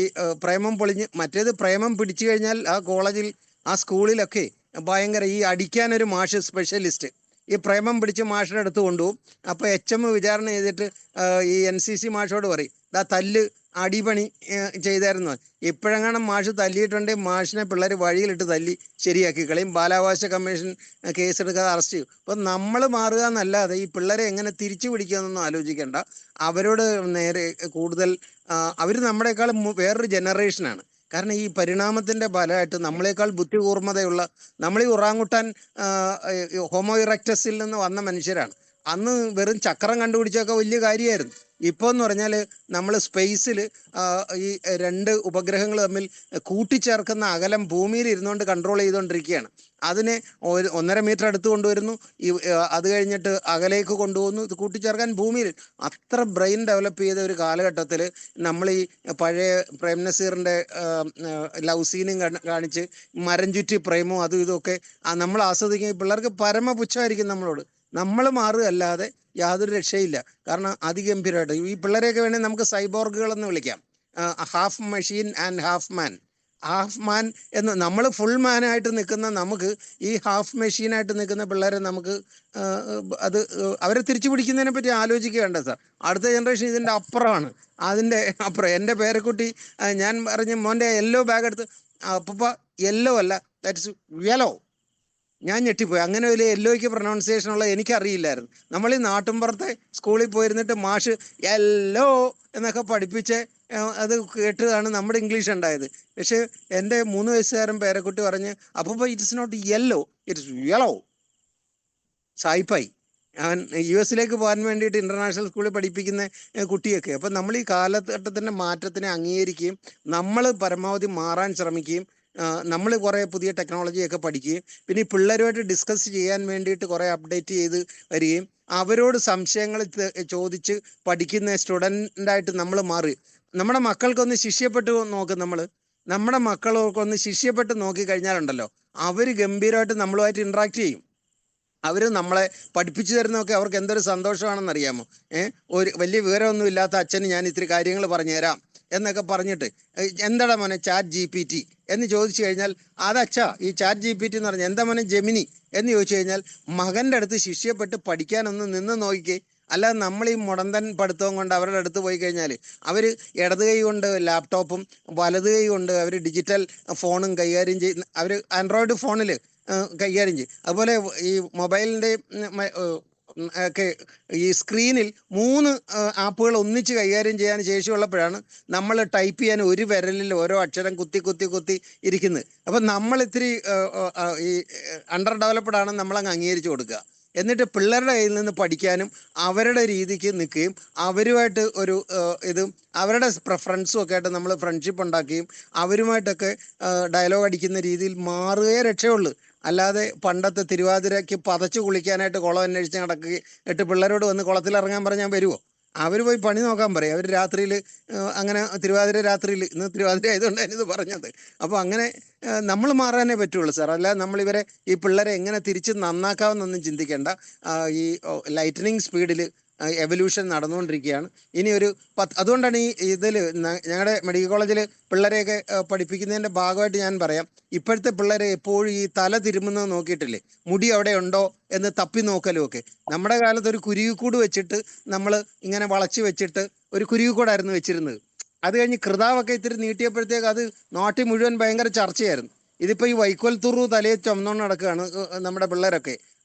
പ്രേമം പൊളിഞ്ഞ്, മറ്റേത് പ്രേമം പിടിച്ചു കഴിഞ്ഞാൽ ആ കോളേജിൽ ആ സ്കൂളിലൊക്കെ ഭയങ്കര ഈ അടിക്കാനൊരു മാഷ് സ്പെഷ്യലിസ്റ്റ്, ഈ പ്രേമം പിടിച്ച് മാഷിൻ്റെ അടുത്ത് കൊണ്ടുപോകും. അപ്പോൾ HM വിചാരണ ചെയ്തിട്ട് ഈ NCC മാഷോട് പറയും, തല്ല് അടിപണി ചെയ്തായിരുന്നു. ഇപ്പോഴെങ്ങാനും മാഷ് തല്ലിയിട്ടുണ്ടെങ്കിൽ മാഷിനെ പിള്ളേർ വഴിയിലിട്ട് തല്ലി ശരിയാക്കി കളയും. ബാലാവകാശ കമ്മീഷൻ കേസെടുക്കാതെ അറസ്റ്റ് ചെയ്യും. അപ്പം നമ്മൾ മാറുക എന്നല്ലാതെ ഈ പിള്ളേരെ എങ്ങനെ തിരിച്ചു പിടിക്കുകയെന്നൊന്നും ആലോചിക്കേണ്ട. അവരോട് നേരെ കൂടുതൽ അവർ നമ്മളെക്കാൾ വേറൊരു ജനറേഷനാണ്. കാരണം ഈ പരിണാമത്തിൻ്റെ ഫലമായിട്ട് നമ്മളെക്കാൾ ബുദ്ധി കൂർമ്മതയുള്ള, നമ്മൾ ഈ ഉറാങ്ങുട്ടാൻ ഹോമോ ഇറക്റ്റസിൽ നിന്ന് വന്ന മനുഷ്യരാണ്. അന്ന് വെറും ചക്രം കണ്ടുപിടിച്ചൊക്കെ വലിയ കാര്യമായിരുന്നു. ഇപ്പോൾ എന്ന് പറഞ്ഞാൽ നമ്മൾ സ്പേസിൽ ഈ 2 ഉപഗ്രഹങ്ങൾ തമ്മിൽ കൂട്ടിച്ചേർക്കുന്ന അകലം ഭൂമിയിൽ ഇരുന്നുകൊണ്ട് കൺട്രോൾ ചെയ്തുകൊണ്ടിരിക്കുകയാണ്. അതിനെ 1.5 മീറ്റർ അടുത്ത് കൊണ്ടുവരുന്നു, അത് കഴിഞ്ഞിട്ട് അകലേക്ക് കൊണ്ടുപോകുന്നു. ഇത് കൂട്ടിച്ചേർക്കാൻ ഭൂമിയിൽ അത്ര ബ്രെയിൻ ഡെവലപ്പ് ചെയ്ത ഒരു കാലഘട്ടത്തിൽ നമ്മൾ ഈ പഴയ പ്രേം നസീറിൻ്റെ ലവ് സീനും കാണിച്ച് മരം ചുറ്റി പ്രേമവും അതും ഇതുമൊക്കെ നമ്മൾ ആസ്വദിക്കും. പിള്ളേർക്ക് പരമപുച്ഛമായിരിക്കും നമ്മളോട്. നമ്മൾ മാറുകയല്ലാതെ യാതൊരു രക്ഷയില്ല. കാരണം അതിഗംഭീരമായിട്ട് ഈ പിള്ളേരെയൊക്കെ വേണമെങ്കിൽ നമുക്ക് സൈബോർഗുകളെന്ന് വിളിക്കാം. Half machine and half man. Half മാൻ എന്ന് നമ്മൾ ഫുൾ മാനായിട്ട് നിൽക്കുന്ന നമുക്ക് ഈ ഹാഫ് മെഷീനായിട്ട് നിൽക്കുന്ന പിള്ളേരെ നമുക്ക് അത് അവരെ തിരിച്ചു പിടിക്കുന്നതിനെ പറ്റി ആലോചിക്കേണ്ട സാർ. അടുത്ത ജനറേഷൻ ഇതിൻ്റെ അപ്പുറമാണ്. അതിൻ്റെ അപ്പുറം എൻ്റെ പേരക്കുട്ടി ഞാൻ പറഞ്ഞ മോൻ്റെ യെല്ലോ ബാഗ് എടുത്ത് അപ്പ യെല്ലോ അല്ല, ദാറ്റ്സ് യെല്ലോ. ഞാൻ ഞെട്ടിപ്പോയി. അങ്ങനെ ഒരു യെല്ലോയ്ക്ക് പ്രൊനൗൺസിയേഷൻ ഉള്ള എനിക്കറിയില്ലായിരുന്നു. നമ്മൾ ഈ നാട്ടിൻപുറത്തെ സ്കൂളിൽ പോയിരുന്നിട്ട് മാഷ് യെല്ലോ എന്നൊക്കെ പഠിപ്പിച്ച് അത് കേട്ടതാണ് നമ്മുടെ ഇംഗ്ലീഷ് ഉണ്ടായത്. പക്ഷേ എൻ്റെ 3 വയസ്സുകാരൻ പേരക്കുട്ടി പറഞ്ഞ് അപ്പോൾ it's not yellow, it's yellow. സായിപ്പായി. അവൻ US പോകാൻ വേണ്ടിയിട്ട് ഇൻ്റർനാഷണൽ സ്കൂളിൽ പഠിപ്പിക്കുന്ന കുട്ടിയൊക്കെ. അപ്പം നമ്മൾ ഈ കാലഘട്ടത്തിൻ്റെ മാറ്റത്തിനെ അംഗീകരിക്കുകയും നമ്മൾ പരമാവധി മാറാൻ ശ്രമിക്കുകയും നമ്മൾ കുറേ പുതിയ ടെക്നോളജിയൊക്കെ പഠിക്കുകയും പിന്നെ ഈ പിള്ളേരുമായിട്ട് ഡിസ്കസ് ചെയ്യാൻ വേണ്ടിയിട്ട് കുറേ അപ്ഡേറ്റ് ചെയ്ത് വരികയും അവരോട് സംശയങ്ങൾ ചോദിച്ച് പഠിക്കുന്ന സ്റ്റുഡൻ്റായിട്ട് നമ്മൾ മാറി. നമ്മുടെ മക്കൾക്കൊന്ന് ശിഷ്യപ്പെട്ട് നോക്കും. നമ്മുടെ മക്കൾക്കൊന്ന് ശിഷ്യപ്പെട്ട് നോക്കിക്കഴിഞ്ഞാലുണ്ടല്ലോ അവർ ഗംഭീരമായിട്ട് നമ്മളുമായിട്ട് ഇൻട്രാക്ട് ചെയ്യും. അവർ നമ്മളെ പഠിപ്പിച്ചു തരുന്നതൊക്കെ അവർക്ക് എന്തൊരു സന്തോഷമാണെന്ന് അറിയാമോ? ഒരു വലിയ വിവരമൊന്നും ഇല്ലാത്ത അച്ഛന് ഞാൻ ഇത്തിരി കാര്യങ്ങൾ പറഞ്ഞുതരാം എന്നൊക്കെ പറഞ്ഞിട്ട് എന്താടാ മോനെ ചാറ്റ് GPT എന്ന് ചോദിച്ചു കഴിഞ്ഞാൽ അതച്ഛാ ഈ ചാറ്റ് GPT എന്ന് പറഞ്ഞാൽ എന്താ മോനെ ജെമിനി എന്ന് ചോദിച്ചു കഴിഞ്ഞാൽ മകൻ്റെ അടുത്ത് ശിഷ്യപ്പെട്ട് പഠിക്കാനൊന്ന് നിന്ന് നോക്കിക്കേ. അല്ലാതെ നമ്മൾ ഈ മുടന്തൻ പഠിത്തവും കൊണ്ട് അവരുടെ അടുത്ത് പോയി കഴിഞ്ഞാൽ അവർ ഇടത് കൈ കൊണ്ട് ലാപ്ടോപ്പും വലത് കൈ കൊണ്ട് അവർ ഡിജിറ്റൽ ഫോണും കൈകാര്യം ചെയ്യുന്ന, അവർ ആൻഡ്രോയിഡ് ഫോണിൽ കൈകാര്യം ചെയ്യും. അതുപോലെ ഈ മൊബൈലിൻ്റെ ഒക്കെ ഈ സ്ക്രീനിൽ 3 ആപ്പുകൾ ഒന്നിച്ച് കൈകാര്യം ചെയ്യാൻ ശേഷിയുള്ളപ്പോഴാണ് നമ്മൾ ടൈപ്പ് ചെയ്യാൻ ഒരു വിരലിൽ ഓരോ അക്ഷരം കുത്തി ഇരിക്കുന്നത്. അപ്പം നമ്മൾ ഇത്തിരി ഈ അണ്ടർ ഡെവലപ്ഡ് ആണെന്ന് നമ്മളങ്ങ് അംഗീകരിച്ചു കൊടുക്കുക. എന്നിട്ട് പിള്ളേരുടെ കയ്യിൽ നിന്ന് പഠിക്കാനും അവരുടെ രീതിക്ക് നിൽക്കുകയും അവരുമായിട്ട് ഒരു ഇതും അവരുടെ ഫ്രണ്ട്സും ഒക്കെ ആയിട്ട് നമ്മൾ ഫ്രണ്ട്ഷിപ്പ് ഉണ്ടാക്കുകയും അവരുമായിട്ടൊക്കെ ഡയലോഗ് അടിക്കുന്ന രീതിയിൽ മാറുകയേ രക്ഷയുള്ളൂ. അല്ലാതെ പണ്ടത്തെ തിരുവാതിരയ്ക്ക് പതച്ചു കുളിക്കാനായിട്ട് കുളം അന്വേഷിച്ച് നടക്കുകയും പിള്ളേരോട് വന്ന് കുളത്തിലിറങ്ങാൻ പറഞ്ഞാൽ വരുമോ? അവർ പോയി പണി നോക്കാൻ പറയും. അവർ രാത്രിയിൽ അങ്ങനെ തിരുവാതിര രാത്രിയിൽ, ഇന്ന് തിരുവാതിര ആയതുകൊണ്ട് ഞാനിത് പറഞ്ഞത്. അപ്പോൾ അങ്ങനെ നമ്മൾ മാറാനേ പറ്റുള്ളൂ സാർ. അല്ല നമ്മളിവരെ ഈ പിള്ളേരെ എങ്ങനെ തിരിച്ച് നന്നാക്കാമെന്നൊന്നും ചിന്തിക്കേണ്ട. ഈ ലൈറ്റനിങ് സ്പീഡിൽ എവല്യൂഷൻ നടന്നുകൊണ്ടിരിക്കുകയാണ്. ഇനി ഒരു അതുകൊണ്ടാണ് ഈ ഇതിൽ ഞങ്ങളുടെ മെഡിക്കൽ കോളേജിൽ പിള്ളേരെയൊക്കെ പഠിപ്പിക്കുന്നതിൻ്റെ ഭാഗമായിട്ട് ഞാൻ പറയാം, ഇപ്പോഴത്തെ പിള്ളേരെ എപ്പോഴും ഈ തല തിരുമുന്നത് നോക്കിയിട്ടില്ലേ, മുടി അവിടെ ഉണ്ടോ എന്ന് തപ്പി നോക്കലും ഒക്കെ. നമ്മുടെ കാലത്ത് ഒരു കുരുവിക്കൂട് വെച്ചിട്ട് നമ്മൾ ഇങ്ങനെ വളച്ച് വെച്ചിട്ട് ഒരു കുരുവിക്കൂടായിരുന്നു വെച്ചിരുന്നത്. അത് കഴിഞ്ഞ് കൃതാവൊക്കെ ഇത്തിരി നീട്ടിയപ്പോഴത്തേക്ക് അത് നാട്ടിൽ മുഴുവൻ ഭയങ്കര ചർച്ചയായിരുന്നു. ഇതിപ്പോൾ ഈ വൈക്കോൽ തുറു തലയെ ചുമന്നുകൊണ്ട് നടക്കുകയാണ് നമ്മുടെ പിള്ളേരൊക്കെ.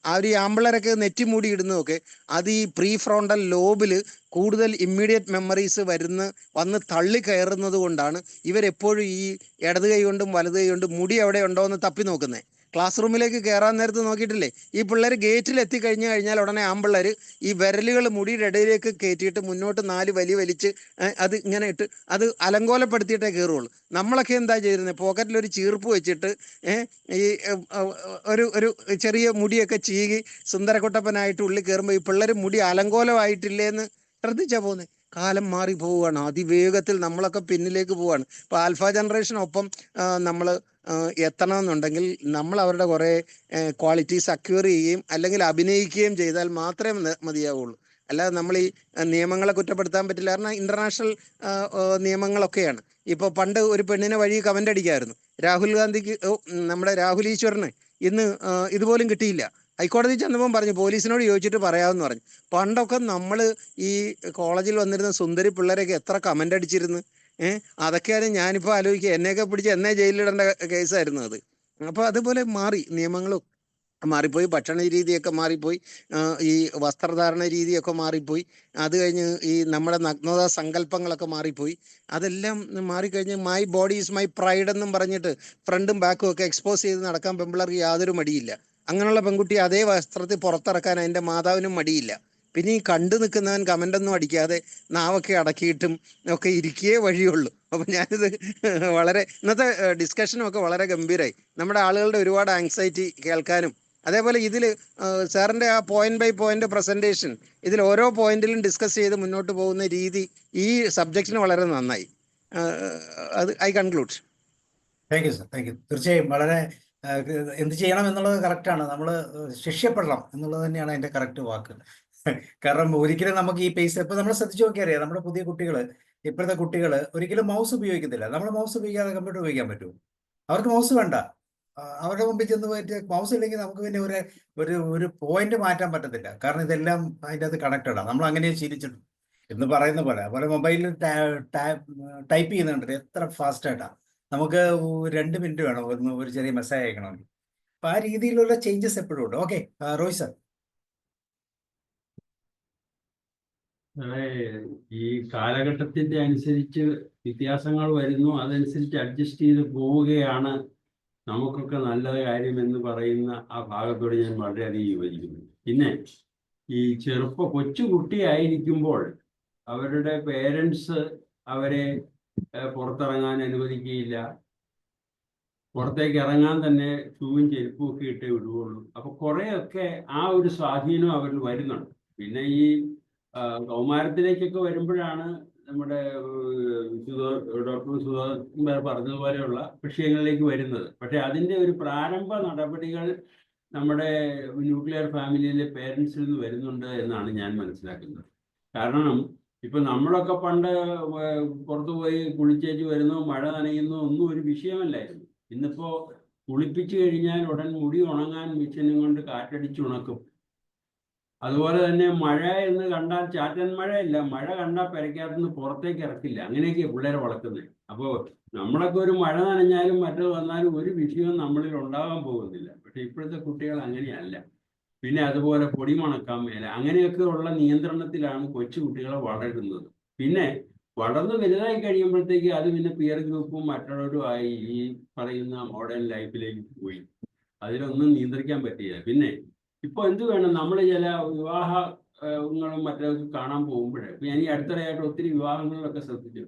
ഈ ആമ്പിള്ളേരൊക്കെ നെറ്റി മൂടി ഇടുന്നതൊക്കെ അത് ഈ പ്രീ ഫ്രോണ്ടൽ ലോബിൽ കൂടുതൽ ഇമ്മീഡിയറ്റ് മെമ്മറീസ് വന്ന് തള്ളി കയറുന്നത് കൊണ്ടാണ് ഇവരെപ്പോഴും ഈ ഇടത് കൈ കൊണ്ടും വലത് കൈ കൊണ്ടും മുടി എവിടെ ഉണ്ടോ എന്ന് തപ്പി നോക്കുന്നത്. ക്ലാസ് റൂമിലേക്ക് കയറാൻ നേരത്ത് നോക്കിയിട്ടില്ലേ, ഈ പിള്ളേർ ഗേറ്റിൽ കഴിഞ്ഞാൽ ഉടനെ ആമ്പിള്ളേർ ഈ വിരലുകൾ മുടിയുടെ ഇടയിലേക്ക് കയറ്റിയിട്ട് മുന്നോട്ട് 4 വലിച്ച് അത് ഇങ്ങനെ ഇട്ട് അത് അലങ്കോലപ്പെടുത്തിയിട്ടേ കയറുള്ളൂ. നമ്മളൊക്കെ എന്താ ചെയ്തിരുന്നത്, പോക്കറ്റിലൊരു ചീർപ്പ് വെച്ചിട്ട് ഈ ഒരു ചെറിയ മുടിയൊക്കെ ചീകി സുന്ദരക്കുട്ടപ്പനായിട്ട് ഉള്ളിൽ കയറുമ്പോൾ ഈ പിള്ളേർ മുടി അലങ്കോലമായിട്ടില്ലേന്ന് ശ്രദ്ധിച്ചാൽ പോകുന്നത്. കാലം മാറി പോവുകയാണ് അതിവേഗത്തിൽ, നമ്മളൊക്കെ പിന്നിലേക്ക് പോവുകയാണ്. ഇപ്പോൾ ആൽഫ ജനറേഷനൊപ്പം നമ്മൾ എത്തണമെന്നുണ്ടെങ്കിൽ നമ്മൾ അവരുടെ കുറേ ക്വാളിറ്റീസ് അക്വയർ ചെയ്യുകയും അല്ലെങ്കിൽ അഭിനയിക്കുകയും ചെയ്താൽ മാത്രമേ മതിയാവുള്ളൂ. അല്ലാതെ നമ്മൾ ഈ നിയമങ്ങളെ കുറ്റപ്പെടുത്താൻ പറ്റില്ല. കാരണം ഇൻ്റർനാഷണൽ നിയമങ്ങളൊക്കെയാണ്. ഇപ്പോൾ പണ്ട് ഒരു പെണ്ണിനെ വഴി കമൻ്റ് അടിക്കായിരുന്നു. രാഹുൽ ഗാന്ധിക്ക് നമ്മുടെ രാഹുൽ ഈശ്വറിന് ഇന്ന് ഇതുപോലും കിട്ടിയില്ല. ഹൈക്കോടതി ചെന്നപ്പം പറഞ്ഞു പോലീസിനോട് ചോദിച്ചിട്ട് പറയാമെന്ന് പറഞ്ഞു. പണ്ടൊക്കെ നമ്മൾ ഈ കോളേജിൽ വന്നിരുന്ന സുന്ദരി പിള്ളേരൊക്കെ എത്ര കമൻ്റ് അടിച്ചിരുന്നു. അതൊക്കെയാണ് ഞാനിപ്പോൾ ആലോചിക്കുക. എന്നെയൊക്കെ പിടിച്ച് എന്നെ ജയിലിലിടേണ്ട കേസായിരുന്നു അത്. അപ്പോൾ അതുപോലെ മാറി, നിയമങ്ങളും മാറിപ്പോയി, ഭക്ഷണ രീതിയൊക്കെ മാറിപ്പോയി, ഈ വസ്ത്രധാരണ രീതിയൊക്കെ മാറിപ്പോയി. അത് കഴിഞ്ഞ് ഈ നമ്മുടെ നഗ്നതാ സങ്കല്പങ്ങളൊക്കെ മാറിപ്പോയി. അതെല്ലാം മാറിക്കഴിഞ്ഞ് my body is my pride എന്നും പറഞ്ഞിട്ട് ഫ്രണ്ടും ബാക്കും ഒക്കെ എക്സ്പോസ് ചെയ്ത് നടക്കാൻ പെൺപിള്ളേർക്ക് യാതൊരു മടിയില്ല. അങ്ങനെയുള്ള പെൺകുട്ടി അതേ വസ്ത്രത്തിൽ പുറത്തിറക്കാൻ അതിൻ്റെ മാതാവിനും മടിയില്ല. പിന്നെ ഈ കണ്ടു നിൽക്കുന്നവൻ കമൻ്റൊന്നും അടിക്കാതെ നാവൊക്കെ അടക്കിയിട്ടും ഒക്കെ ഇരിക്കേ വഴിയുള്ളൂ. അപ്പം ഞാനിത് വളരെ ഇന്നത്തെ ഡിസ്കഷനും ഒക്കെ വളരെ ഗംഭീരമായി. നമ്മുടെ ആളുകളുടെ ഒരുപാട് ആങ്സൈറ്റി കേൾക്കാനും അതേപോലെ ഇതിൽ സാറിൻ്റെ ആ പോയിന്റ് ബൈ പോയിന്റ് പ്രസൻറ്റേഷൻ, ഇതിൽ ഓരോ പോയിന്റിലും ഡിസ്കസ് ചെയ്ത് മുന്നോട്ട് പോകുന്ന രീതി ഈ സബ്ജക്റ്റിന് വളരെ നന്നായി. അത് I conclude. Thank you sir, thank you. തീർച്ചയായും വളരെ എന്ത് ചെയ്യണം എന്നുള്ളത് കറക്റ്റാണ്. നമ്മൾ ശിഷ്യപ്പെടണം എന്നുള്ളത് തന്നെയാണ് അതിൻ്റെ കറക്റ്റ് വാക്ക്. കാരണം ഒരിക്കലും നമുക്ക് ഈ പേസ് ഇപ്പം നമ്മൾ ശ്രദ്ധിച്ചു നോക്കിയാൽ അറിയാം, നമ്മുടെ പുതിയ കുട്ടികൾ, ഇപ്പോഴത്തെ കുട്ടികൾ ഒരിക്കലും മൗസ് ഉപയോഗിക്കുന്നില്ല. നമ്മൾ മൗസ് ഉപയോഗിക്കാതെ കമ്പ്യൂട്ടർ ഉപയോഗിക്കാൻ പറ്റുമോ? അവർക്ക് മൗസ് വേണ്ട. അവരുടെ മുമ്പിൽ ചെന്ന് പോയിട്ട് മൗസ് ഇല്ലെങ്കിൽ നമുക്ക് പിന്നെ ഒരു പോയിന്റ് മാറ്റാൻ പറ്റത്തില്ല. കാരണം ഇതെല്ലാം അതിൻ്റെ അകത്ത് കണക്റ്റഡ് ആണ്. നമ്മൾ അങ്ങനെ ശീലിച്ചിട്ടുണ്ട് എന്ന് പറയുന്ന പോലെ. അതുപോലെ മൊബൈലിൽ ടൈപ്പ് ചെയ്യുന്നുണ്ട് എത്ര ഫാസ്റ്റായിട്ടാണ്. നമുക്ക് 2 മിനിറ്റ് വേണം ഒരു ചെറിയ മെസ്സേജ് അയക്കണമെങ്കിൽ. അപ്പം ആ രീതിയിലുള്ള ചേഞ്ചസ് എപ്പോഴും ഉണ്ട്. Okay, Roy sir. ഈ കാലഘട്ടത്തിന്റെ അനുസരിച്ച് വ്യത്യാസങ്ങൾ വരുന്നു, അതനുസരിച്ച് അഡ്ജസ്റ്റ് ചെയ്ത് പോവുകയാണ് നമുക്കൊക്കെ നല്ല കാര്യം എന്ന് പറയുന്ന ആ ഭാഗത്തോട് ഞാൻ വളരെയധികം യോജിക്കുന്നു. പിന്നെ ഈ കൊച്ചുകുട്ടിയായിരിക്കുമ്പോൾ അവരുടെ പേരൻസ് അവരെ പുറത്തിറങ്ങാൻ അനുവദിക്കുകയില്ല. പുറത്തേക്ക് ഇറങ്ങാൻ തന്നെ ഷൂവും ചെരുപ്പും ഒക്കെ ഇട്ടേ വിടുകയുള്ളൂ. അപ്പൊ കുറേയൊക്കെ ആ ഒരു സ്വാധീനം അവരിൽ വരുന്നുണ്ട്. പിന്നെ ഈ കൗമാരത്തിലേക്കൊക്കെ വരുമ്പോഴാണ് നമ്മുടെ ഡോക്ടർ സുധാകർ പറഞ്ഞതുപോലെയുള്ള വിഷയങ്ങളിലേക്ക് വരുന്നത്. പക്ഷെ അതിൻ്റെ ഒരു പ്രാരംഭ നടപടികൾ നമ്മുടെ ന്യൂക്ലിയർ ഫാമിലിയിലെ പേരൻസിൽ നിന്ന് വരുന്നുണ്ട് എന്നാണ് ഞാൻ മനസ്സിലാക്കുന്നത്. കാരണം ഇപ്പൊ നമ്മളൊക്കെ പണ്ട് പുറത്തു പോയി കുളിച്ചേച്ച് വരുന്നു, മഴ നനയുന്നു, ഒന്നും ഒരു വിഷയമല്ലായിരുന്നു. ഇന്നിപ്പോ കുളിപ്പിച്ചു കഴിഞ്ഞാൽ ഉടൻ മുടി ഉണങ്ങാൻ മെഷീനും കൊണ്ട് കാറ്റടിച്ച് ഉണക്കും. അതുപോലെ തന്നെ മഴ എന്ന് കണ്ടാൽ ചാറ്റൻ മഴയല്ല, മഴ കണ്ടാൽ പെരയ്ക്കകത്തുനിന്ന് പുറത്തേക്ക് ഇറക്കില്ല. അങ്ങനെയൊക്കെയാണ് പിള്ളേരെ വളർത്തുന്നത്. അപ്പോൾ നമ്മളൊക്കെ ഒരു മഴ നനഞ്ഞാലും മറ്റത് വന്നാലും ഒരു വിഷയവും നമ്മളിൽ ഉണ്ടാകാൻ പോകുന്നില്ല. പക്ഷെ ഇപ്പോഴത്തെ കുട്ടികൾ അങ്ങനെയല്ല. പിന്നെ അതുപോലെ പൊടി മണക്കാൻ മേല, അങ്ങനെയൊക്കെ ഉള്ള നിയന്ത്രണത്തിലാണ് കൊച്ചു കുട്ടികളെ വളരുന്നത്. പിന്നെ വളർന്ന് വലുതായി കഴിയുമ്പോഴത്തേക്ക് അത് പിന്നെ പിയർ ഗ്രൂപ്പും മറ്റുള്ളവരുമായി ഈ പറയുന്ന മോഡേൺ ലൈഫിലേക്ക് പോയി. അതിലൊന്നും നിയന്ത്രിക്കാൻ പറ്റില്ല. പിന്നെ ഇപ്പൊ എന്ത് വേണം, നമ്മൾ ചില വിവാഹങ്ങളും മറ്റൊക്കെ കാണാൻ പോകുമ്പോഴേ, ഞാൻ ഈ അടുത്തിടെയായിട്ട് ഒത്തിരി വിവാഹങ്ങളിലൊക്കെ ശ്രദ്ധിച്ചു,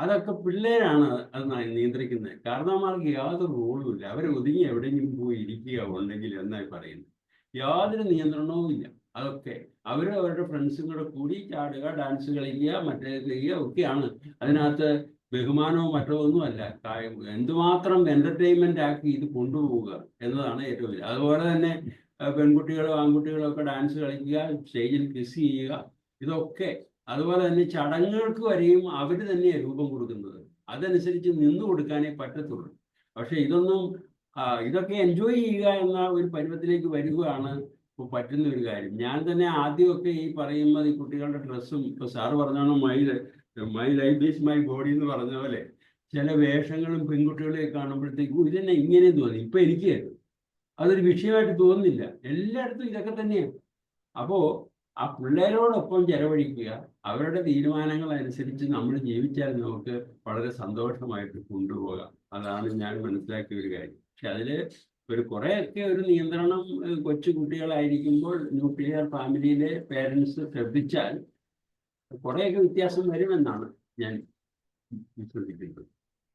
അതൊക്കെ പിള്ളേരാണ് അത് നിയന്ത്രിക്കുന്നത്. കാരണവന്മാർക്ക് യാതൊരു റോളും ഇല്ല. അവർ ഒതുങ്ങി എവിടെയെങ്കിലും പോയി ഇരിക്കുക ഉണ്ടെങ്കിൽ എന്നായി പറയുന്നത്. യാതൊരു നിയന്ത്രണവും ഇല്ല. അതൊക്കെ അവരുടെ ഫ്രണ്ട്സും കൂടെ കൂടി ചാടുക, ഡാൻസ് കളിക്കുക, മറ്റേ ചെയ്യുക ഒക്കെയാണ്. അതിനകത്ത് ബഹുമാനവും മറ്റോ ഒന്നുമല്ല. എന്തുമാത്രം എന്റർടൈൻമെന്റ് ആക്കി ഇത് കൊണ്ടുപോവുക എന്നതാണ് ഏറ്റവും വലിയ. അതുപോലെ തന്നെ പെൺകുട്ടികളും ആൺകുട്ടികളും ഒക്കെ ഡാൻസ് കളിക്കുക, സ്റ്റേജിൽ കിസ് ചെയ്യുക, ഇതൊക്കെ അതുപോലെ തന്നെ ചടങ്ങുകൾക്ക് വരെയും അവർ തന്നെയാണ് രൂപം കൊടുക്കുന്നത്. അതനുസരിച്ച് നിന്നു കൊടുക്കാനേ പറ്റത്തുള്ളൂ. പക്ഷെ ഇതൊക്കെ എൻജോയ് ചെയ്യുക എന്ന ഒരു പരുവത്തിലേക്ക് വരികയാണ് ഇപ്പോൾ പറ്റുന്ന ഒരു കാര്യം. ഞാൻ തന്നെ ആദ്യമൊക്കെ ഈ പറയുമ്പോൾ ഈ കുട്ടികളുടെ ഡ്രസ്സും ഇപ്പൊ സാറ് പറഞ്ഞാണ് my life is my body എന്ന് പറഞ്ഞ പോലെ ചില വേഷങ്ങളും പെൺകുട്ടികളെ കാണുമ്പോഴത്തേക്കും ഇതെന്നെ ഇങ്ങനെ തോന്നി. ഇപ്പൊ എനിക്ക് അതൊരു വിഷയമായിട്ട് തോന്നുന്നില്ല. എല്ലായിടത്തും ഇതൊക്കെ തന്നെയാണ്. അപ്പോ ആ പിള്ളേരോടൊപ്പം ചെലവഴിക്കുക, അവരുടെ തീരുമാനങ്ങൾ അനുസരിച്ച് നമ്മൾ ജീവിച്ചാൽ നമുക്ക് വളരെ സന്തോഷമായിട്ട് കൊണ്ടുപോകാം. അതാണ് ഞാൻ മനസ്സിലാക്കിയ ഒരു കാര്യം. പക്ഷെ അതില് കുറേയൊക്കെ ഒരു നിയന്ത്രണം കൊച്ചു കുട്ടികളായിരിക്കുമ്പോൾ ന്യൂക്ലിയർ ഫാമിലിയിലെ പേരൻസ് ശ്രദ്ധിച്ചാൽ കുറേയൊക്കെ വ്യത്യാസം വരുമെന്നാണ് ഞാൻ വിശ്വസിക്കുന്നത്.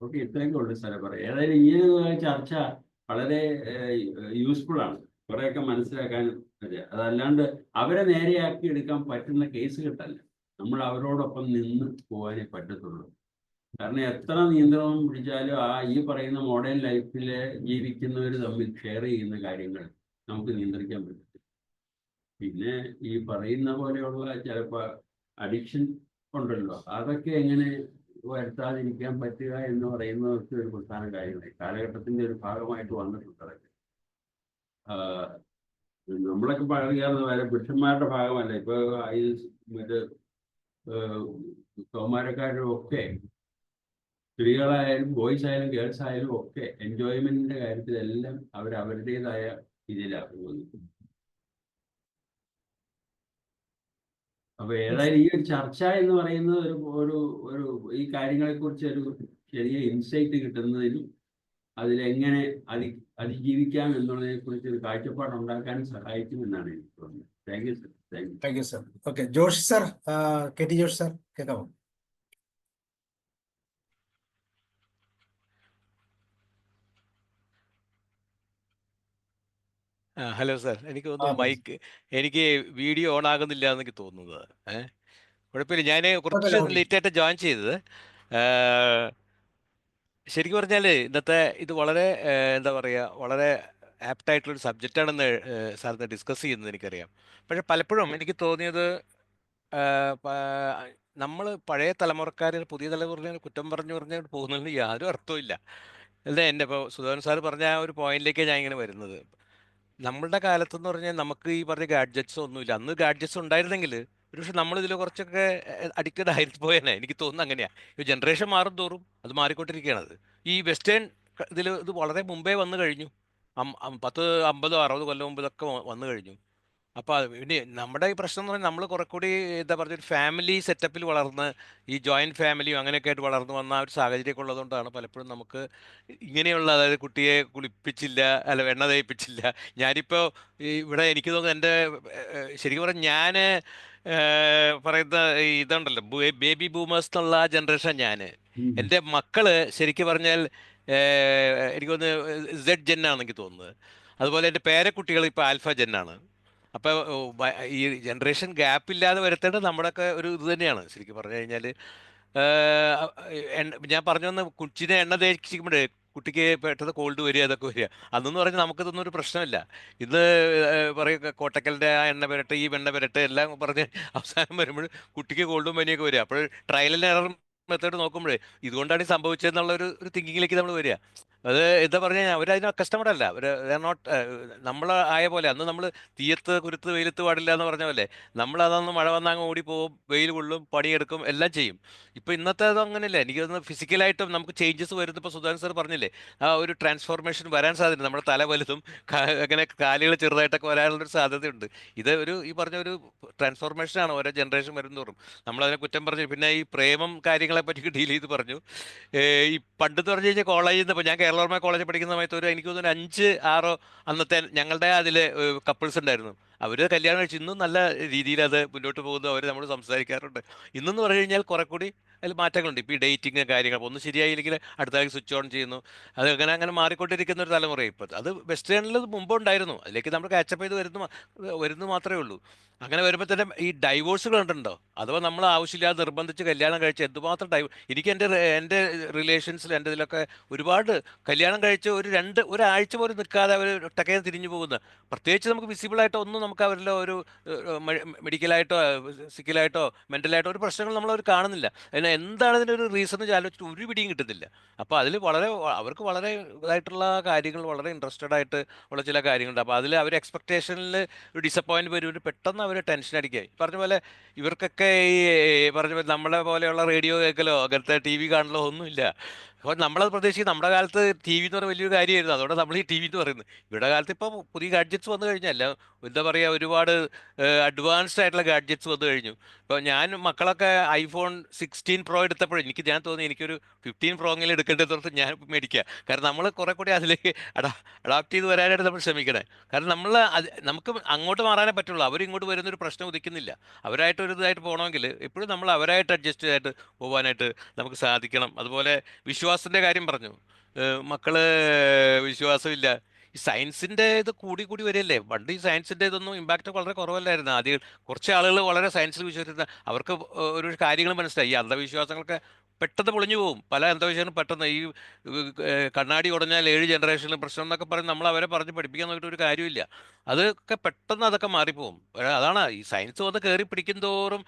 ഓക്കെ, ഇത്രയൊക്കെ ഉള്ളു സ്ഥലം പറയാം. ഏതായാലും ഈ ഒരു ചർച്ച വളരെ യൂസ്ഫുൾ ആണ്, കുറേയൊക്കെ മനസ്സിലാക്കാൻ പറ്റുക. അതല്ലാണ്ട് അവരെ നേരെയാക്കി എടുക്കാൻ പറ്റുന്ന കേസുകെട്ടല്ല. നമ്മൾ അവരോടൊപ്പം നിന്ന് പോകാനേ പറ്റത്തുള്ളൂ. കാരണം എത്ര നിയന്ത്രണം പിടിച്ചാലും ഈ പറയുന്ന മോഡേൺ ലൈഫിൽ ജീവിക്കുന്നവർ തമ്മിൽ ഷെയർ ചെയ്യുന്ന കാര്യങ്ങൾ നമുക്ക് നിയന്ത്രിക്കാൻ പറ്റും. പിന്നെ ഈ പറയുന്ന പോലെയുള്ള ചിലപ്പോൾ അഡിക്ഷൻ ഉണ്ടല്ലോ, അതൊക്കെ എങ്ങനെ വരുത്താതിരിക്കാൻ പറ്റുക എന്ന് പറയുന്നതൊക്കെ ഒരു പ്രധാന കാര്യമായി കാലഘട്ടത്തിന്റെ ഒരു ഭാഗമായിട്ട് വന്നിട്ടുണ്ട്. അതൊക്കെ നമ്മളൊക്കെ പറയാവുന്ന വരെ പുരുഷന്മാരുടെ ഭാഗമല്ല. ഇപ്പൊ മറ്റ് കൗമാരക്കാരും ഒക്കെ സ്ത്രീകളായാലും ബോയ്സ് ആയാലും ഗേൾസ് ആയാലും ഒക്കെ എൻജോയ്മെന്റിന്റെ കാര്യത്തിലെല്ലാം അവരുടേതായ രീതിയിലാണ് പോകുന്നത്. അപ്പൊ ഏതായാലും ഈ ഒരു ചർച്ച എന്ന് പറയുന്നത് ഒരു ഈ കാര്യങ്ങളെ കുറിച്ച് ഒരു ചെറിയ ഇൻസൈറ്റ് കിട്ടുന്നതിനും അതിലെങ്ങനെ അതിജീവിക്കാം എന്നുള്ളതിനെ കുറിച്ച് ഒരു കാഴ്ചപ്പാട് ഉണ്ടാക്കാനും സഹായിക്കും എന്നാണ് എനിക്ക് തോന്നുന്നത്. Thank you sir. Thank you sir. Okay, Josh sir, K T Josh sir, കേൾക്കാമോ? ഹലോ സാർ, എനിക്ക് തോന്നുന്നു എനിക്ക് വീഡിയോ ഓൺ ആകുന്നില്ല എന്നൊക്കെ തോന്നുന്നത്. കുഴപ്പമില്ല, ഞാൻ കുറച്ച് ലേറ്റായിട്ട് ജോയിൻ ചെയ്തത്. ശരിക്കും പറഞ്ഞാൽ ഇന്നത്തെ ഇത് വളരെ എന്താ പറയുക, വളരെ ആപ്റ്റായിട്ടുള്ളൊരു സബ്ജക്റ്റാണെന്ന് സാറിന് ഡിസ്കസ് ചെയ്യുന്നത് എനിക്കറിയാം. പക്ഷെ പലപ്പോഴും എനിക്ക് തോന്നിയത് നമ്മൾ പഴയ തലമുറക്കാരെ പുതിയ തലമുറയെ കുറ്റം പറഞ്ഞ് പോകുന്നതിന് യാതൊരു അർത്ഥവും ഇല്ല. അല്ലേ? എൻ്റെ ഇപ്പോൾ സുധാകരൻ സാർ പറഞ്ഞ ആ ഒരു പോയിന്റിലേക്കാണ് ഞാൻ ഇങ്ങനെ വരുന്നത്. നമ്മളുടെ കാലത്തെന്ന് പറഞ്ഞാൽ നമുക്ക് ഈ പറഞ്ഞ ഗാഡ്ജറ്റ്സ് ഒന്നുമില്ല. അന്ന് ഗാഡ്ജറ്റ്സ് ഉണ്ടായിരുന്നെങ്കിൽ ഒരുപക്ഷെ നമ്മളിതിൽ കുറച്ചൊക്കെ അഡിക്റ്റഡ് ആയിപ്പോയേനെ. എനിക്ക് തോന്നുന്നു അങ്ങനെയാണ്. ഈ ജനറേഷൻ മാറും തോറും അത് മാറിക്കൊണ്ടിരിക്കുകയാണ്. അത് ഈ വെസ്റ്റേൺ ഇത് വളരെ മുമ്പേ വന്നു കഴിഞ്ഞു. 10, 50, 60 കൊല്ലം മുമ്പ് ഇതൊക്കെ വന്നു കഴിഞ്ഞു. അപ്പോൾ ഇനി നമ്മുടെ ഈ പ്രശ്നം എന്ന് പറഞ്ഞാൽ നമ്മൾ കുറെ കൂടി എന്താ പറയുക, ഒരു ഫാമിലി സെറ്റപ്പിൽ വളർന്ന് ഈ ജോയിൻറ്റ് ഫാമിലിയും അങ്ങനെയൊക്കെ ആയിട്ട് വളർന്നു വന്ന ആ ഒരു സാഹചര്യമൊക്കെ ഉള്ളതുകൊണ്ടാണ് പലപ്പോഴും നമുക്ക് ഇങ്ങനെയുള്ള, അതായത് കുട്ടിയെ കുളിപ്പിച്ചില്ല, അല്ല എണ്ണ തേപ്പിച്ചില്ല. ഞാനിപ്പോൾ ഇവിടെ എനിക്ക് തോന്നുന്നു എൻ്റെ ശരിക്കും പറഞ്ഞാൽ ഞാൻ പറയുന്ന ഇതുണ്ടല്ലോ, ബേബി ബൂമേഴ്സ് എന്നുള്ള ആ ജനറേഷൻ ഞാൻ. എൻ്റെ മക്കള് ശരിക്കും പറഞ്ഞാൽ എനിക്ക് തോന്നുന്നു Z ജെന്നാണ് എനിക്ക് തോന്നുന്നത്. അതുപോലെ എൻ്റെ പേരക്കുട്ടികൾ ഇപ്പോൾ ആൽഫ ജെന്നാണ്. അപ്പോൾ ഈ ജനറേഷൻ ഗ്യാപ്പ് ഇല്ലാതെ വരുത്തേണ്ടത് നമ്മുടെയൊക്കെ ഒരു ഇത് തന്നെയാണ് ശരിക്കും പറഞ്ഞു കഴിഞ്ഞാൽ. ഞാൻ പറഞ്ഞു വന്ന കൊച്ചിനെ എണ്ണ തേച്ചിക്കുമ്പോഴേ കുട്ടിക്ക് പെട്ടെന്ന് കോൾഡ് വരിക, അതൊക്കെ വരിക. അന്നെന്ന് പറഞ്ഞാൽ നമുക്കിതൊന്നും ഒരു പ്രശ്നമില്ല. ഇന്ന് പറയുക കോട്ടക്കലിൻ്റെ ആ എണ്ണ പുരട്ടെ, ഈ എണ്ണ പുരട്ടെ എല്ലാം പറഞ്ഞ് അവസാനം വരുമ്പോൾ കുട്ടിക്ക് കോൾഡും പനിയൊക്കെ വരിക. അപ്പോൾ ട്രയൽ ആൻഡ് എറർ മെത്തേഡ് നോക്കുമ്പോഴേ ഇതുകൊണ്ടാണ് ഈ സംഭവിച്ചതെന്നുള്ള ഒരു തിങ്കിങ്ങിലേക്ക് നമ്മൾ വരിക. അത് എന്താ പറഞ്ഞു കഴിഞ്ഞാൽ അവരതിന് കസ്റ്റമർ അല്ല, അവർ നോട്ട് നമ്മൾ ആയ പോലെ. അന്ന് നമ്മൾ തീയത്ത് കുരുത്ത് വെയിലത്ത് പാടില്ല എന്ന് പറഞ്ഞ പോലെ നമ്മളതൊന്ന് മഴ വന്നാൽ അങ്ങ് ഓടിപ്പോവും, വെയിൽ കൊള്ളും, പണിയെടുക്കും, എല്ലാം ചെയ്യും. ഇപ്പോൾ ഇന്നത്തെ അത് അങ്ങനെയല്ല. എനിക്ക് തോന്നുന്നു ഫിസിക്കലായിട്ടും നമുക്ക് ചേഞ്ചസ് വരുന്നത്. ഇപ്പോൾ സുധാകരൻ സാർ പറഞ്ഞില്ലേ, ആ ഒരു ട്രാൻസ്ഫോർമേഷൻ വരാൻ സാധ്യത. നമ്മുടെ തല വലുതും അങ്ങനെ കാലുകൾ ചെറുതായിട്ടൊക്കെ വരാനുള്ളൊരു സാധ്യതയുണ്ട്. ഇത് ഈ പറഞ്ഞ ഒരു ട്രാൻസ്ഫോർമേഷനാണ് ഓരോ ജനറേഷൻ വരുന്നതോറും. നമ്മളതിനെ കുറ്റം പറഞ്ഞു. പിന്നെ ഈ പ്രേമം കാര്യങ്ങളെ പറ്റി ഡീൽ ചെയ്ത് പറഞ്ഞു. ഈ പണ്ടെന്ന് പറഞ്ഞു കഴിഞ്ഞാൽ കോളേജിൽ നിന്ന്, ഇപ്പോൾ ഞാൻ കേരള കോളേജിൽ പഠിക്കുന്ന സമയത്ത് എനിക്ക് തോന്നുന്നു 5, 6 അന്നത്തെ ഞങ്ങളുടെ അതിൽ കപ്പിൾസ് ഉണ്ടായിരുന്നു. അവർ കല്യാണം കഴിച്ച് ഇന്നും നല്ല രീതിയിൽ അത് മുന്നോട്ട് പോകുന്നു. അവർ നമ്മൾ സംസാരിക്കാറുണ്ട്. ഇന്നെന്ന് പറഞ്ഞു കഴിഞ്ഞാൽ കുറെ കൂടി അതിൽ മാറ്റങ്ങളുണ്ട്. ഇപ്പോൾ ഈ ഡേറ്റിങ് കാര്യങ്ങൾ ഒന്ന് ശരിയായില്ലെങ്കിൽ അടുത്തായി സ്വിച്ച് ഓൺ ചെയ്യുന്നു. അത് അങ്ങനെ മാറിക്കൊണ്ടിരിക്കുന്ന ഒരു തലമുറ ഇപ്പോൾ. അത് വെസ്റ്റേണിൽ മുമ്പുണ്ടായിരുന്നു, അതിലേക്ക് നമ്മൾ കാച്ചപ്പ് ചെയ്ത് വരുന്നു മാത്രമേ ഉള്ളൂ. അങ്ങനെ വരുമ്പോൾ തന്നെ ഈ ഡൈവോഴ്സുകൾ ഉണ്ടോ, അഥവാ നമ്മൾ ആവശ്യമില്ലാതെ നിർബന്ധിച്ച് കല്യാണം കഴിച്ച് എന്തുമാത്രം എനിക്ക് എൻ്റെ റിലേഷൻസിൽ എൻ്റെ ഇതിലൊക്കെ ഒരുപാട് കല്യാണം കഴിച്ച് ഒരാഴ്ച പോലും നിൽക്കാതെ അവർ ഒറ്റക്കേ തിരിഞ്ഞു പോകുന്ന, പ്രത്യേകിച്ച് നമുക്ക് വിസിബിളായിട്ടോ ഒന്നും നമുക്ക് അവരിൽ ഒരു മെഡിക്കലായിട്ടോ ഫിസിക്കലായിട്ടോ മെൻ്റലായിട്ടോ ഒരു പ്രശ്നങ്ങൾ നമ്മളവർ കാണുന്നില്ല. അതിന് എന്താണ് ഇതിൻ്റെ ഒരു റീസൺ എന്ന് ആലോചിച്ചിട്ട് ഒരു പിടിയും കിട്ടുന്നില്ല. അപ്പോൾ അതിൽ അവർക്ക് വളരെ ഇതായിട്ടുള്ള കാര്യങ്ങൾ, വളരെ ഇൻട്രസ്റ്റഡ് ആയിട്ട് ഉള്ള ചില കാര്യങ്ങളുണ്ട്. അപ്പോൾ അതിൽ അവർ എക്സ്പെക്ടേഷനിൽ ഒരു ഡിസപ്പോയിൻറ്റ് വരും, പെട്ടെന്ന് അവർ ടെൻഷൻ അടിക്കുക. പറഞ്ഞ പോലെ ഇവർക്കൊക്കെ പറഞ്ഞ പോലെ നമ്മളെ പോലെയുള്ള റേഡിയോ കേൾക്കലോ അങ്ങനത്തെ TV കാണലോ ഒന്നുമില്ല. അപ്പോൾ നമ്മളത് പ്രതീക്ഷിക്കും. നമ്മുടെ കാലത്ത് TV എന്ന് പറഞ്ഞാൽ വലിയൊരു കാര്യമായിരുന്നു, അതുകൊണ്ട് നമ്മൾ ഈ TV എന്ന് പറയുന്നത്. ഇവരുടെ കാലത്ത് ഇപ്പോൾ പുതിയ ഗാഡ്ജറ്റ്സ് വന്നു കഴിഞ്ഞാൽ എന്താ പറയുക, ഒരുപാട് അഡ്വാൻസ്ഡ് ആയിട്ടുള്ള ഗാഡ്ജറ്റ്സ് വന്നു കഴിഞ്ഞു. ഇപ്പോൾ മക്കളൊക്കെ iPhone 16 Pro എടുത്തപ്പോഴും ഞാൻ തോന്നി എനിക്കൊരു 15 Pro എങ്കിലും എടുക്കേണ്ടത് ഞാൻ മേടിക്കുക. കാരണം നമ്മൾ കുറെ കൂടി അതിലേക്ക് അഡാപ്റ്റ് ചെയ്ത് വരാനായിട്ട് നമ്മൾ ശ്രമിക്കണേ. കാരണം നമുക്ക് അങ്ങോട്ട് മാറാനേ പറ്റുള്ളൂ, അവരിങ്ങോട്ട് വരുന്നൊരു പ്രശ്നം ഉദിക്കുന്നില്ല. അവരായിട്ട് ഇതായിട്ട് പോകണമെങ്കിൽ എപ്പോഴും നമ്മൾ അവരായിട്ട് അഡ്ജസ്റ്റ് ചെയ്തിട്ട് പോകാനായിട്ട് നമുക്ക് സാധിക്കണം. അതുപോലെ വിശ്വാസത്തിൻ്റെ കാര്യം പറഞ്ഞു, മക്കള് വിശ്വാസമില്ല. ഈ സയൻസിൻ്റെ ഇത് കൂടി വരികയല്ലേ. പണ്ട് ഈ സയൻസിൻ്റെ ഇതൊന്നും ഇമ്പാക്റ്റ് വളരെ കുറവല്ലായിരുന്നു. ആദ്യം കുറച്ച് ആളുകൾ വളരെ സയൻസിൽ വിശ്വസിക്കുന്ന, അവർക്ക് ഒരു കാര്യങ്ങൾ മനസ്സിലായി. ഈ അന്ധവിശ്വാസങ്ങളൊക്കെ പെട്ടെന്ന് പൊളിഞ്ഞു പോകും. പല അന്ധവിശ്വാസങ്ങളും പെട്ടെന്ന് ഈ കണ്ണാടി ഉടഞ്ഞാൽ 7 ജനറേഷനിൽ പ്രശ്നം എന്നൊക്കെ പറഞ്ഞ് നമ്മൾ അവരെ പറഞ്ഞ് പഠിപ്പിക്കാൻ നോക്കിയിട്ട് ഒരു കാര്യമില്ല. അതൊക്കെ പെട്ടെന്ന് അതൊക്കെ മാറിപ്പോകും. അതാണ് ഈ സയൻസ് വന്ന് കയറി പിടിക്കും തോറും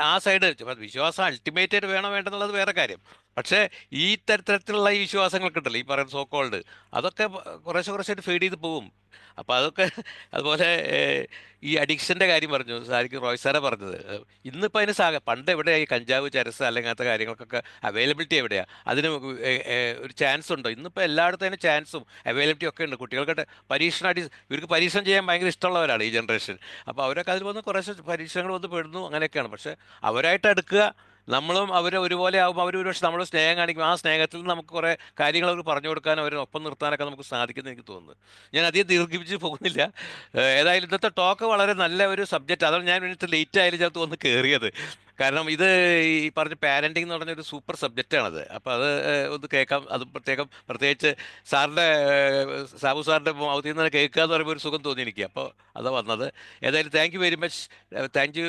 ആ സൈഡ് വിശ്വാസം അൾട്ടിമേറ്റ് ആയിട്ട് വേണ്ടെന്നുള്ളത് വേറെ കാര്യം. പക്ഷേ ഈ തരത്തിലുള്ള ഈ വിശ്വാസങ്ങളൊക്കെ ഉണ്ടല്ലോ, ഈ പറയുന്ന സോക്കോൾഡ്, അതൊക്കെ കുറേശ്ശായിട്ട് ഫീഡ് ചെയ്ത് പോകും. അപ്പോൾ അതൊക്കെ അതുപോലെ ഈ അഡിക്ഷൻ്റെ കാര്യം പറഞ്ഞു സാരിക്ക് റോയ് സാറെ പറഞ്ഞത്. ഇന്നിപ്പോൾ അതിന് പണ്ട് എവിടെയാണ് ഈ കഞ്ചാവ്, ചരസ് അല്ലെങ്കിൽ അങ്ങനത്തെ കാര്യങ്ങൾക്കൊക്കെ അവൈലബിലിറ്റി എവിടെയാണ്? അതിന് ഒരു ചാൻസ് ഉണ്ടോ? ഇന്നിപ്പോൾ എല്ലായിടത്തും അതിന് ചാൻസും അവൈലബിലിറ്റി ഒക്കെ ഉണ്ട്. കുട്ടികൾക്കൊക്കെ ഇവർക്ക് പരീക്ഷണം ചെയ്യാൻ ഭയങ്കര ഇഷ്ടമുള്ളവരാണ് ഈ ജനറേഷൻ. അപ്പോൾ അവരൊക്കെ അതിൽ വന്ന് കുറേ പരീക്ഷണങ്ങൾ വന്ന് പെടുന്നു, അങ്ങനെയൊക്കെയാണ്. പക്ഷേ അവരായിട്ട് അടുക്കുക, നമ്മളും അവർ ഒരുപോലെ ആകുമ്പോൾ അവർ ഒരു പക്ഷേ നമ്മൾ സ്നേഹം കാണിക്കും. ആ സ്നേഹത്തിൽ നിന്ന് നമുക്ക് കുറേ കാര്യങ്ങൾ അവർ പറഞ്ഞു കൊടുക്കാനും അവരെ ഒപ്പം നിർത്താനൊക്കെ നമുക്ക് സാധിക്കുമെന്ന് എനിക്ക് തോന്നുന്നു. ഞാൻ അധികം ദീർഘിപ്പിച്ച് പോകുന്നില്ല. ഏതായാലും ഇന്നത്തെ ടോക്ക് വളരെ നല്ല ഒരു സബ്ജക്റ്റ്. അതാണ് ഞാൻ ഇന്നത്തെ ലേറ്റ് ആയാലും ചിലത്ത് വന്ന് കയറിയത്. കാരണം ഇത് ഈ പറഞ്ഞ പാരൻറ്റിംഗ് എന്ന് പറഞ്ഞൊരു സൂപ്പർ സബ്ജക്റ്റാണത്. അപ്പോൾ അത് ഒന്ന് കേൾക്കാം. അത് പ്രത്യേകിച്ച് സാബു സാറിൻ്റെ മൗത്തിൽ നിന്ന് കേൾക്കുക എന്ന് പറയുമ്പോൾ ഒരു സുഖം തോന്നി എനിക്ക്. അപ്പോൾ അതാണ് വന്നത്. ഏതായാലും thank you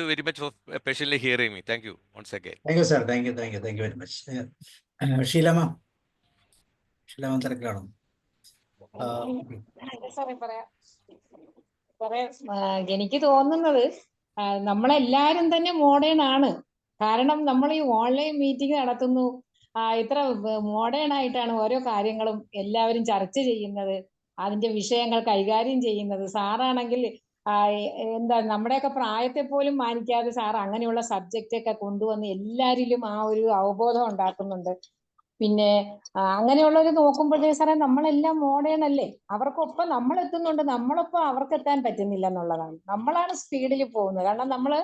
very much for patiently hearing me. Thank you once again. Thank you sir, thank you very much. Sheelamma തിരക്കാണോ? എനിക്ക് തോന്നുന്നത് നമ്മളെല്ലാരും തന്നെ മോഡേൺ ആണ്. കാരണം നമ്മൾ ഈ ഓൺലൈൻ മീറ്റിംഗ് നടത്തുന്നു, ഇത്ര മോഡേൺ ആയിട്ടാണ് ഓരോ കാര്യങ്ങളും എല്ലാവരും ചർച്ച ചെയ്യുന്നത്, അതിന്റെ വിഷയങ്ങൾ കൈകാര്യം ചെയ്യുന്നത്. സാറാണെങ്കിൽ നമ്മുടെയൊക്കെ പ്രായത്തെ പോലും മാനിക്കാതെ സാർ അങ്ങനെയുള്ള സബ്ജക്റ്റ് ഒക്കെ കൊണ്ടുവന്ന് എല്ലാരിലും ആ ഒരു അവബോധം ഉണ്ടാക്കുന്നുണ്ട്. പിന്നെ അങ്ങനെയുള്ളവർ നോക്കുമ്പോഴേ സാറേ നമ്മളെല്ലാം മോഡേൺ അല്ലേ, അവർക്കൊപ്പം നമ്മൾ എത്തുന്നുണ്ട്, നമ്മളൊപ്പം അവർക്ക് എത്താൻ പറ്റുന്നില്ല എന്നുള്ളതാണ്. നമ്മളാണ് സ്പീഡിൽ പോകുന്നത്. കാരണം നമ്മള്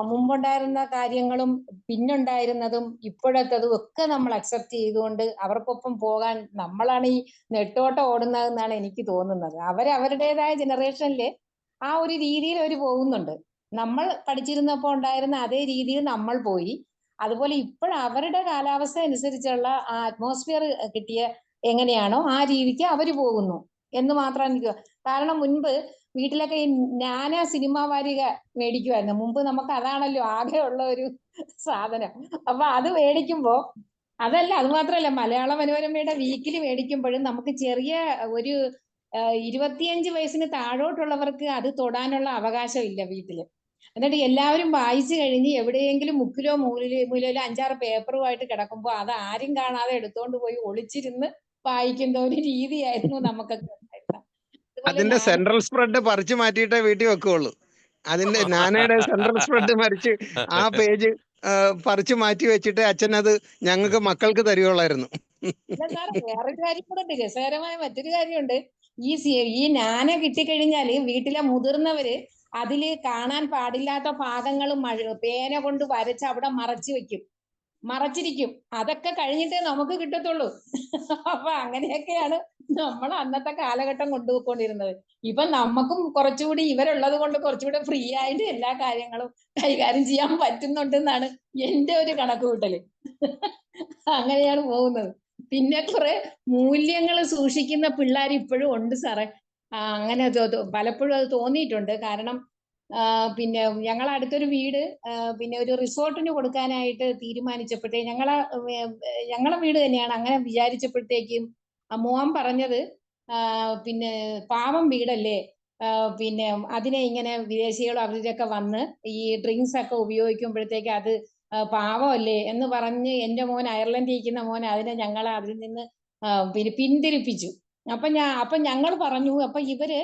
മുമ്പുണ്ടായിരുന്ന കാര്യങ്ങളും പിന്നുണ്ടായിരുന്നതും ഇപ്പോഴത്തതും ഒക്കെ നമ്മൾ അക്സെപ്റ്റ് ചെയ്തുകൊണ്ട് അവർക്കൊപ്പം പോകാൻ നമ്മളാണ് ഈ നെട്ടോട്ടം ഓടുന്നതെന്നാണ് എനിക്ക് തോന്നുന്നത്. അവരുടേതായ ജനറേഷനില് ആ ഒരു രീതിയിൽ അവർ പോകുന്നുണ്ട്. നമ്മൾ പഠിച്ചിരുന്നപ്പോ ഉണ്ടായിരുന്ന അതേ രീതിയിൽ നമ്മൾ പോയി. അതുപോലെ അവരുടെ കാലാവസ്ഥ അനുസരിച്ചുള്ള ആ അറ്റ്മോസ്ഫിയർ കിട്ടിയ എങ്ങനെയാണോ ആ രീതിക്ക് അവര് പോകുന്നു എന്ന് മാത്രമാണ് എനിക്ക്. കാരണം മുൻപ് വീട്ടിലൊക്കെ ഈ നാനാ സിനിമ വാരിക മേടിക്കുമായിരുന്നു. മുമ്പ് നമുക്ക് അതാണല്ലോ ആകെ ഉള്ള ഒരു സാധനം. അപ്പൊ അത് മേടിക്കുമ്പോ അത് മാത്രമല്ല, മലയാള മനോരമയുടെ വീക്കിലി മേടിക്കുമ്പോഴും നമുക്ക് ചെറിയ ഒരു 25 വയസ്സിന് താഴോട്ടുള്ളവർക്ക് അത് തൊടാനുള്ള അവകാശം ഇല്ല വീട്ടില്. എന്നിട്ട് എല്ലാവരും വായിച്ചു കഴിഞ്ഞ് എവിടെയെങ്കിലും മുക്കിലോ മൂലയിലോ 5-6 പേപ്പറുമായിട്ട് കിടക്കുമ്പോൾ അത് ആരും കാണാതെ എടുത്തോണ്ട് പോയി ഒളിച്ചിരുന്ന് വായിക്കുന്ന ഒരു രീതിയായിരുന്നു നമുക്കൊക്കെ ഉണ്ടായിരുന്നത്. അതിന്റെ സെൻട്രൽ സ്പ്രെഡ് പറിച്ചു മാറ്റിയിട്ടേ വീട്ടിൽ വെക്കുകയുള്ളൂ. അതിന്റെ നാനയുടെ സെൻട്രൽ സ്പ്രെഡ് മറിച്ച് ആ പേജ് പറിച്ചു മാറ്റി വെച്ചിട്ട് അച്ഛൻ അത് ഞങ്ങൾക്ക് മക്കൾക്ക് തരുവുള്ളായിരുന്നു. വേറൊരു കാര്യം കൂടെ ഉണ്ട്, രസകരമായ മറ്റൊരു കാര്യമുണ്ട്. ഈ നാന കിട്ടിക്കഴിഞ്ഞാല് വീട്ടിലെ മുതിർന്നവര് അതില് കാണാൻ പാടില്ലാത്ത ഭാഗങ്ങൾ പേന കൊണ്ട് വരച്ച് അവിടെ മറച്ചു വെക്കും. മറച്ചിരിക്കും. അതൊക്കെ കഴിഞ്ഞിട്ടേ നമുക്ക് കിട്ടത്തുള്ളൂ. അപ്പൊ അങ്ങനെയൊക്കെയാണ് നമ്മൾ അന്നത്തെ കാലഘട്ടം കൊണ്ടുപോയിക്കൊണ്ടിരുന്നത്. ഇപ്പൊ നമുക്കും കുറച്ചുകൂടി ഇവരുള്ളത് കൊണ്ട് കുറച്ചുകൂടി ഫ്രീ ആയിട്ട് എല്ലാ കാര്യങ്ങളും കൈകാര്യം ചെയ്യാൻ പറ്റുന്നുണ്ടെന്നാണ് എന്റെ ഒരു കണക്കുകൂട്ടല്. അങ്ങനെയാണ് പോകുന്നത്. പിന്നെ കുറെ മൂല്യങ്ങൾ സൂക്ഷിക്കുന്ന പിള്ളേർ ഇപ്പോഴും ഉണ്ട് സാറേ. അങ്ങനെ പലപ്പോഴും അത് തോന്നിയിട്ടുണ്ട്. കാരണം പിന്നെ ഞങ്ങളെ അടുത്തൊരു വീട് പിന്നെ ഒരു റിസോർട്ടിന് കൊടുക്കാനായിട്ട് തീരുമാനിച്ചപ്പോഴത്തേ ഞങ്ങളെ വീട് തന്നെയാണ്. അങ്ങനെ വിചാരിച്ചപ്പോഴത്തേക്കും മോൻ പറഞ്ഞത് പിന്നെ പാവം വീടല്ലേ, പിന്നെ അതിനെ ഇങ്ങനെ വിദേശികളും അവരൊക്കെ വന്ന് ഈ ഡ്രിങ്ക്സ് ഒക്കെ ഉപയോഗിക്കുമ്പോഴത്തേക്ക് അത് പാവമല്ലേ എന്ന് പറഞ്ഞ് എൻ്റെ മോൻ അയർലൻഡിൽ ഇരിക്കുന്ന മോൻ അതിനെ ഞങ്ങളെ അതിൽ നിന്ന് പിന്നെ പിന്തിരിപ്പിച്ചു. അപ്പൊ ഞങ്ങൾ പറഞ്ഞു, അപ്പൊ ഇവര്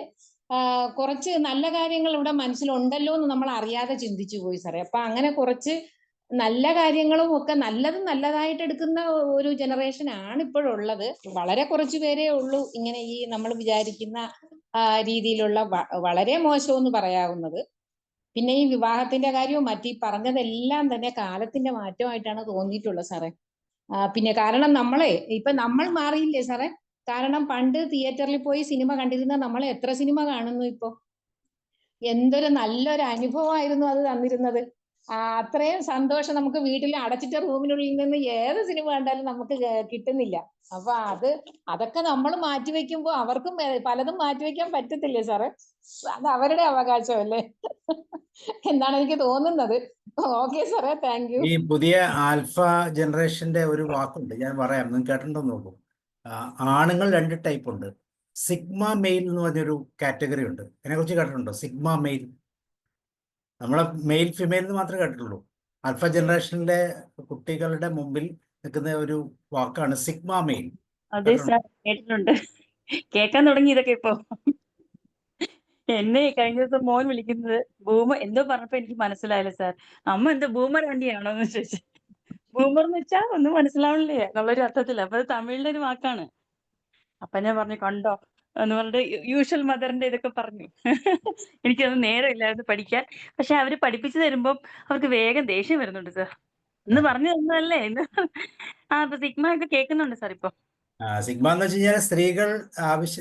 കുറച്ച് നല്ല കാര്യങ്ങൾ ഇവിടെ മനസ്സിലുണ്ടല്ലോ എന്ന് നമ്മൾ അറിയാതെ ചിന്തിച്ചു പോയി സാറേ. അപ്പൊ അങ്ങനെ കുറച്ച് നല്ല കാര്യങ്ങളും ഒക്കെ നല്ലതും നല്ലതായിട്ട് എടുക്കുന്ന ഒരു ജനറേഷൻ ആണ് ഇപ്പോഴുള്ളത്. വളരെ കുറച്ചു പേരേ ഉള്ളൂ ഇങ്ങനെ ഈ നമ്മൾ വിചാരിക്കുന്ന രീതിയിലുള്ള വളരെ മോശമെന്ന് പറയാവുന്നത്. പിന്നെ ഈ വിവാഹത്തിന്റെ കാര്യവും മറ്റീ പറഞ്ഞതെല്ലാം തന്നെ കാലത്തിന്റെ മാറ്റമായിട്ടാണ് തോന്നിയിട്ടുള്ളത് സാറേ. പിന്നെ കാരണം ഇപ്പൊ നമ്മൾ മാറിയില്ലേ സാറേ. കാരണം പണ്ട് തിയേറ്ററിൽ പോയി സിനിമ കണ്ടിരുന്ന നമ്മൾ എത്ര സിനിമ കാണുന്നു ഇപ്പൊ. എന്തൊരു നല്ലൊരു അനുഭവമായിരുന്നു അത് തന്നിരുന്നത്. അത്രയും സന്തോഷം നമുക്ക് വീട്ടിൽ അടച്ചിട്ട റൂമിനുള്ളിൽ നിന്ന് ഏത് സിനിമ കണ്ടാലും നമുക്ക് കിട്ടുന്നില്ല. അപ്പൊ അതൊക്കെ നമ്മൾ മാറ്റിവെക്കുമ്പോ അവർക്കും പലതും മാറ്റിവെക്കാൻ പറ്റത്തില്ലേ സാറേ. അത് അവരുടെ അവകാശമല്ലേ എന്നാണ് എനിക്ക് തോന്നുന്നത്. ഓക്കെ സാറേ, താങ്ക് യു. ഈ പുതിയ ആൽഫ ജനറേഷന്റെ ഒരു വാക്കുണ്ട്, ഞാൻ പറയാം, നിങ്ങൾ കേട്ടിട്ടുണ്ടോ നോക്കൂ. ആണുങ്ങൾ 2 ടൈപ്പ് ഉണ്ട്. സിഗ്മ മെയിൽ എന്ന് പറഞ്ഞൊരു കാറ്റഗറി ഉണ്ട്. അതിനെക്കുറിച്ച് കേട്ടിട്ടുണ്ടോ? Sigma male. നമ്മളെ മെയിൽ ഫിമെയിൽ എന്ന് മാത്രമേ കേട്ടിട്ടുള്ളൂ. ആൽഫ ജനറേഷനിലെ കുട്ടികളുടെ മുമ്പിൽ നിൽക്കുന്ന ഒരു വാക്കാണ് സിഗ്മ മെയിൽ. അതെ സാർ, കേട്ടിട്ടുണ്ട്. കേൾക്കാൻ തുടങ്ങി ഇതൊക്കെ ഇപ്പൊ. എന്നെ കഴിഞ്ഞ ദിവസം മോൻ വിളിക്കുന്നത് ബൂമർ എന്തോ പറഞ്ഞപ്പോ എനിക്ക് മനസ്സിലായില്ല സാർ. അമ്മ എന്തോ ബൂമർ വണ്ടിയാണോ എന്ന് ചോദിച്ചു. ബൂമർ എന്ന് വെച്ചാ ഒന്നും മനസ്സിലാവണില്ലേ എന്നുള്ളൊരു അർത്ഥത്തില്. അപ്പൊ അത് തമിഴിലെ ഒരു വാക്കാണ്. അപ്പൊ ഞാൻ പറഞ്ഞു കണ്ടോ എന്ന് പറഞ്ഞിട്ട് യൂഷ്വൽ മദറിന്റെ ഇതൊക്കെ പറഞ്ഞു. എനിക്കത് നേരമില്ലായിരുന്നു പഠിക്കാൻ. പക്ഷെ അവര് പഠിപ്പിച്ചു തരുമ്പോ അവർക്ക് വേഗം ദേഷ്യം വരുന്നുണ്ട് സാർ. ഇന്ന് പറഞ്ഞു തന്നതല്ലേ ഇന്ന്. അപ്പൊ സിഗ്മ ഒക്കെ കേൾക്കുന്നുണ്ട് സാർ ഇപ്പൊ. സിഗ്മ എന്ന് വെച്ച് കഴിഞ്ഞാൽ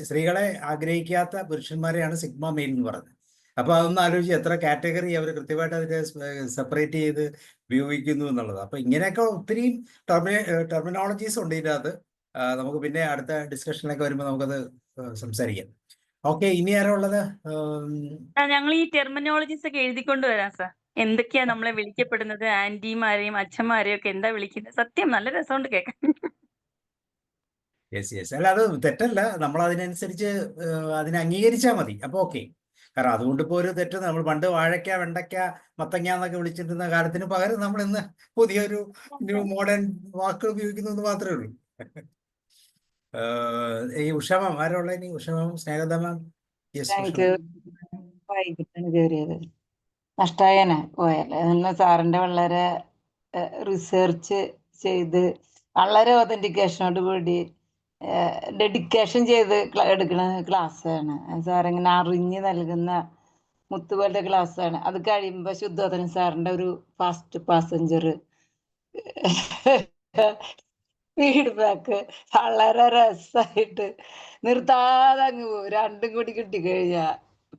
സ്ത്രീകളെ ആഗ്രഹിക്കാത്ത പുരുഷന്മാരെയാണ് സിഗ്മ മെയിൽ എന്ന് പറയുന്നത്. അപ്പൊ അതൊന്ന് ആലോചിച്ച് എത്ര കാറ്റഗറി അവർ കൃത്യമായിട്ട് അതിനെ സെപ്പറേറ്റ് ചെയ്ത് ഉപയോഗിക്കുന്നു എന്നുള്ളത്. അപ്പൊ ഇങ്ങനെയൊക്കെ ഒത്തിരി ടെർമിനോളജീസ് ഉണ്ട് ഇതിനകത്ത്. നമുക്ക് പിന്നെ അടുത്ത ഡിസ്കഷനിലൊക്കെ വരുമ്പോൾ നമുക്കത് സംസാരിക്കാം. ഓക്കെ, ഇനി ആരാ ഉള്ളത്? ഞങ്ങൾ ഈ ടെർമിനോളജീസ് ഒക്കെ എഴുതിക്കൊണ്ട് വരാം സാർ. എന്തൊക്കെയാ നമ്മളെ വിളിക്കപ്പെടുന്നത്, ആന്റിമാരെയും അച്ഛന്മാരെയും ഒക്കെ എന്താ വിളിക്കുന്നത്. സത്യം നല്ല രസമുണ്ട് കേൾക്കാൻ. യെസ്. അല്ല, അത് തെറ്റല്ല. നമ്മൾ അതിനനുസരിച്ച് അതിനെ അംഗീകരിച്ചാൽ മതി. അപ്പോൾ ഓക്കെ. കാരണം അതുകൊണ്ട് ഇപ്പോൾ ഒരു തെറ്റ്, നമ്മൾ പണ്ട് വാഴയ്ക്ക, വെണ്ടയ്ക്ക, മത്തങ്ങ എന്നൊക്കെ വിളിച്ചിരുന്ന കാലത്തിന് പകരം നമ്മൾ ഇന്ന് പുതിയൊരു ന്യൂ മോഡേൺ വാക്കുകൾ ഉപയോഗിക്കുന്നു മാത്രമേ ഉള്ളൂ. ഈ ഉഷമം ആരുള്ള? ഇനി ഉഷമം, സ്നേഹദ മാം. വൈകിട്ടാണ് കയറിയത്. നഷ്ടായന പോയാൽ സാറിന്റെ വളരെ റിസർച്ച് ചെയ്ത് വളരെ ഒതന്റിക്കേഷനോട് കൂടി ഡെഡിക്കേഷൻ ചെയ്ത് എടുക്കുന്ന ക്ലാസ്സാണ് സാറിങ്ങനെ അറിഞ്ഞ് നൽകുന്ന മുത്തുപോലത്തെ ക്ലാസ്സാണ്. അത് കഴിയുമ്പോ ശുദ്ധോധന സാറിന്റെ ഒരു ഫാസ്റ്റ് പാസഞ്ചർ ഫീഡ്ബാക്ക് വളരെ രസമായിട്ട് നിർത്താതെ അങ്ങ് പോകും. 2 കൂടി കിട്ടിക്കഴിഞ്ഞാ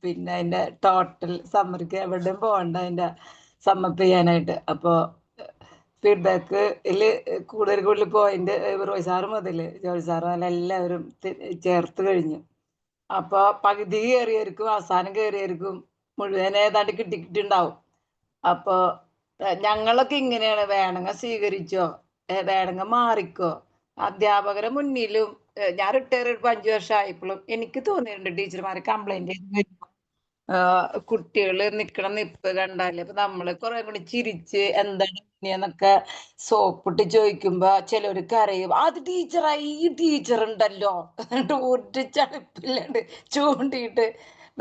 പിന്നെ അതിന്റെ ടോട്ടൽ സമ്മറിക്ക് എവിടെയും പോകണ്ട അതിന്റെ സമ്മപ്പ് ചെയ്യാനായിട്ട്. അപ്പോ ഫീഡ്ബാക്ക് കൂടുതൽ പോയിന്റ് റോയ് സാറ് മുതൽ ജോയ് സാറ് മുതൽ എല്ലാവരും ചേർത്ത് കഴിഞ്ഞു. അപ്പൊ പകുതി കയറിയവർക്കും അവസാനം കയറിയവർക്കും മുഴുവൻ ഏതാണ്ട് കിട്ടിയിട്ടുണ്ടാവും. അപ്പൊ ഞങ്ങളൊക്കെ ഇങ്ങനെയാണ്, വേണമെങ്കിൽ സ്വീകരിച്ചോ, വേണമെങ്കിൽ മാറിക്കോ. അധ്യാപകരെ മുന്നിലും ഞാൻ റിട്ടയർ ചെയ്തിട്ട് 5 വർഷമായപ്പോഴും എനിക്ക് തോന്നിയിട്ടുണ്ട് ടീച്ചർമാരെ കംപ്ലൈന്റ് ചെയ്ത് കുട്ടികള് നിക്കണ നിപ്പ് കണ്ടാല് അപ്പൊ നമ്മള് കുറെ കൂടി ചിരിച്ച് എന്താണ് എന്നൊക്കെ സോപ്പിട്ട് ചോദിക്കുമ്പോ ചിലര് കരയും. അത് ടീച്ചറായി, ഈ ടീച്ചർ ഉണ്ടല്ലോ എന്നിട്ട് ഒരു ചടുപ്പില്ലാണ്ട് ചൂണ്ടിയിട്ട്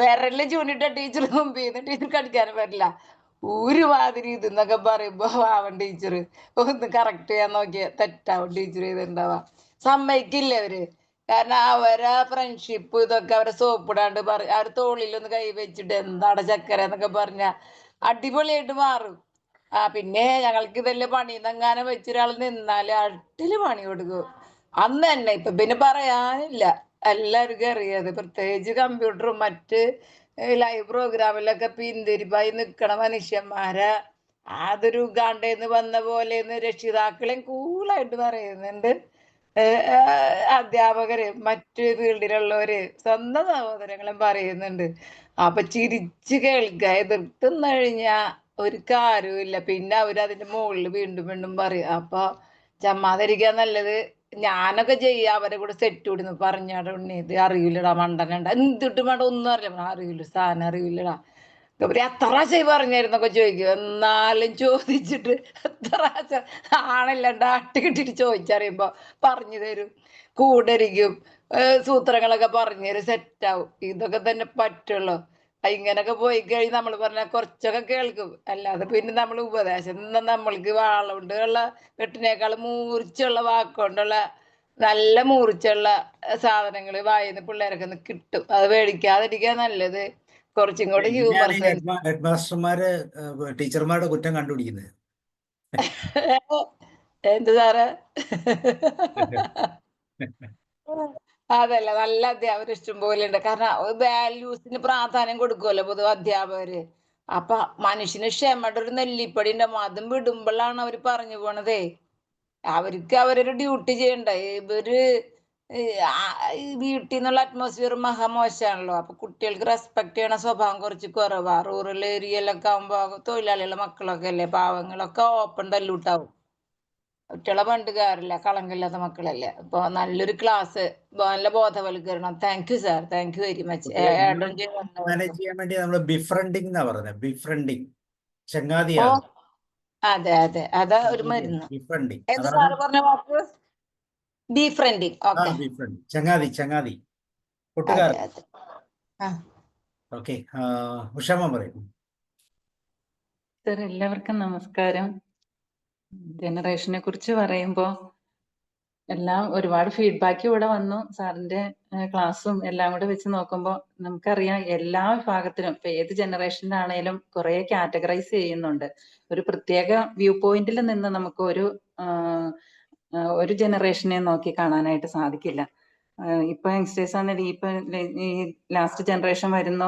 വിരലില് ചൂണ്ടിട്ട ടീച്ചർ മുമ്പ് ചെയ്യുന്ന ടീച്ചർ കടിക്കാനും പറ്റില്ല. ഒരുമാതിരി ഇതെന്നൊക്കെ പറയുമ്പോ ആവൻ ടീച്ചർ ഒന്ന് കറക്റ്റ് ചെയ്യാൻ നോക്കിയ തെറ്റാവും ടീച്ചർ ചെയ്തിട്ടുണ്ടാവാ. സമ്മതിക്കില്ല അവര്. കാരണം അവരെ ഫ്രണ്ട്ഷിപ്പ് ഇതൊക്കെ അവരെ സോപ്പിടാണ്ട് അവർ തോളിലൊന്ന് കൈ വെച്ചിട്ട് എന്താണ് ചക്കര എന്നൊക്കെ പറഞ്ഞ അടിപൊളിയായിട്ട് മാറും. പിന്നെ ഞങ്ങൾക്ക് ഇതല്ലേ പണി എന്നെങ്ങാനും വെച്ചൊരാൾ നിന്നാല് അട്ടില് പണി കൊടുക്കും. അന്ന് തന്നെ ഇപ്പൊ പിന്നെ പറയാനില്ല, എല്ലാവർക്കും അറിയാതെ. പ്രത്യേകിച്ച് കമ്പ്യൂട്ടറും മറ്റ് ലൈവ് പ്രോഗ്രാമിലൊക്കെ പിന്തിരിപ്പായി നിക്കണ മനുഷ്യന്മാരെ അതൊരു ഗാണ്ടേന്ന് വന്ന പോലെന്ന് രക്ഷിതാക്കളെയും കൂളായിട്ട് പറയുന്നുണ്ട്. അധ്യാപകര് മറ്റു ഫീൽഡിലുള്ളവര് സ്വന്തം സഹോദരങ്ങളും പറയുന്നുണ്ട്. അപ്പൊ ചിരിച്ചു കേൾക്കുക. എതിർത്തുന്ന കഴിഞ്ഞാ ഒരു കാര്യമില്ല. പിന്നെ അവരതിന്റെ മുകളിൽ വീണ്ടും വീണ്ടും പറയും. അപ്പൊ ചമ്മാതിരിക്കാൻ നല്ലത് ഞാനൊക്കെ ചെയ്യാ അവരെ കൂടെ സെറ്റ് കൂടി പറഞ്ഞാട ഉണ്ണി ഇത് അറിയില്ലടാ മണ്ടനണ്ട എന്തിട്ട് വേണ്ട ഒന്നും അറിയില്ല. അറിയില്ല സാധനം അറിയില്ലടാ. ഗൗരി എത്ര പ്രാവശ്യം പറഞ്ഞായിരുന്നൊക്കെ ചോദിക്കും. എന്നാലും ചോദിച്ചിട്ട് എത്ര പ്രാവശ്യം ആണല്ലാണ്ട് അട്ടിക്കിട്ടിട്ട് ചോദിച്ചറിയുമ്പോ പറഞ്ഞു തരും, കൂടെ ഇരിക്കും, സൂത്രങ്ങളൊക്കെ പറഞ്ഞു തരും, സെറ്റാവും. ഇതൊക്കെ തന്നെ പറ്റുള്ളൂ. ഇങ്ങനൊക്കെ പോയി കഴിഞ്ഞ് നമ്മൾ പറഞ്ഞ കുറച്ചൊക്കെ കേൾക്കും. അല്ലാതെ പിന്നെ നമ്മൾ ഉപദേശം നമ്മൾക്ക് വാളുകൊണ്ടുള്ള വെട്ടിനേക്കാൾ മൂർച്ചയുള്ള വാക്കുകൊണ്ടുള്ള നല്ല മൂർച്ചയുള്ള സാധനങ്ങൾ വായിന്ന് പിള്ളേരൊക്കെ കിട്ടും. അത് മേടിക്കാതിരിക്കാൻ നല്ലത്. കുറച്ചും കൂടി ഹ്യൂമർ എങ്ങനെയാണ് ഈ സെൻസ്. ഹെഡ് മാസ്റ്റർമാര് ടീച്ചർമാരുടെ കുറ്റം കണ്ടുപിടിക്കുന്നത്? എന്ത് സാറേ? അതല്ല, നല്ല അധ്യാപകർ ഇഷ്ടം പോലെ ഉണ്ട്. കാരണം വാല്യൂസിന് പ്രാധാന്യം കൊടുക്കുമല്ലോ പൊതുവെ അധ്യാപകര്. അപ്പൊ മനുഷ്യന് ക്ഷമയുടെ ഒരു നെല്ലിപ്പടി ഉണ്ടാവും. അതും വിടുമ്പോഴാണ് അവര് പറഞ്ഞു പോണതേ. അവർക്ക് അവരൊരു ഡ്യൂട്ടി ചെയ്യണ്ട. ഇവര് ഈ വീട്ടിൽ നിന്നുള്ള അറ്റ്മോസ്ഫിയർ മഹാമോശമാണല്ലോ. അപ്പൊ കുട്ടികൾക്ക് റെസ്പെക്ട് ചെയ്യണ സ്വഭാവം കുറച്ച് കുറവാ. റൂറൽ ഏരിയയിലൊക്കെ ആകുമ്പോ തൊഴിലാളികളുടെ മക്കളൊക്കെ അല്ലേ, പാവങ്ങളൊക്കെ ഓപ്പൺ തല്ലൂട്ടാവും. കുട്ടികളെ പണ്ട് കാര്യമില്ല, കളങ്കില്ലാത്ത മക്കളല്ലേ. അപ്പൊ നല്ലൊരു ക്ലാസ്, നല്ല ബോധവൽക്കരണം. Thank you sir, thank you very much. Manage ചെയ്യാൻ വേണ്ടി നമ്മൾ ബിഫ്രണ്ടിങ് എന്നാ പറയുന്നത്. ബിഫ്രണ്ടിങ്, ഓ ചങ്ങാതിയാകും. അതെ അതെ, അതാ ഒരു മരുന്ന്. ബിഫ്രണ്ടിങ് എന്ത് അതാണ്. സാറ് പറഞ്ഞ വാക്ക്? ബീഫ്രണ്ടിങ്. ഓക്കെ, ബിഫ്രണ്ട്, ചങ്ങാതി അതെ കൂട്ടുകാരൻ. അതെ. ആ ഓക്കെ, ഉഷാമ്മ പറയും. സർ, എല്ലാവർക്കും നമസ്കാരം. ജനറേഷനെ കുറിച്ച് പറയുമ്പോൾ എല്ലാം ഒരുപാട് ഫീഡ്ബാക്ക് ഇവിടെ വന്നു. സാറിന്റെ ക്ലാസ്സും എല്ലാം കൂടെ വെച്ച് നോക്കുമ്പോൾ നമുക്കറിയാം എല്ലാ വിഭാഗത്തിലും ഇപ്പൊ ഏത് ജനറേഷനിലാണേലും കുറെ കാറ്റഗറൈസ് ചെയ്യുന്നുണ്ട്. ഒരു പ്രത്യേക വ്യൂ പോയിന്റിൽ നിന്ന് നമുക്ക് ഒരു ജനറേഷനെ നോക്കി കാണാനായിട്ട് സാധിക്കില്ല. ഇപ്പൊ യങ്സ്റ്റേഴ്സ് ആണെങ്കിൽ ഇപ്പൊ ഈ ലാസ്റ്റ് ജനറേഷൻ വരുന്ന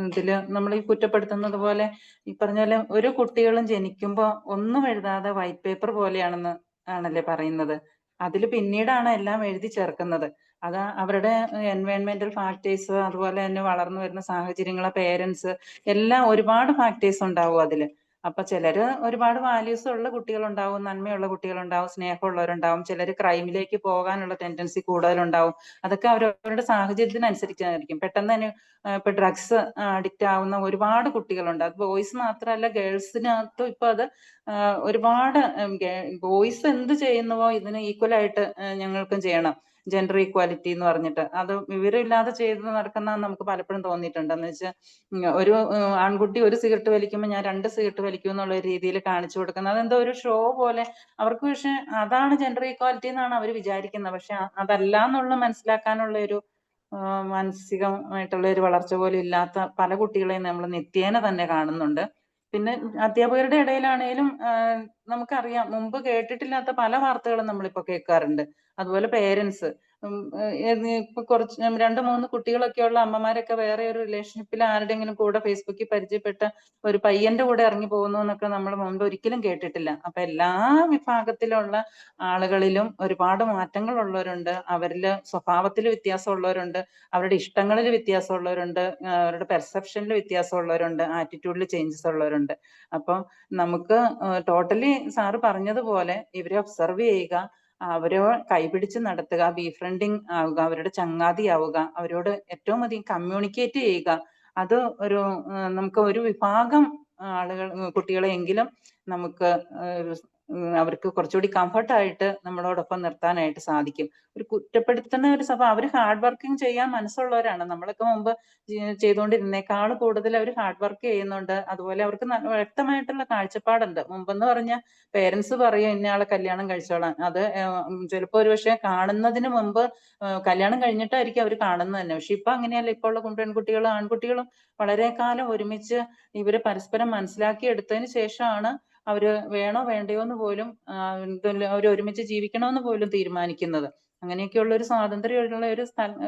ഇതില് നമ്മൾ ഈ കുറ്റപ്പെടുത്തുന്നത് പോലെ ഈ പറഞ്ഞ പോലെ ഒരു കുട്ടികളും ജനിക്കുമ്പോ ഒന്നും എഴുതാതെ വൈറ്റ് പേപ്പർ പോലെയാണെന്ന് ആണല്ലേ പറയുന്നത്. അതിൽ പിന്നീടാണ് എല്ലാം എഴുതി ചേർക്കുന്നത്. അത് അവരുടെ എൻവയോൺമെന്റൽ ഫാക്ടേഴ്സ്, അതുപോലെ തന്നെ വളർന്നു വരുന്ന സാഹചര്യങ്ങള്, പേരൻസ്, എല്ലാം ഒരുപാട് ഫാക്ടേഴ്സ് ഉണ്ടാവും അതില്. അപ്പൊ ചിലര് ഒരുപാട് വാല്യൂസ് ഉള്ള കുട്ടികളുണ്ടാവും, നന്മയുള്ള കുട്ടികളുണ്ടാവും, സ്നേഹമുള്ളവരുണ്ടാവും. ചിലര് ക്രൈമിലേക്ക് പോകാനുള്ള ടെൻഡൻസി കൂടുതലുണ്ടാവും. അതൊക്കെ അവരവരുടെ സാഹചര്യത്തിനനുസരിച്ചായിരിക്കും. പെട്ടെന്ന് തന്നെ ഇപ്പൊ ഡ്രഗ്സ് അഡിക്റ്റ് ആവുന്ന ഒരുപാട് കുട്ടികളുണ്ട്. അത് ബോയ്സ് മാത്രമല്ല, ഗേൾസിനകത്തും ഇപ്പൊ അത് ഒരുപാട് ബോയ്സ് എന്ത് ചെയ്യുന്നുവോ ഇതിന് ഈക്വൽ ആയിട്ട് ഞങ്ങൾക്കും ചെയ്യണം, ജെൻഡർ ഈക്വാലിറ്റി എന്ന് പറഞ്ഞിട്ട്. അത് വിവരമില്ലാതെ ചെയ്ത് നടക്കുന്ന നമുക്ക് പലപ്പോഴും തോന്നിയിട്ടുണ്ട്. എന്ന് വെച്ചാൽ ഒരു ആൺകുട്ടി ഒരു സിഗരറ്റ് വലിക്കുമ്പോൾ ഞാൻ 2 സിഗരറ്റ് വലിക്കും എന്നുള്ള രീതിയിൽ കാണിച്ചു കൊടുക്കുന്നത്, അതെന്തോ ഒരു ഷോ പോലെ അവർക്ക്. പക്ഷെ അതാണ് ജെൻഡർ ഈക്വാലിറ്റി എന്നാണ് അവർ വിചാരിക്കുന്നത്. പക്ഷെ അതല്ല എന്നുള്ള മനസ്സിലാക്കാനുള്ള ഒരു മാനസികമായിട്ടുള്ള ഒരു വളർച്ച പോലും ഇല്ലാത്ത പല കുട്ടികളെയും നമ്മൾ നിത്യേന തന്നെ കാണുന്നുണ്ട്. പിന്നെ അധ്യാപകരുടെ ഇടയിലാണേലും നമുക്കറിയാം, മുമ്പ് കേട്ടിട്ടില്ലാത്ത പല വാർത്തകളും നമ്മളിപ്പോ കേൾക്കാറുണ്ട്. അതുപോലെ പേരൻസ് ഇപ്പൊ കുറച്ച് 2-3 കുട്ടികളൊക്കെയുള്ള അമ്മമാരൊക്കെ വേറെ ഒരു റിലേഷൻഷിപ്പിൽ ആരുടെങ്കിലും കൂടെ ഫേസ്ബുക്കിൽ പരിചയപ്പെട്ട ഒരു പയ്യന്റെ കൂടെ ഇറങ്ങി പോകുന്നു എന്നൊക്കെ നമ്മൾ മുമ്പ് ഒരിക്കലും കേട്ടിട്ടില്ല. അപ്പൊ എല്ലാ വിഭാഗത്തിലുള്ള ആളുകളിലും ഒരുപാട് മാറ്റങ്ങൾ ഉള്ളവരുണ്ട്. അവരിൽ സ്വഭാവത്തിൽ വ്യത്യാസമുള്ളവരുണ്ട്, അവരുടെ ഇഷ്ടങ്ങളിൽ വ്യത്യാസമുള്ളവരുണ്ട്, അവരുടെ പെർസെപ്ഷനിൽ വ്യത്യാസമുള്ളവരുണ്ട്, ആറ്റിറ്റ്യൂഡിൽ ചേഞ്ചസ് ഉള്ളവരുണ്ട്. അപ്പം നമുക്ക് ടോട്ടലി സാറ് പറഞ്ഞതുപോലെ ഇവരെ ഒബ്സർവ് ചെയ്യുക, അവരെ കൈപിടിച്ച് നടത്തുക, ബീഫ്രണ്ടിങ് ആവുക, അവരുടെ ചങ്ങാതിയാവുക, അവരോട് ഏറ്റവും അധികം കമ്മ്യൂണിക്കേറ്റ് ചെയ്യുക. അത് നമുക്ക് ഒരു വിഭാഗം ആളുകൾ, കുട്ടികളെയെങ്കിലും നമുക്ക് അവർക്ക് കുറച്ചുകൂടി കംഫർട്ടായിട്ട് നമ്മളോടൊപ്പം നിർത്താനായിട്ട് സാധിക്കും. ഒരു കുറ്റപ്പെടുത്തുന്ന ഒരു സഭ, അവർ ഹാർഡ് വർക്കിംഗ് ചെയ്യാൻ മനസ്സുള്ളവരാണ്. നമ്മളൊക്കെ മുമ്പ് ചെയ്തുകൊണ്ടിരുന്നേക്കാൾ കൂടുതൽ അവർ ഹാർഡ് വർക്ക് ചെയ്യുന്നുണ്ട്. അതുപോലെ അവർക്ക് വ്യക്തമായിട്ടുള്ള കാഴ്ചപ്പാടുണ്ട്. മുമ്പെന്ന് പറഞ്ഞാൽ പേരൻസ് പറയും ഇന്നയാളെ കല്യാണം കഴിച്ചോളാൻ. അത് ചിലപ്പോൾ ഒരു പക്ഷെ കാണുന്നതിന് മുമ്പ് കല്യാണം കഴിഞ്ഞിട്ടായിരിക്കും അവർ കാണുന്നത് തന്നെ. പക്ഷെ ഇപ്പൊ അങ്ങനെയല്ല. ഇപ്പോൾ ഉള്ള പെൺകുട്ടികളും ആൺകുട്ടികളും വളരെ കാലം ഒരുമിച്ച് ഇവര് പരസ്പരം മനസ്സിലാക്കി എടുത്തതിന് ശേഷമാണ് അവര് വേണോ വേണ്ടയോ എന്ന് പോലും അവർ ഒരുമിച്ച് ജീവിക്കണമെന്ന് പോലും തീരുമാനിക്കുന്നത്. അങ്ങനെയൊക്കെയുള്ള ഒരു സ്വാതന്ത്ര്യമുള്ള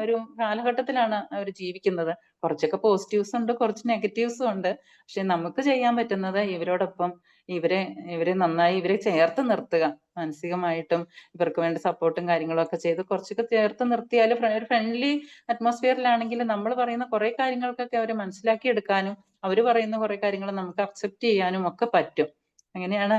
ഒരു കാലഘട്ടത്തിലാണ് അവർ ജീവിക്കുന്നത്. കുറച്ചൊക്കെ പോസിറ്റീവ്സ് ഉണ്ട്, കുറച്ച് നെഗറ്റീവ്സും ഉണ്ട്. പക്ഷെ നമുക്ക് ചെയ്യാൻ പറ്റുന്നത് ഇവരോടൊപ്പം ഇവരെ നന്നായി ചേർത്ത് നിർത്തുക. മാനസികമായിട്ടും ഇവർക്ക് വേണ്ട സപ്പോർട്ടും കാര്യങ്ങളും ഒക്കെ ചെയ്ത് കുറച്ചൊക്കെ ചേർത്ത് നിർത്തിയാൽ ഒരു ഫ്രണ്ട്ലി അറ്റ്മോസ്ഫിയറിലാണെങ്കിൽ നമ്മൾ പറയുന്ന കുറെ കാര്യങ്ങൾക്കൊക്കെ അവരെ മനസ്സിലാക്കി എടുക്കാനും അവർ പറയുന്ന കുറെ കാര്യങ്ങൾ നമുക്ക് അക്സെപ്റ്റ് ചെയ്യാനും ഒക്കെ പറ്റും. അങ്ങനെയാണ്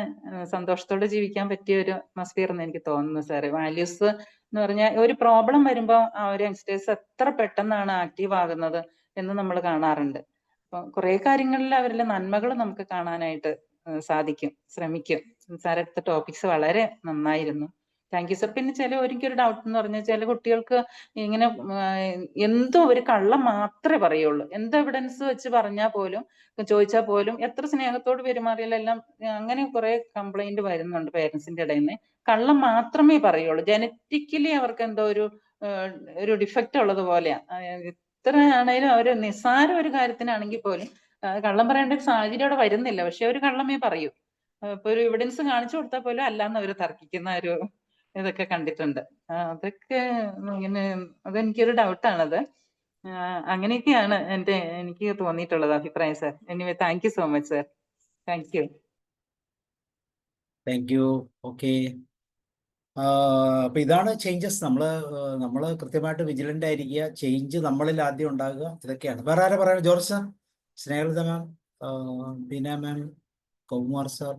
സന്തോഷത്തോടെ ജീവിക്കാൻ പറ്റിയ ഒരു അറ്റ്മോസ്ഫിയർ എന്ന് എനിക്ക് തോന്നുന്നു സാറേ. വാല്യൂസ് എന്ന് പറഞ്ഞാൽ ഒരു പ്രോബ്ലം വരുമ്പോൾ അവർ യങ്സ്റ്റേഴ്സ് എത്ര പെട്ടെന്നാണ് ആക്റ്റീവ് ആകുന്നത് എന്ന് നമ്മൾ കാണാറുണ്ട്. അപ്പൊ കുറെ കാര്യങ്ങളിൽ അവരിലെ നന്മകൾ നമുക്ക് കാണാനായിട്ട് സാധിക്കും, ശ്രമിക്കും. സാർ എടുത്ത ടോപ്പിക്സ് വളരെ നന്നായിരുന്നു. Thank you sir. പിന്നെ എനിക്കൊരു ഡൗട്ട് എന്ന് പറഞ്ഞാൽ ചില കുട്ടികൾക്ക് ഇങ്ങനെ എന്തോ ഒരു കള്ളം മാത്രമേ പറയുള്ളൂ. എന്ത് എവിഡൻസ് വെച്ച് പറഞ്ഞാൽ പോലും ചോദിച്ചാൽ പോലും എത്ര സ്നേഹത്തോട് പെരുമാറിയാലെല്ലാം അങ്ങനെ കുറെ കംപ്ലൈന്റ് വരുന്നുണ്ട് പേരൻസിന്റെ ഇടയിൽ നിന്ന്. കള്ളം മാത്രമേ പറയുള്ളൂ. ജനറ്റിക്കലി അവർക്ക് എന്തോ ഒരു ഡിഫക്റ്റ് ഉള്ളത് പോലെയാ. എത്ര ആണേലും അവർ നിസ്സാര ഒരു കാര്യത്തിനാണെങ്കിൽ പോലും കള്ളം പറയേണ്ട ഒരു സാഹചര്യം അവിടെ വരുന്നില്ല. പക്ഷെ അവർ കള്ളമേ പറയൂ. ഇപ്പൊ ഒരു എവിഡൻസ് കാണിച്ചു കൊടുത്താൽ പോലും അല്ലാന്ന് അവർ തർക്കിക്കുന്ന ഒരു ഇതൊക്കെ കണ്ടിട്ടുണ്ട്. അതൊക്കെ ഇങ്ങനെ അതെനിക്കൊരു ഡൗട്ടാണത്. അങ്ങനെയൊക്കെയാണ് എനിക്ക് തോന്നിയിട്ടുള്ളത് അഭിപ്രായം sir. Anyway thank you so much sir. Thank U. Thank you. Okay. അപ്പൊ ഇതാണ് ചേഞ്ചസ്. നമ്മൾ കൃത്യമായിട്ട് വിജിലന്റ് ആയിരിക്കുക. ചേഞ്ച് നമ്മളിൽ ആദ്യം ഉണ്ടാകുക. ഇതൊക്കെയാണ്. വേറെ ആരാ പറയാം? ജോർജ് സാർ, സ്നേഹലത മാം, ബീന മാം, കൗകുമാർ സാർ.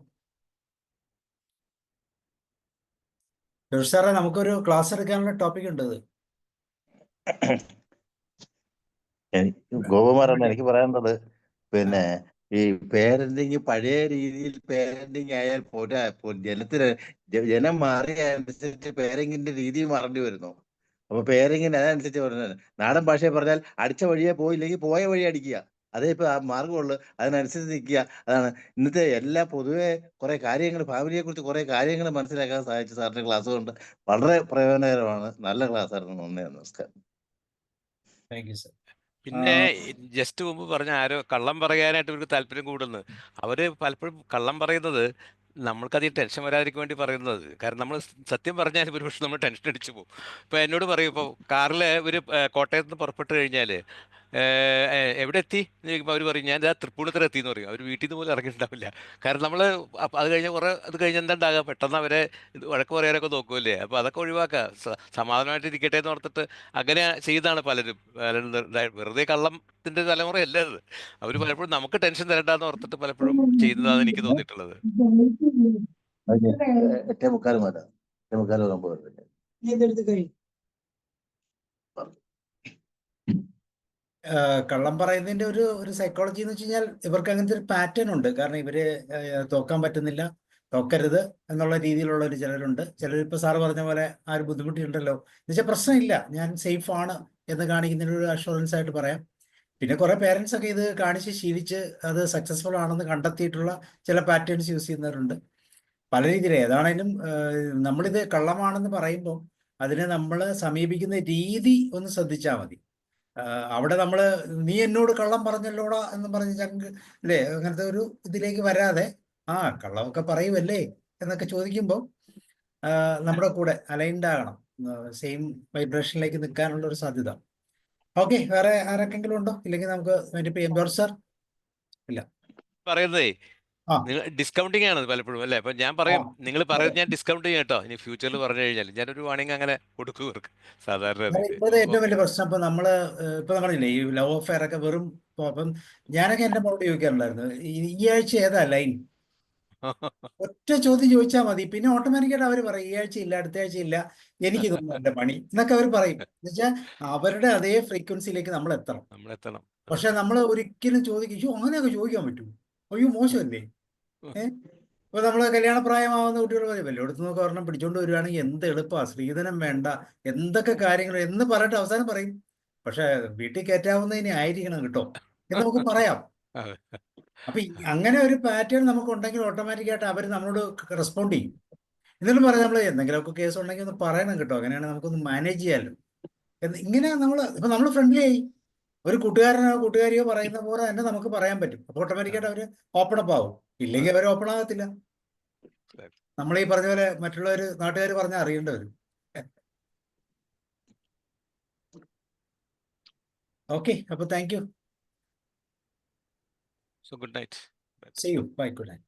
ജോർജ് സാറേ, നമുക്കൊരു ക്ലാസ് എടുക്കാനുള്ള ടോപ്പിക് ഉണ്ട്. ഗോപകുമാറാണ് എനിക്ക് പറയാനുള്ളത്. പിന്നെ ഈ പേരന്റിങ് പഴയ രീതിയിൽ പേരന്റിങ് ആയാൽ പോരാ. ജനം മാറിയ അനുസരിച്ച് പേരന്റിന്റെ രീതി മാറേണ്ടി വരുന്നു. അപ്പൊ പേരന്റിന് അതനുസരിച്ച് പറഞ്ഞത് നാടൻ ഭാഷയെ പറഞ്ഞാൽ അടിച്ച വഴിയെ പോയില്ലെങ്കിൽ പോയ വഴി അടിക്കുക. അതേ ഇപ്പൊ ആ മാർഗമുള്ളൂ. അതിനനുസരിച്ച് നിൽക്കുക. അതാണ് ഇന്നത്തെ എല്ലാ പൊതുവെ കുറെ കാര്യങ്ങൾ, ഫാമിലിയെ കുറിച്ച് കുറെ കാര്യങ്ങൾ മനസ്സിലാക്കാൻ സാധിച്ചു സാറിന്റെ ക്ലാസ് കൊണ്ട്. വളരെ പ്രയോജനകരമാണ്. നല്ല ക്ലാസ് ആയിരുന്നു. നന്ദി, നമസ്കാരം. Thank you sir. പിന്നെ ജസ്റ്റ് മുമ്പ് പറഞ്ഞ ആരോ കള്ളം പറയാനായിട്ട് ഇവർക്ക് താല്പര്യം കൂടുന്നു. അവര് പലപ്പോഴും കള്ളം പറയുന്നത് നമ്മൾക്കധികം ടെൻഷൻ വരാതിരിക്കാൻ വേണ്ടി പറയുന്നത്. കാരണം നമ്മൾ സത്യം പറഞ്ഞാൽ ഒരു പക്ഷെ നമ്മൾ ടെൻഷൻ അടിച്ചു പോകും. ഇപ്പോൾ എന്നോട് പറയും, ഇപ്പോൾ കാറിൽ ഒരു കോട്ടയത്ത് നിന്ന് പുറപ്പെട്ട് കഴിഞ്ഞാൽ എവിടെ എത്തി എന്ന് ചോദിക്കുമ്പോൾ അവർ പറയും ഞാൻ തൃപ്പൂണിത്തുറ എത്തി എന്ന് പറയും. അവർ വീട്ടിൽ നിന്ന് പോലും ഇറങ്ങിയിട്ടുണ്ടാവില്ല. കാരണം നമ്മൾ അത് കഴിഞ്ഞ് അത് കഴിഞ്ഞ് എന്താ ഉണ്ടാകുക, പെട്ടെന്ന് അവരെ വഴക്ക് പറയാനൊക്കെ നോക്കുമല്ലേ. അപ്പോൾ അതൊക്കെ ഒഴിവാക്കുക. സമാധാനമായിട്ട് ഇരിക്കട്ടെ എന്ന് ഓർത്തിട്ട് അങ്ങനെ ചെയ്താണ് പലരും. വെറുതെ കള്ളത്തിന്റെ തലമുറയല്ല അത്. അവർ പലപ്പോഴും നമുക്ക് ടെൻഷൻ തരണ്ടെന്ന് ഓർത്തിട്ട് പലപ്പോഴും ചെയ്യുന്നതാണ് എനിക്ക് തോന്നിയിട്ടുള്ളത്. കള്ളം പറയുന്നതിന്റെ ഒരു സൈക്കോളജി എന്ന് വെച്ച് കഴിഞ്ഞാൽ ഇവർക്ക് അങ്ങനത്തെ ഒരു പാറ്റേൺ ഉണ്ട്. കാരണം ഇവര് തോക്കാൻ പറ്റുന്നില്ല, തോക്കരുത് എന്നുള്ള രീതിയിലുള്ള ഒരു ചിലരുണ്ട്. ചിലരിപ്പോൾ സാറ് പറഞ്ഞ പോലെ ആ ഒരു ബുദ്ധിമുട്ടുണ്ടല്ലോ എന്ന് വെച്ചാൽ പ്രശ്നമില്ല, ഞാൻ സേഫ് ആണ് എന്ന് കാണിക്കുന്നതിന് ഒരു അഷുറൻസ് ആയിട്ട് പറയാം. പിന്നെ കുറെ പേരൻസ് ഒക്കെ ഇത് കാണിച്ച് ശീലിച്ച് അത് സക്സസ്ഫുൾ ആണെന്ന് കണ്ടെത്തിയിട്ടുള്ള ചില പാറ്റേൺസ് യൂസ് ചെയ്യുന്നവരുണ്ട്. പല രീതിയിൽ ഏതാണേലും നമ്മളിത് കള്ളമാണെന്ന് പറയുമ്പോൾ അതിനെ നമ്മൾ സമീപിക്കുന്ന രീതി ഒന്ന് ശ്രദ്ധിച്ചാൽ മതി. അവിടെ നമ്മൾ നീ എന്നോട് കള്ളം പറഞ്ഞല്ലോടാ എന്ന് പറഞ്ഞ് അല്ലേ അങ്ങനത്തെ ഒരു ഇതിലേക്ക് വരാതെ കള്ളമൊക്കെ പറയുമല്ലേ എന്നൊക്കെ ചോദിക്കുമ്പോൾ നമ്മുടെ കൂടെ അലൈൻഡ് ആകണം, സെയിം വൈബ്രേഷനിലേക്ക് നിൽക്കാനുള്ള ഒരു സാധ്യത. ഓക്കെ, വേറെ ആരൊക്കെങ്കിലും ഉണ്ടോ? ഇല്ലെങ്കിൽ നമുക്ക് ജോർജ് സാർ. ഇല്ല, പറയുന്നതേ നിങ്ങൾ ഡിസ്കൗണ്ടിങ് ആണ് പലപ്പോഴും അല്ലേ. അപ്പൊ ഞാൻ പറയും, നിങ്ങൾ പറയുന്നത് ഞാൻ ഡിസ്കൗണ്ട് ചെയ്യും കേട്ടോ. ഇനി ഫ്യൂച്ചറിൽ പറഞ്ഞു കഴിഞ്ഞാൽ ഞാനൊരു വാണിംഗ് അങ്ങനെ കൊടുക്കും ഇവർക്ക് സാധാരണ. ഇപ്പോഴത്തെ ഏറ്റവും വലിയ പ്രശ്നം ഇപ്പൊ ഇപ്പൊ നമ്മളില്ലേ ഈ ലവ് അഫെയർ ഒക്കെ വെറും അപ്പം ഞാനൊക്കെ എന്റെ മോളോട് ചോദിക്കാറുണ്ടായിരുന്നു, ഈ ആഴ്ച ഏതാ ലൈൻ? ഒറ്റ ചോദ്യം ചോദിച്ചാൽ മതി. പിന്നെ ഓട്ടോമാറ്റിക്കായിട്ട് അവർ പറയും ഈ ആഴ്ച ഇല്ല, അടുത്ത ആഴ്ച ഇല്ല, എനിക്ക് തോന്നുന്നു എന്റെ പണി എന്നൊക്കെ അവർ പറയും. എന്നുവെച്ചാൽ അവരുടെ അതേ ഫ്രീക്വൻസിയിലേക്ക് നമ്മൾ എത്തണം. പക്ഷെ നമ്മൾ ഒരിക്കലും ചോദിക്കും അങ്ങനെയൊക്കെ ചോദിക്കാൻ പറ്റുമോ? അയ്യോ മോശമല്ലേ. ഇപ്പൊ നമ്മള് കല്യാണപ്രായമാവുന്ന കുട്ടികൾ പറയും വല്ലയിടത്തു നിന്നൊക്കെ ഒരെണ്ണം പിടിച്ചോണ്ട് വരുവാണെങ്കിൽ എന്ത് എളുപ്പമാണ്, സ്ത്രീധനം വേണ്ട, എന്തൊക്കെ കാര്യങ്ങൾ എന്ന് പറഞ്ഞിട്ട് അവസാനം പറയും പക്ഷെ വീട്ടിൽ കയറ്റാവുന്നതിനെ ആയിരിക്കണം കേട്ടോ എന്ന് നമുക്ക് പറയാം. അപ്പൊ അങ്ങനെ ഒരു പാറ്റേൺ നമുക്ക് ഉണ്ടെങ്കിൽ ഓട്ടോമാറ്റിക്കായിട്ട് അവർ നമ്മളോട് റെസ്പോണ്ട് ചെയ്യും. എന്നിട്ട് പറയാം നമ്മൾ എന്തെങ്കിലുമൊക്കെ കേസ് ഉണ്ടെങ്കിൽ ഒന്ന് പറയണം കേട്ടോ, അങ്ങനെയാണ് നമുക്കൊന്ന് മാനേജ് ചെയ്യാമല്ലോ. ഇങ്ങനെ നമ്മൾ ഫ്രണ്ട്ലി ആയി ഒരു കൂട്ടുകാരനോ കൂട്ടുകാരിയോ പറയുന്ന പോലെ തന്നെ നമുക്ക് പറയാൻ പറ്റും. അപ്പൊ ഓട്ടോമാറ്റിക്കായിട്ട് അവർ ഓപ്പൺ അപ്പ് ആവും. ഇല്ലെങ്കിൽ അവർ ഓപ്പൺ ആകത്തില്ല. നമ്മൾ ഈ പറഞ്ഞ പോലെ മറ്റുള്ളവർ നാട്ടുകാർ പറഞ്ഞാൽ അറിയേണ്ടവർ. ഓക്കെ, അപ്പൊ thank you. So good night. See you. Bye. Good night.